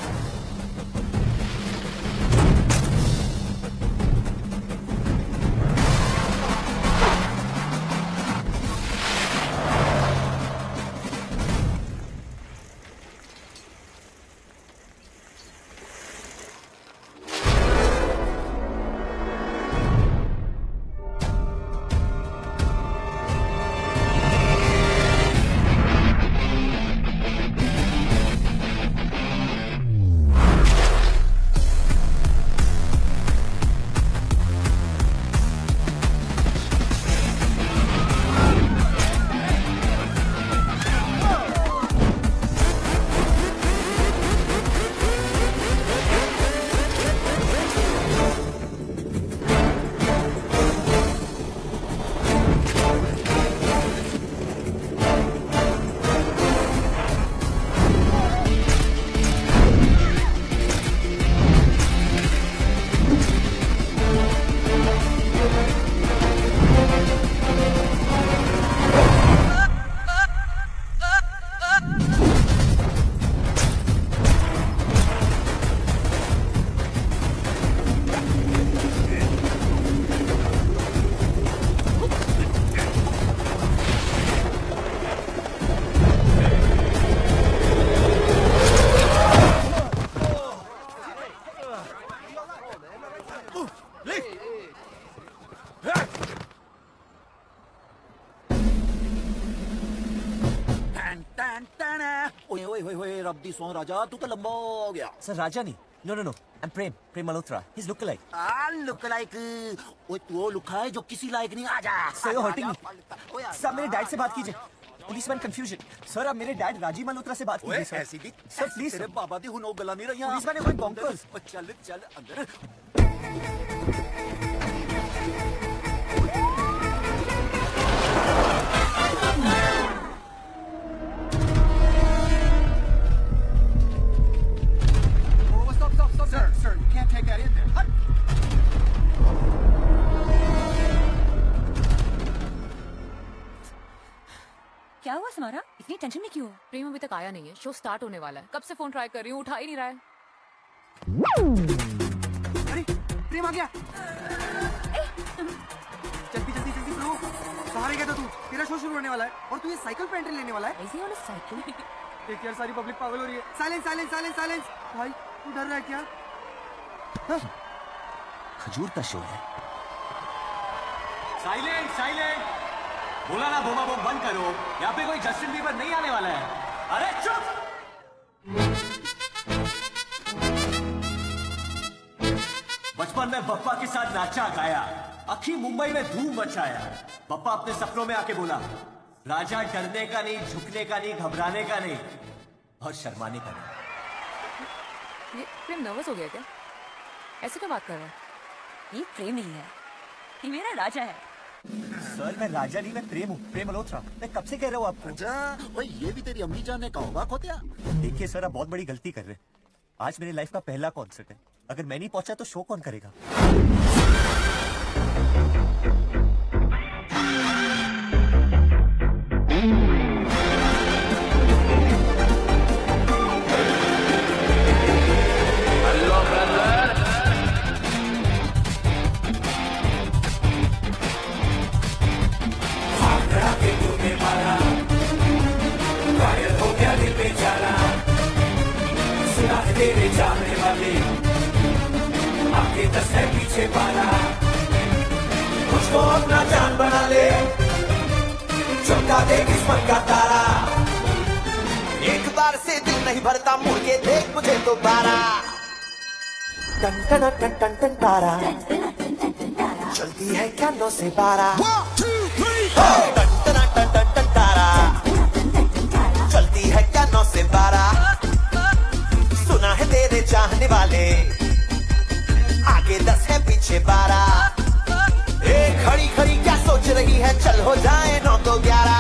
Q: रब्बी सो राजा तू तो लंबा हो गया।
C: सर राजा नहीं, no I am Prem Malhotra, he is look like.
Q: Look like ओए तू वो लुका है जो किसी लायक नहीं। आजा
C: sir you hurting me. Sir मेरे डैड से बात कीजिए। Policeman confusion. सर आप मेरे डैड राजीव मल्होत्रा से बात कीजिए सर।
Q: ऐसी भी
C: सर प्लीज
Q: तेरे बाबा दी हुनो गला नहीं रही।
C: पुलिसमैन कोई बॉन्कर्स।
Q: चल चल अंदर।
P: Sir, you can't take that in there.
T: क्या हुआ समारा? इतनी टेंशन में क्यों?
L: प्रेम अभी तक आया नहीं है, शो स्टार्ट होने वाला है। कब से फोन ट्राई कर रही हूँ, उठा ही नहीं रहा है।
I: अरे प्रेम आ गया। जल्दी जल्दी जल्दी ब्रो, सहारे गया था तू। तेरा शो शुरू होने वाला है और तू ये साइकिल पे एंट्री लेने वाला है।
T: Is he on a cycle?
I: देख यार सारी पब्लिक पागल हो रही है। Silence silence silence silence. भाई तू डर रहा है क्या?
C: खजूर का शो है।
F: साइलेंट साइलेंट, बोला ना बोमा बोम बंद करो। यहाँ पे कोई जस्टिन बीबर नहीं आने वाला है। अरे चुप। बचपन में बप्पा के साथ नाचा गाया, अखी मुंबई में धूम मचाया। बप्पा अपने सपनों में आके बोला, राजा डरने का नहीं, झुकने का नहीं, घबराने का नहीं,
C: और शर्माने का नहीं।
L: ये प्रेम नर्वस हो गया क्या? ऐसे क्यों बात कर रहा है?
T: ये प्रेम नहीं है, ये मेरा राजा है।
C: सर मैं राजा नहीं, मैं प्रेम हूँ, प्रेम मल्होत्रा। मैं कब से कह रहा हूँ आपको।
Q: भाई ये भी तेरी अम्मी जान ने कहा होगा खोतिया।
C: देखिए सर, आप बहुत बड़ी गलती कर रहे हैं। आज मेरी लाइफ का पहला कॉन्सर्ट है, अगर मैं नहीं पहुंचा तो शो कौन करेगा?
M: तेरे जाने वाले आगे 10 है पीछे 12, मुझको अपना जान बना ले, चमका दे किस्मत का तारा।
I: एक बार से दिल नहीं भरता, मुड़ के देख मुझे दोबारा। टन टन टन टन टन तारा चलती है क्या 9 से 12। टन टन टन टन टन तारा चलती है क्या 9 से 12। सुना है तेरे चाहने वाले आगे 10 है पीछे 12। ए खड़ी खड़ी क्या सोच रही है, चल हो जाए 9 तो 11।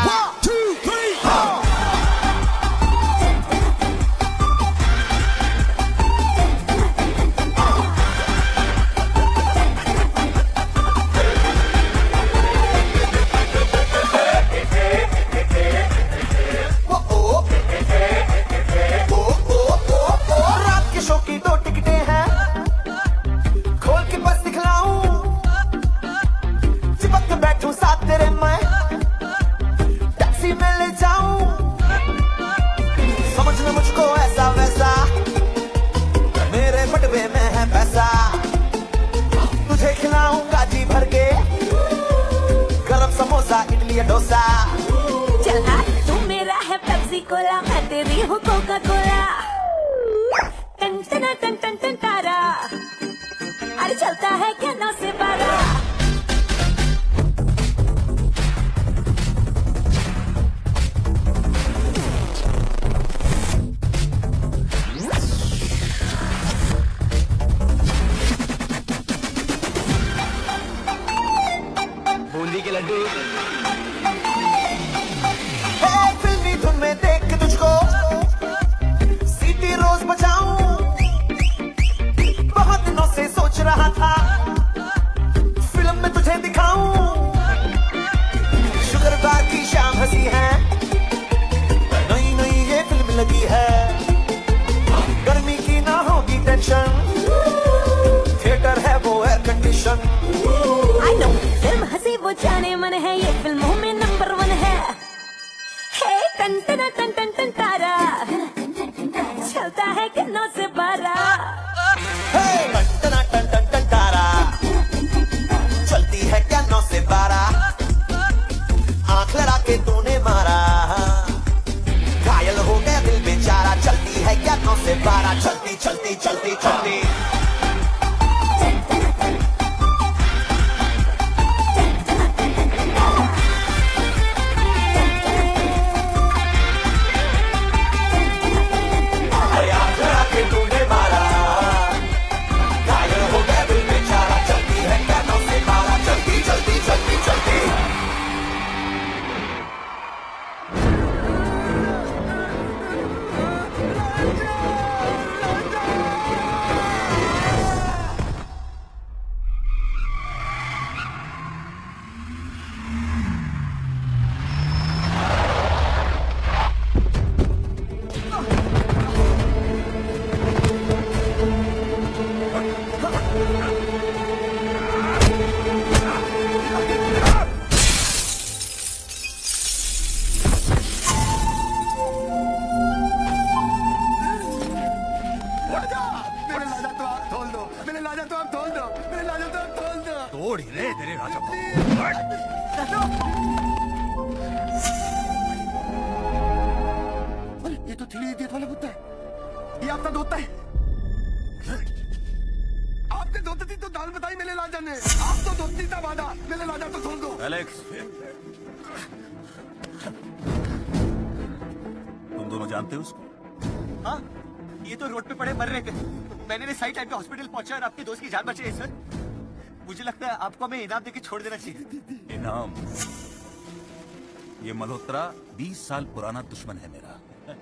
I: तुझे खिलाऊंगा जी भर के गरम समोसा इडली डोसा।
A: चल हाँ, तू मेरा है पेप्सी कोला, मैं तेरी हूँ कोका कोला। टन टन टन टन टन तारा अरे चलता है क्या 9 से 12।
I: बूंदी के लड्डू फिल्मी धुन में देख के तुझको सीटी रोज बजाऊं। बहुत दिनों से सोच रहा था फिल्म में तुझे दिखाऊं। शुक्रवार की शाम हंसी है, नई नई ये फिल्म लगी है। गर्मी की ना होगी टेंशन, थिएटर है वो air condition.
A: I know, film हंसी वो जाने मन है, ये फिल्मों में नंबर 1 है। हे टन टन टन टन टन तारा चलता है कि 9 से 12।
I: टन टन टन टन टन तारा चलती है क्या 9 से 12। आंख लड़ा के तूने मारा, घायल हो गया दिल बेचारा। चलती है क्या 9 से 12, चलती चलती चलती चलती।
Q: तोड़ ही रहे तेरे राजा को।
K: ये तो थ्री इडियट वाला बुद्धा है, ये आपका दोता है। आपने धोती थी तो दाल बताई मेरे राजा ने, आप तो धोती था वादा, मेरे राजा तो छोड़ दो।
E: एलेक्स, तुम दोनों जानते हो उसको?
F: हाँ, ये तो रोड पे पड़े मर रहे थे। मैंने सही टाइम पे हॉस्पिटल पहुंचा और आपके दोस्त की जान बची है सर। मुझे लगता है आपको हमें इनाम देके छोड़ देना चाहिए।
E: इनाम? ये मल्होत्रा 20 साल पुराना दुश्मन है मेरा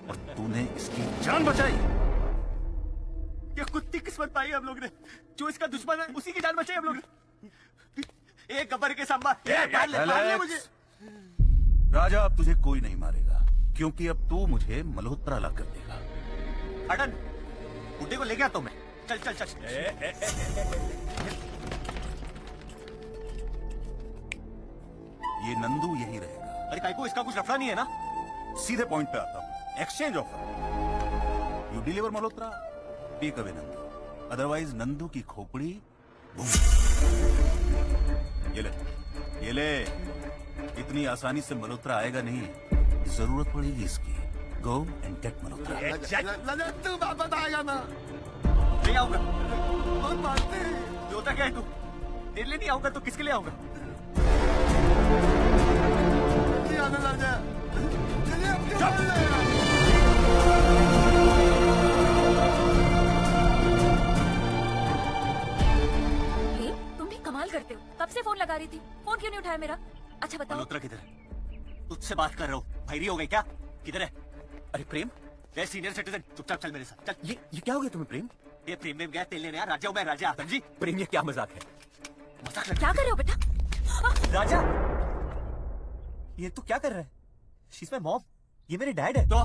E: और तूने इसकी जान बचाई।
F: ये कुत्ती किस्मत पाई हम लोग ने, जो इसका दुश्मन है उसी की जान बचाई हम लोग ने। एक गब्बर के सामने मार ले मुझे।
E: राजा, अब तुझे कोई नहीं मारेगा क्योंकि अब तू मुझे मल्होत्रा ला कर देगा।
F: अटन, बुड्ढे को ले गया तो मैं। चल चल चल।
E: ये नंदू यही रहेगा।
F: अरे काई को इसका कुछ रफड़ा नहीं है ना?
E: सीधे पॉइंट पे आता हूँ। Exchange offer. You deliver Malhotra, take away Nandu. Otherwise Nandu की खोपड़ी ये ले। इतनी आसानी से मल्होत्रा आएगा नहीं, जरूरत पड़ेगी इसकी। Go and get Malhotra.
K: तू वापस आएगा ना?
F: नहीं आऊंगा। बहुत मानते हैं। जो होता क्या है तू? तेरे लिए नहीं आऊंगा तो किसके लिए आऊंगा?
U: तुम भी कमाल करते हो। कब से फोन लगा रही थी, फोन क्यों नहीं उठाया मेरा? अच्छा बताओ।
F: मल्होत्रा किधर है? तुझसे बात कर रहा हूँ। भाईरी हो गई क्या? किधर है?
J: अरे प्रेम,
F: मैं सीनियर सिटीजन, चुपचाप चल मेरे साथ। चल।
J: ये क्या हो गया तुम्हें प्रेम?
F: ये प्रेम में गया तेल लेने यार। राजा हूँ मैं, राजा। समझी?
J: प्रेम, ये क्या मजाक है?
F: मजाक
U: क्या कर रहे हो बेटा?
F: राजा, ये तू क्या कर रहा है? शीज माय मॉम। ये मेरे डैड है। तो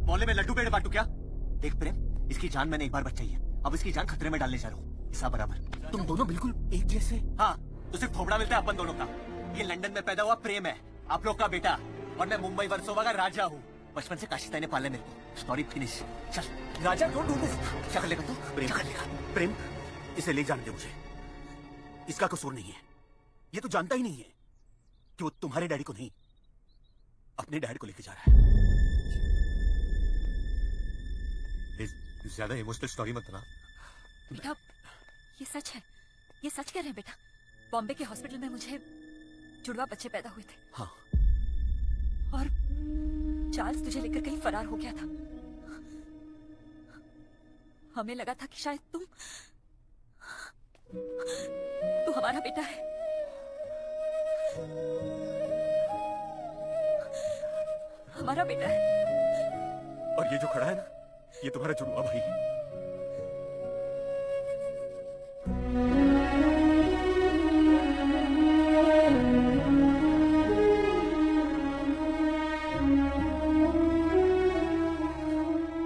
F: मोहल्ले में लड्डू पेड़ बांटू क्या? देख प्रेम, इसकी जान मैंने एक बार बचाई है, अब इसकी जान खतरे में डालने जा रहा हूँ। हिसाब बराबर।
J: तुम दोनों बिल्कुल एक जैसे।
F: हाँ, तो सिर्फ थोबड़ा मिलता है अपन दोनों का। ये लंदन में पैदा हुआ प्रेम है, आप लोग का बेटा, और मैं मुंबई वर्सोवा का राजा हूँ। बचपन से काशिता ने पाला मेरे को। Story finish. चल राजा, डोंट डू दिस। क्या कर लेगा तू?
J: प्रेम कर लेगा। प्रेम, इसे ले जाने दे मुझे। इसका कसूर नहीं है। ये तो जानता ही नहीं है कि वो तुम्हारे डैडी को नहीं, अपने डैड को लेके जा रहा है।
F: ज्यादा इमोशनल स्टोरी मत बना।
U: बेटा, ये सच है। ये सच कह रहे हैं बेटा। बॉम्बे के हॉस्पिटल में मुझे जुड़वा बच्चे पैदा हुए थे।
J: हाँ।
U: और चार्ल्स तुझे लेकर कहीं फरार हो गया था। हमें लगा था कि शायद तू हमारा बेटा है। हमारा बेटा है।
J: और ये जो खड़ा है ना, ये तुम्हारा जुड़वा भाई है।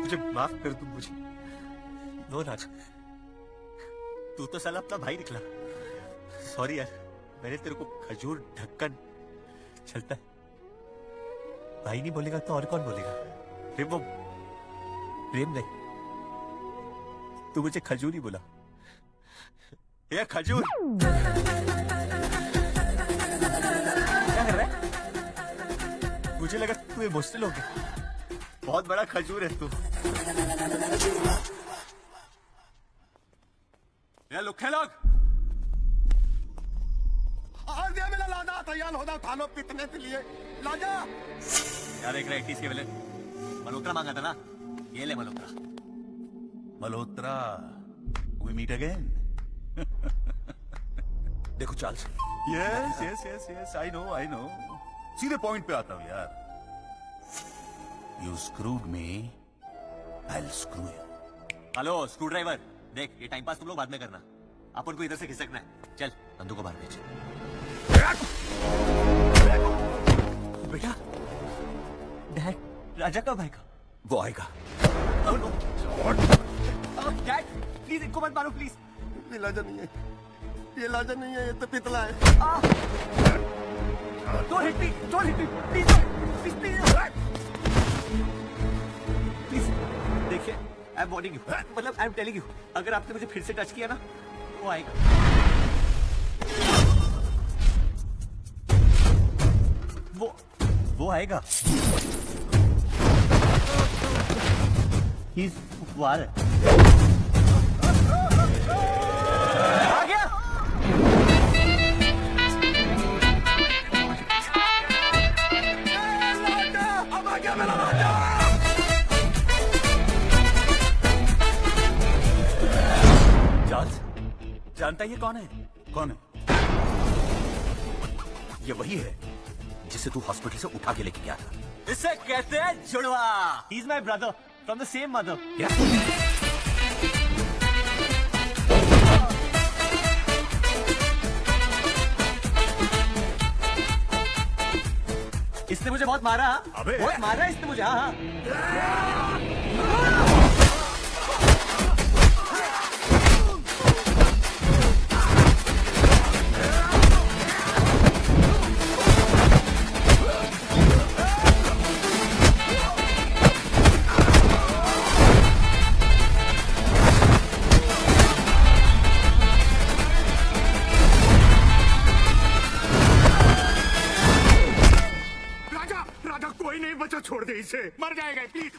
F: मुझे माफ कर तुम मुझे। नो राज, तू तो साला अपना भाई निकला। सॉरी यार, मैंने तेरे को खजूर ढक्कन चलता है। भाई नहीं बोलेगा तो और कौन बोलेगा? प्रेम, वो प्रेम नहीं, तू मुझे खजूर ही बोला। ये खजूर क्या कर रहा है? मुझे लगा तू इमोशनल हो गया। बहुत बड़ा खजूर है तू। ये लुखे लोग,
K: मेरा लाजा तैयार होना थानो पिटने के लिए। लाजा
F: यार, एक राइटिस के वेले मल्होत्रा मांगा था ना, ये ले Malhotra.
E: Malhotra, we meet again.
J: देखो Charles.
E: Yes yes yes yes, I know. सीधे पॉइंट पे आता हूँ यार। You screwed me, I'll screw you.
F: Hello screw driver, देख ये टाइम पास तुम लोग बाद में करना, अपन को इधर से खिसकना है। चल नंदू को बाहर भेज।
J: बेटा,
F: डैड, राजा कब आएगा?
J: वो आएगा।
F: डैड प्लीज इनको मत मारो प्लीज।
K: ये लाजा नहीं है, ये लाजा नहीं है, ये तो पितला है।
F: Don't hit me, please, please. देखिए, आई एम वार्निंग यू, मतलब आई एम टेलिंग यू, अगर आपने मुझे फिर से टच किया ना, वो आएगा। वो आएगा। वो आ रहा है। आ गया।
K: अब आ गया मेरा राजा।
E: जानता है ये कौन है? कौन है? ये वही है जिसे तू हॉस्पिटल से उठा के लेके गया था।
F: इसे कहते हैं जुड़वा। He is my brother from the same mother. इसने मुझे बहुत मारा।
E: अबे
F: बहुत मारा इसने मुझे। हाँ हाँ।
R: छोड़ दे इसे, मर जाएगा please.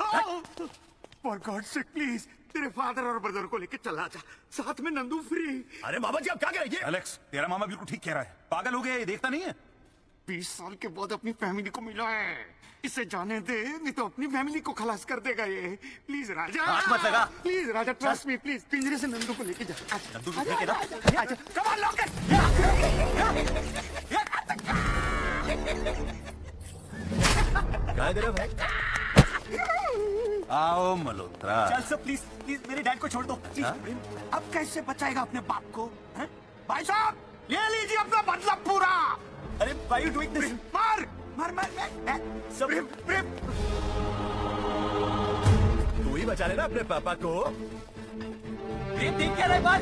R: For God sake please तेरे फादर और ब्रदर को लेके चला जा, साथ में नंदू फ्री।
E: अरे मामा जी आप क्या कह रहे हैं? एलेक्स तेरा मामा बिल्कुल ठीक कह रहा है। पागल हो गया, ये देखता नहीं है?
R: 20 साल के बाद अपनी फैमिली को मिला है, इसे जाने दे नहीं तो अपनी फैमिली को खलास कर देगा ये। प्लीज राजा,
F: हाथ मत लगा।
R: Please Raja, trust me please. पिंजरे से नंदू को लेके जा।
F: नंदू लेके ना।
R: Come on lock it.
E: क्या दे रहा भाई? आओ मल्होत्रा।
F: चल सर प्लीज प्लीज मेरे डैड को छोड़ दो।
R: अब कैसे बचाएगा अपने बाप को? भाई साहब ले लीजिए अपना बदला पूरा।
F: अरे व्हाई यू डूइंग दिस?
R: मार मार मार
F: सब
E: तू ही बचा लेना अपने पापा को।
F: देख क्या रहा है? मार,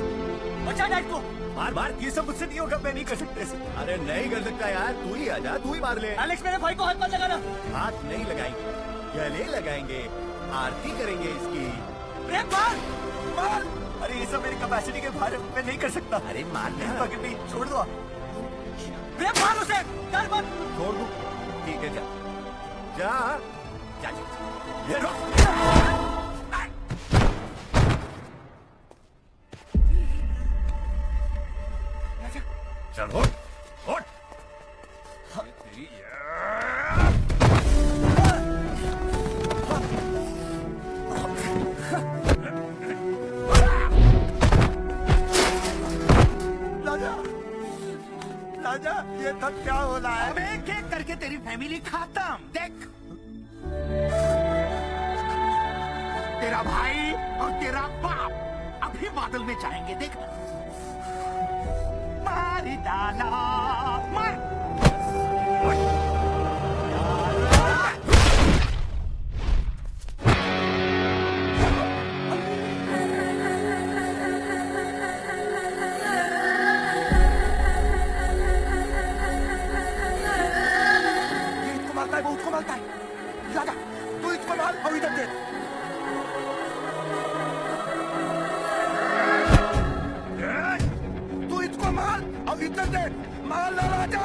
F: बचा डैड को। मार मार, ये सब मुझसे नहीं होगा, मैं नहीं कर सकता ऐसे।
E: अरे नहीं कर सकता यार, तू ही आजा, तू ही मार ले।
F: एलेक्स मेरे भाई को हाथ मत लगाना।
E: हाथ नहीं लगाएंगे, गले लगाएंगे, आरती करेंगे इसकी।
F: प्रेम मार मार। अरे ये सब मेरी कैपेसिटी के बाहर है, मैं नहीं कर सकता।
E: अरे मार
F: पकड़ नहीं, छोड़ दो। प्रेम मार उसे, कर मत।
E: छोड़ दो, ठीक है जा जा जा, ये रो। चल उठ उठ।
R: राजा ये सब क्या हो रहा है? अब एक एक करके तेरी फैमिली खत्म। देख तेरा भाई और तेरा बाप अभी बादल में जाएंगे। देख मार डाला, मार। वो उसको मारता है। राजा तू इसको मार और इधर देख। तू इसको मार और इधर देख। मार लो राजा।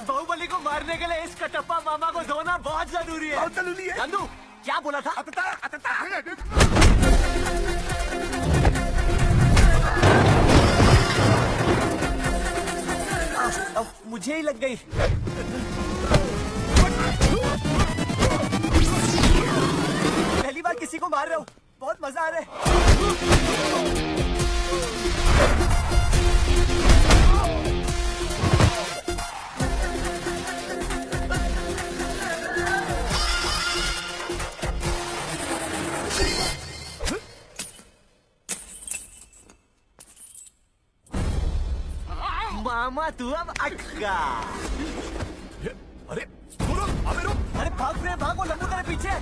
F: बाहुबली को मारने के लिए इस कटप्पा मामा को धोना बहुत जरूरी है।
R: बहुत जरूरी है।
F: नंदू क्या बोला था? अब मुझे ही लग गई। पहली बार किसी को मार रहा हूँ, बहुत मजा आ रहा है। मामा तू अब अक्का।
E: अरे रुक,
F: अरे भाग रे भाग, वो लंबू तेरे पीछे।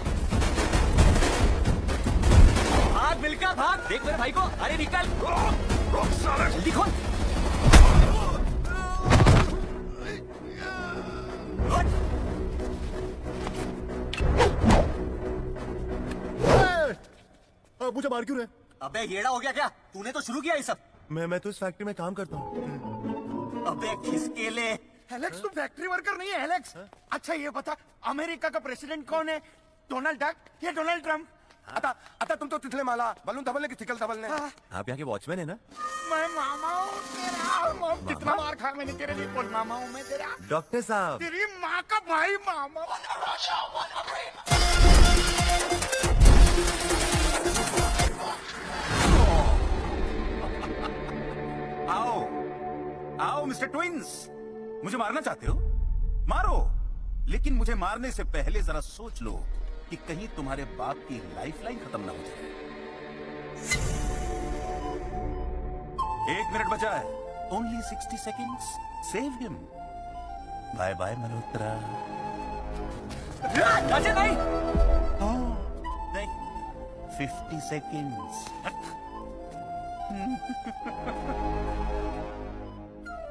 F: भाग मिलकर भाग, देख मेरे भाई को। अरे निकल, जल्दी खोल।
J: आप मुझे मार क्यों रहे?
C: अबे येड़ा हो गया क्या? तूने तो शुरू किया ये सब।
J: मैं तो इस फैक्ट्री में काम करता हूँ।
C: अबे किसके लिए?
K: एलेक्स, तू फैक्ट्री वर्कर नहीं है एलेक्स। अच्छा ये बता, अमेरिका का प्रेसिडेंट कौन है? डोनाल्ड डक या डोनाल्ड ट्रम्प?
J: आता तुम तो तिथले माला बलून धबलने की थिकल धबलने। आप यहाँ के वॉचमैन है ना?
K: मैं मामा हूँ तेरा। कितना मार खा मैंने तेरे लिए। बोल मामा हूँ मैं तेरा।
J: डॉक्टर साहब,
K: तेरी माँ का भाई मामा।
E: आओ आओ मिस्टर ट्विंस, मुझे मारना चाहते हो? मारो, लेकिन मुझे मारने से पहले जरा सोच लो कि कहीं तुम्हारे बाप की लाइफलाइन खत्म ना हो जाए। 1 मिनट बचा है। Only 60 seconds. Save him. Bye bye Malhotra.
C: Raja नहीं।
E: नहीं, 50 सेकेंड्स।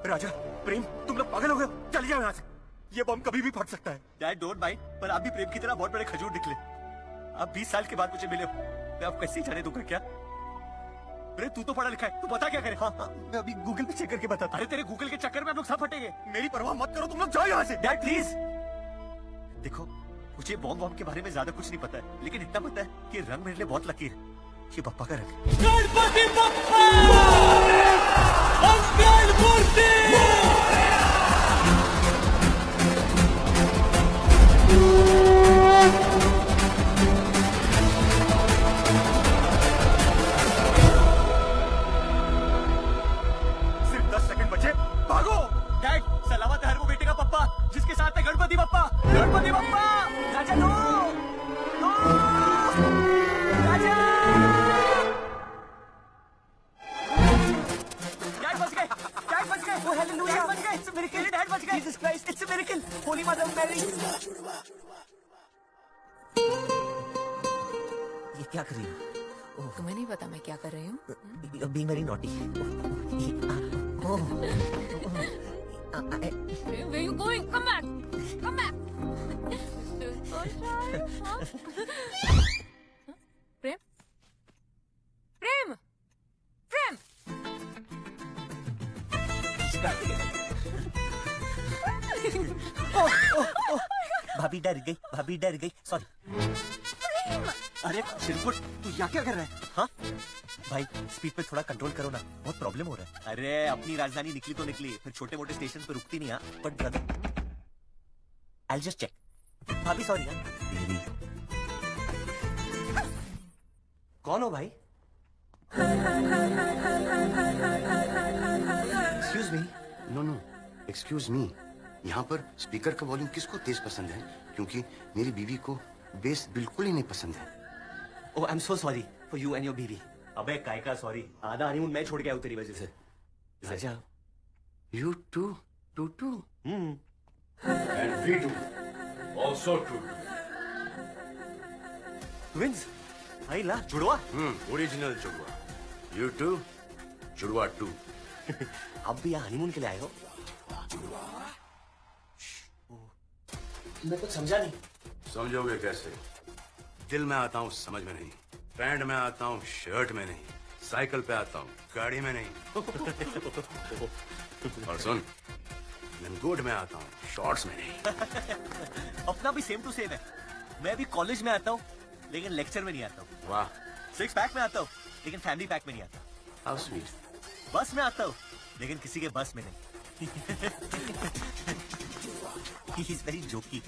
J: राजा, प्रेम, तुम लोग पागल हो गए हो? चल जाओ यहाँ से। ये बम कभी भी फट सकता है।
C: डैड डोंट माइंड, पर आप भी प्रेम की तरह बहुत बड़े खजूर निकले। आप 20 साल के बाद मुझे मिले हो, मैं आप कैसे जाने दूंगा क्या? अरे तू तो पढ़ा लिखा है, तू बता क्या करे? हाँ,
J: मैं अभी गूगल पे चेक करके बताता।
C: अरे तेरे गूगल के चक्कर में हम लोग सब फटेंगे।
J: मेरी परवाह मत करो, तुम लोग जाओ यहाँ से।
C: डैड प्लीज देखो, मुझे बॉम्ब के बारे में ज्यादा कुछ नहीं पता है, लेकिन इतना पता है कि रंग मेरे लिए बहुत लकी है। ये पप्पा का रंग।
M: गणपति बप्पा मंगल मूर्ति।
J: सिर्फ 10 सेकंड बचे, भागो।
C: डैड सलामत है हर वो बेटे का पप्पा जिसके साथ है गणपति बप्पा। गणपति बप्पा। राजा नो नो। राजा डैड बच गए। डैड बच गए। ओ हालेलुया, डैड बच गए। It's a miracle. डैड बच गए। Jesus Christ, it's a miracle. Holy mother Mary. ये क्या कर रही है?
L: तुम्हें नहीं पता मैं क्या कर रही हूँ?
C: Being very naughty.
L: Where you going? Come back. Come back. प्रेम? प्रेम? प्रेम?
C: भाभी डर गई, भाभी डर गई। सॉरी। अरे शिरकुट, तू यहाँ क्या कर रहा है? हाँ भाई, स्पीड पे थोड़ा कंट्रोल करो ना, बहुत प्रॉब्लम हो रहा है। अरे अपनी राजधानी निकली तो निकली, फिर छोटे मोटे स्टेशन पे रुकती नहीं। But brother I just check. भाभी सॉरी यार। कौन हो भाई?
O: Excuse me. No excuse me. यहाँ पर स्पीकर का वॉल्यूम किसको तेज पसंद है? क्योंकि मेरी बीवी को बेस बिल्कुल ही नहीं पसंद है।
C: Oh I am so sorry for you and your बीवी। अबे काय का सॉरी, आधा हनीमून मैं छोड़ के आया हूँ तेरी वजह से। Raja
O: you too too too
H: And we too. Also too.
C: Twins आई ला जुड़वा।
H: ओरिजिनल जुड़वा। You too. जुड़वा too.
C: अब भी यहाँ हनीमून के लिए आए हो? मैं कुछ समझा नहीं।
H: समझोगे कैसे? दिल में आता हूँ समझ में नहीं, पैंट में आता हूँ शर्ट में नहीं, साइकिल पे आता हूँ गाड़ी में नहीं। और सुन, लंगोट में आता हूँ शॉर्ट्स में नहीं।
C: अपना भी सेम टू सेम है। मैं भी कॉलेज में आता हूँ लेकिन लेक्चर में नहीं आता हूँ।
H: वाह।
C: 6 पैक में आता हूँ लेकिन फैमिली पैक में नहीं आता।
O: How sweet.
C: बस में आता हूँ लेकिन किसी के बस में नहीं। He is very jokey.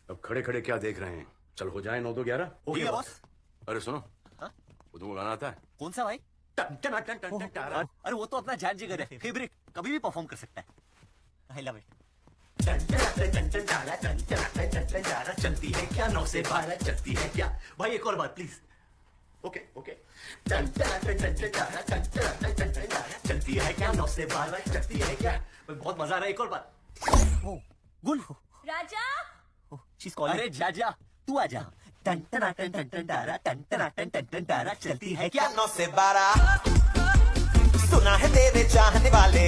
H: अब खड़े खड़े क्या देख रहे हैं? चल हो जाए 9 2 11।
C: हो गया बॉस।
H: अरे सुनो, वो तुमको गाना आता है?
C: कौन सा भाई? अरे वो तो अपना जान जिगर है, फेवरेट, कभी भी परफॉर्म कर सकता है। I love it. चलती है क्या 9 से 12 चलती है क्या? भाई एक और बात प्लीज। Okay okay. चलती है क्या 9 से 12 चलती है क्या? बहुत मजा आ रहा है। एक और बात। गुल
A: राजा।
C: She's calling. अरे जा जा, तू आ जा। टन टन टन टन टन टारा टन टन टन टन टन टारा चलती है क्या
M: 9 से 12 सुना है तेरे चाहने वाले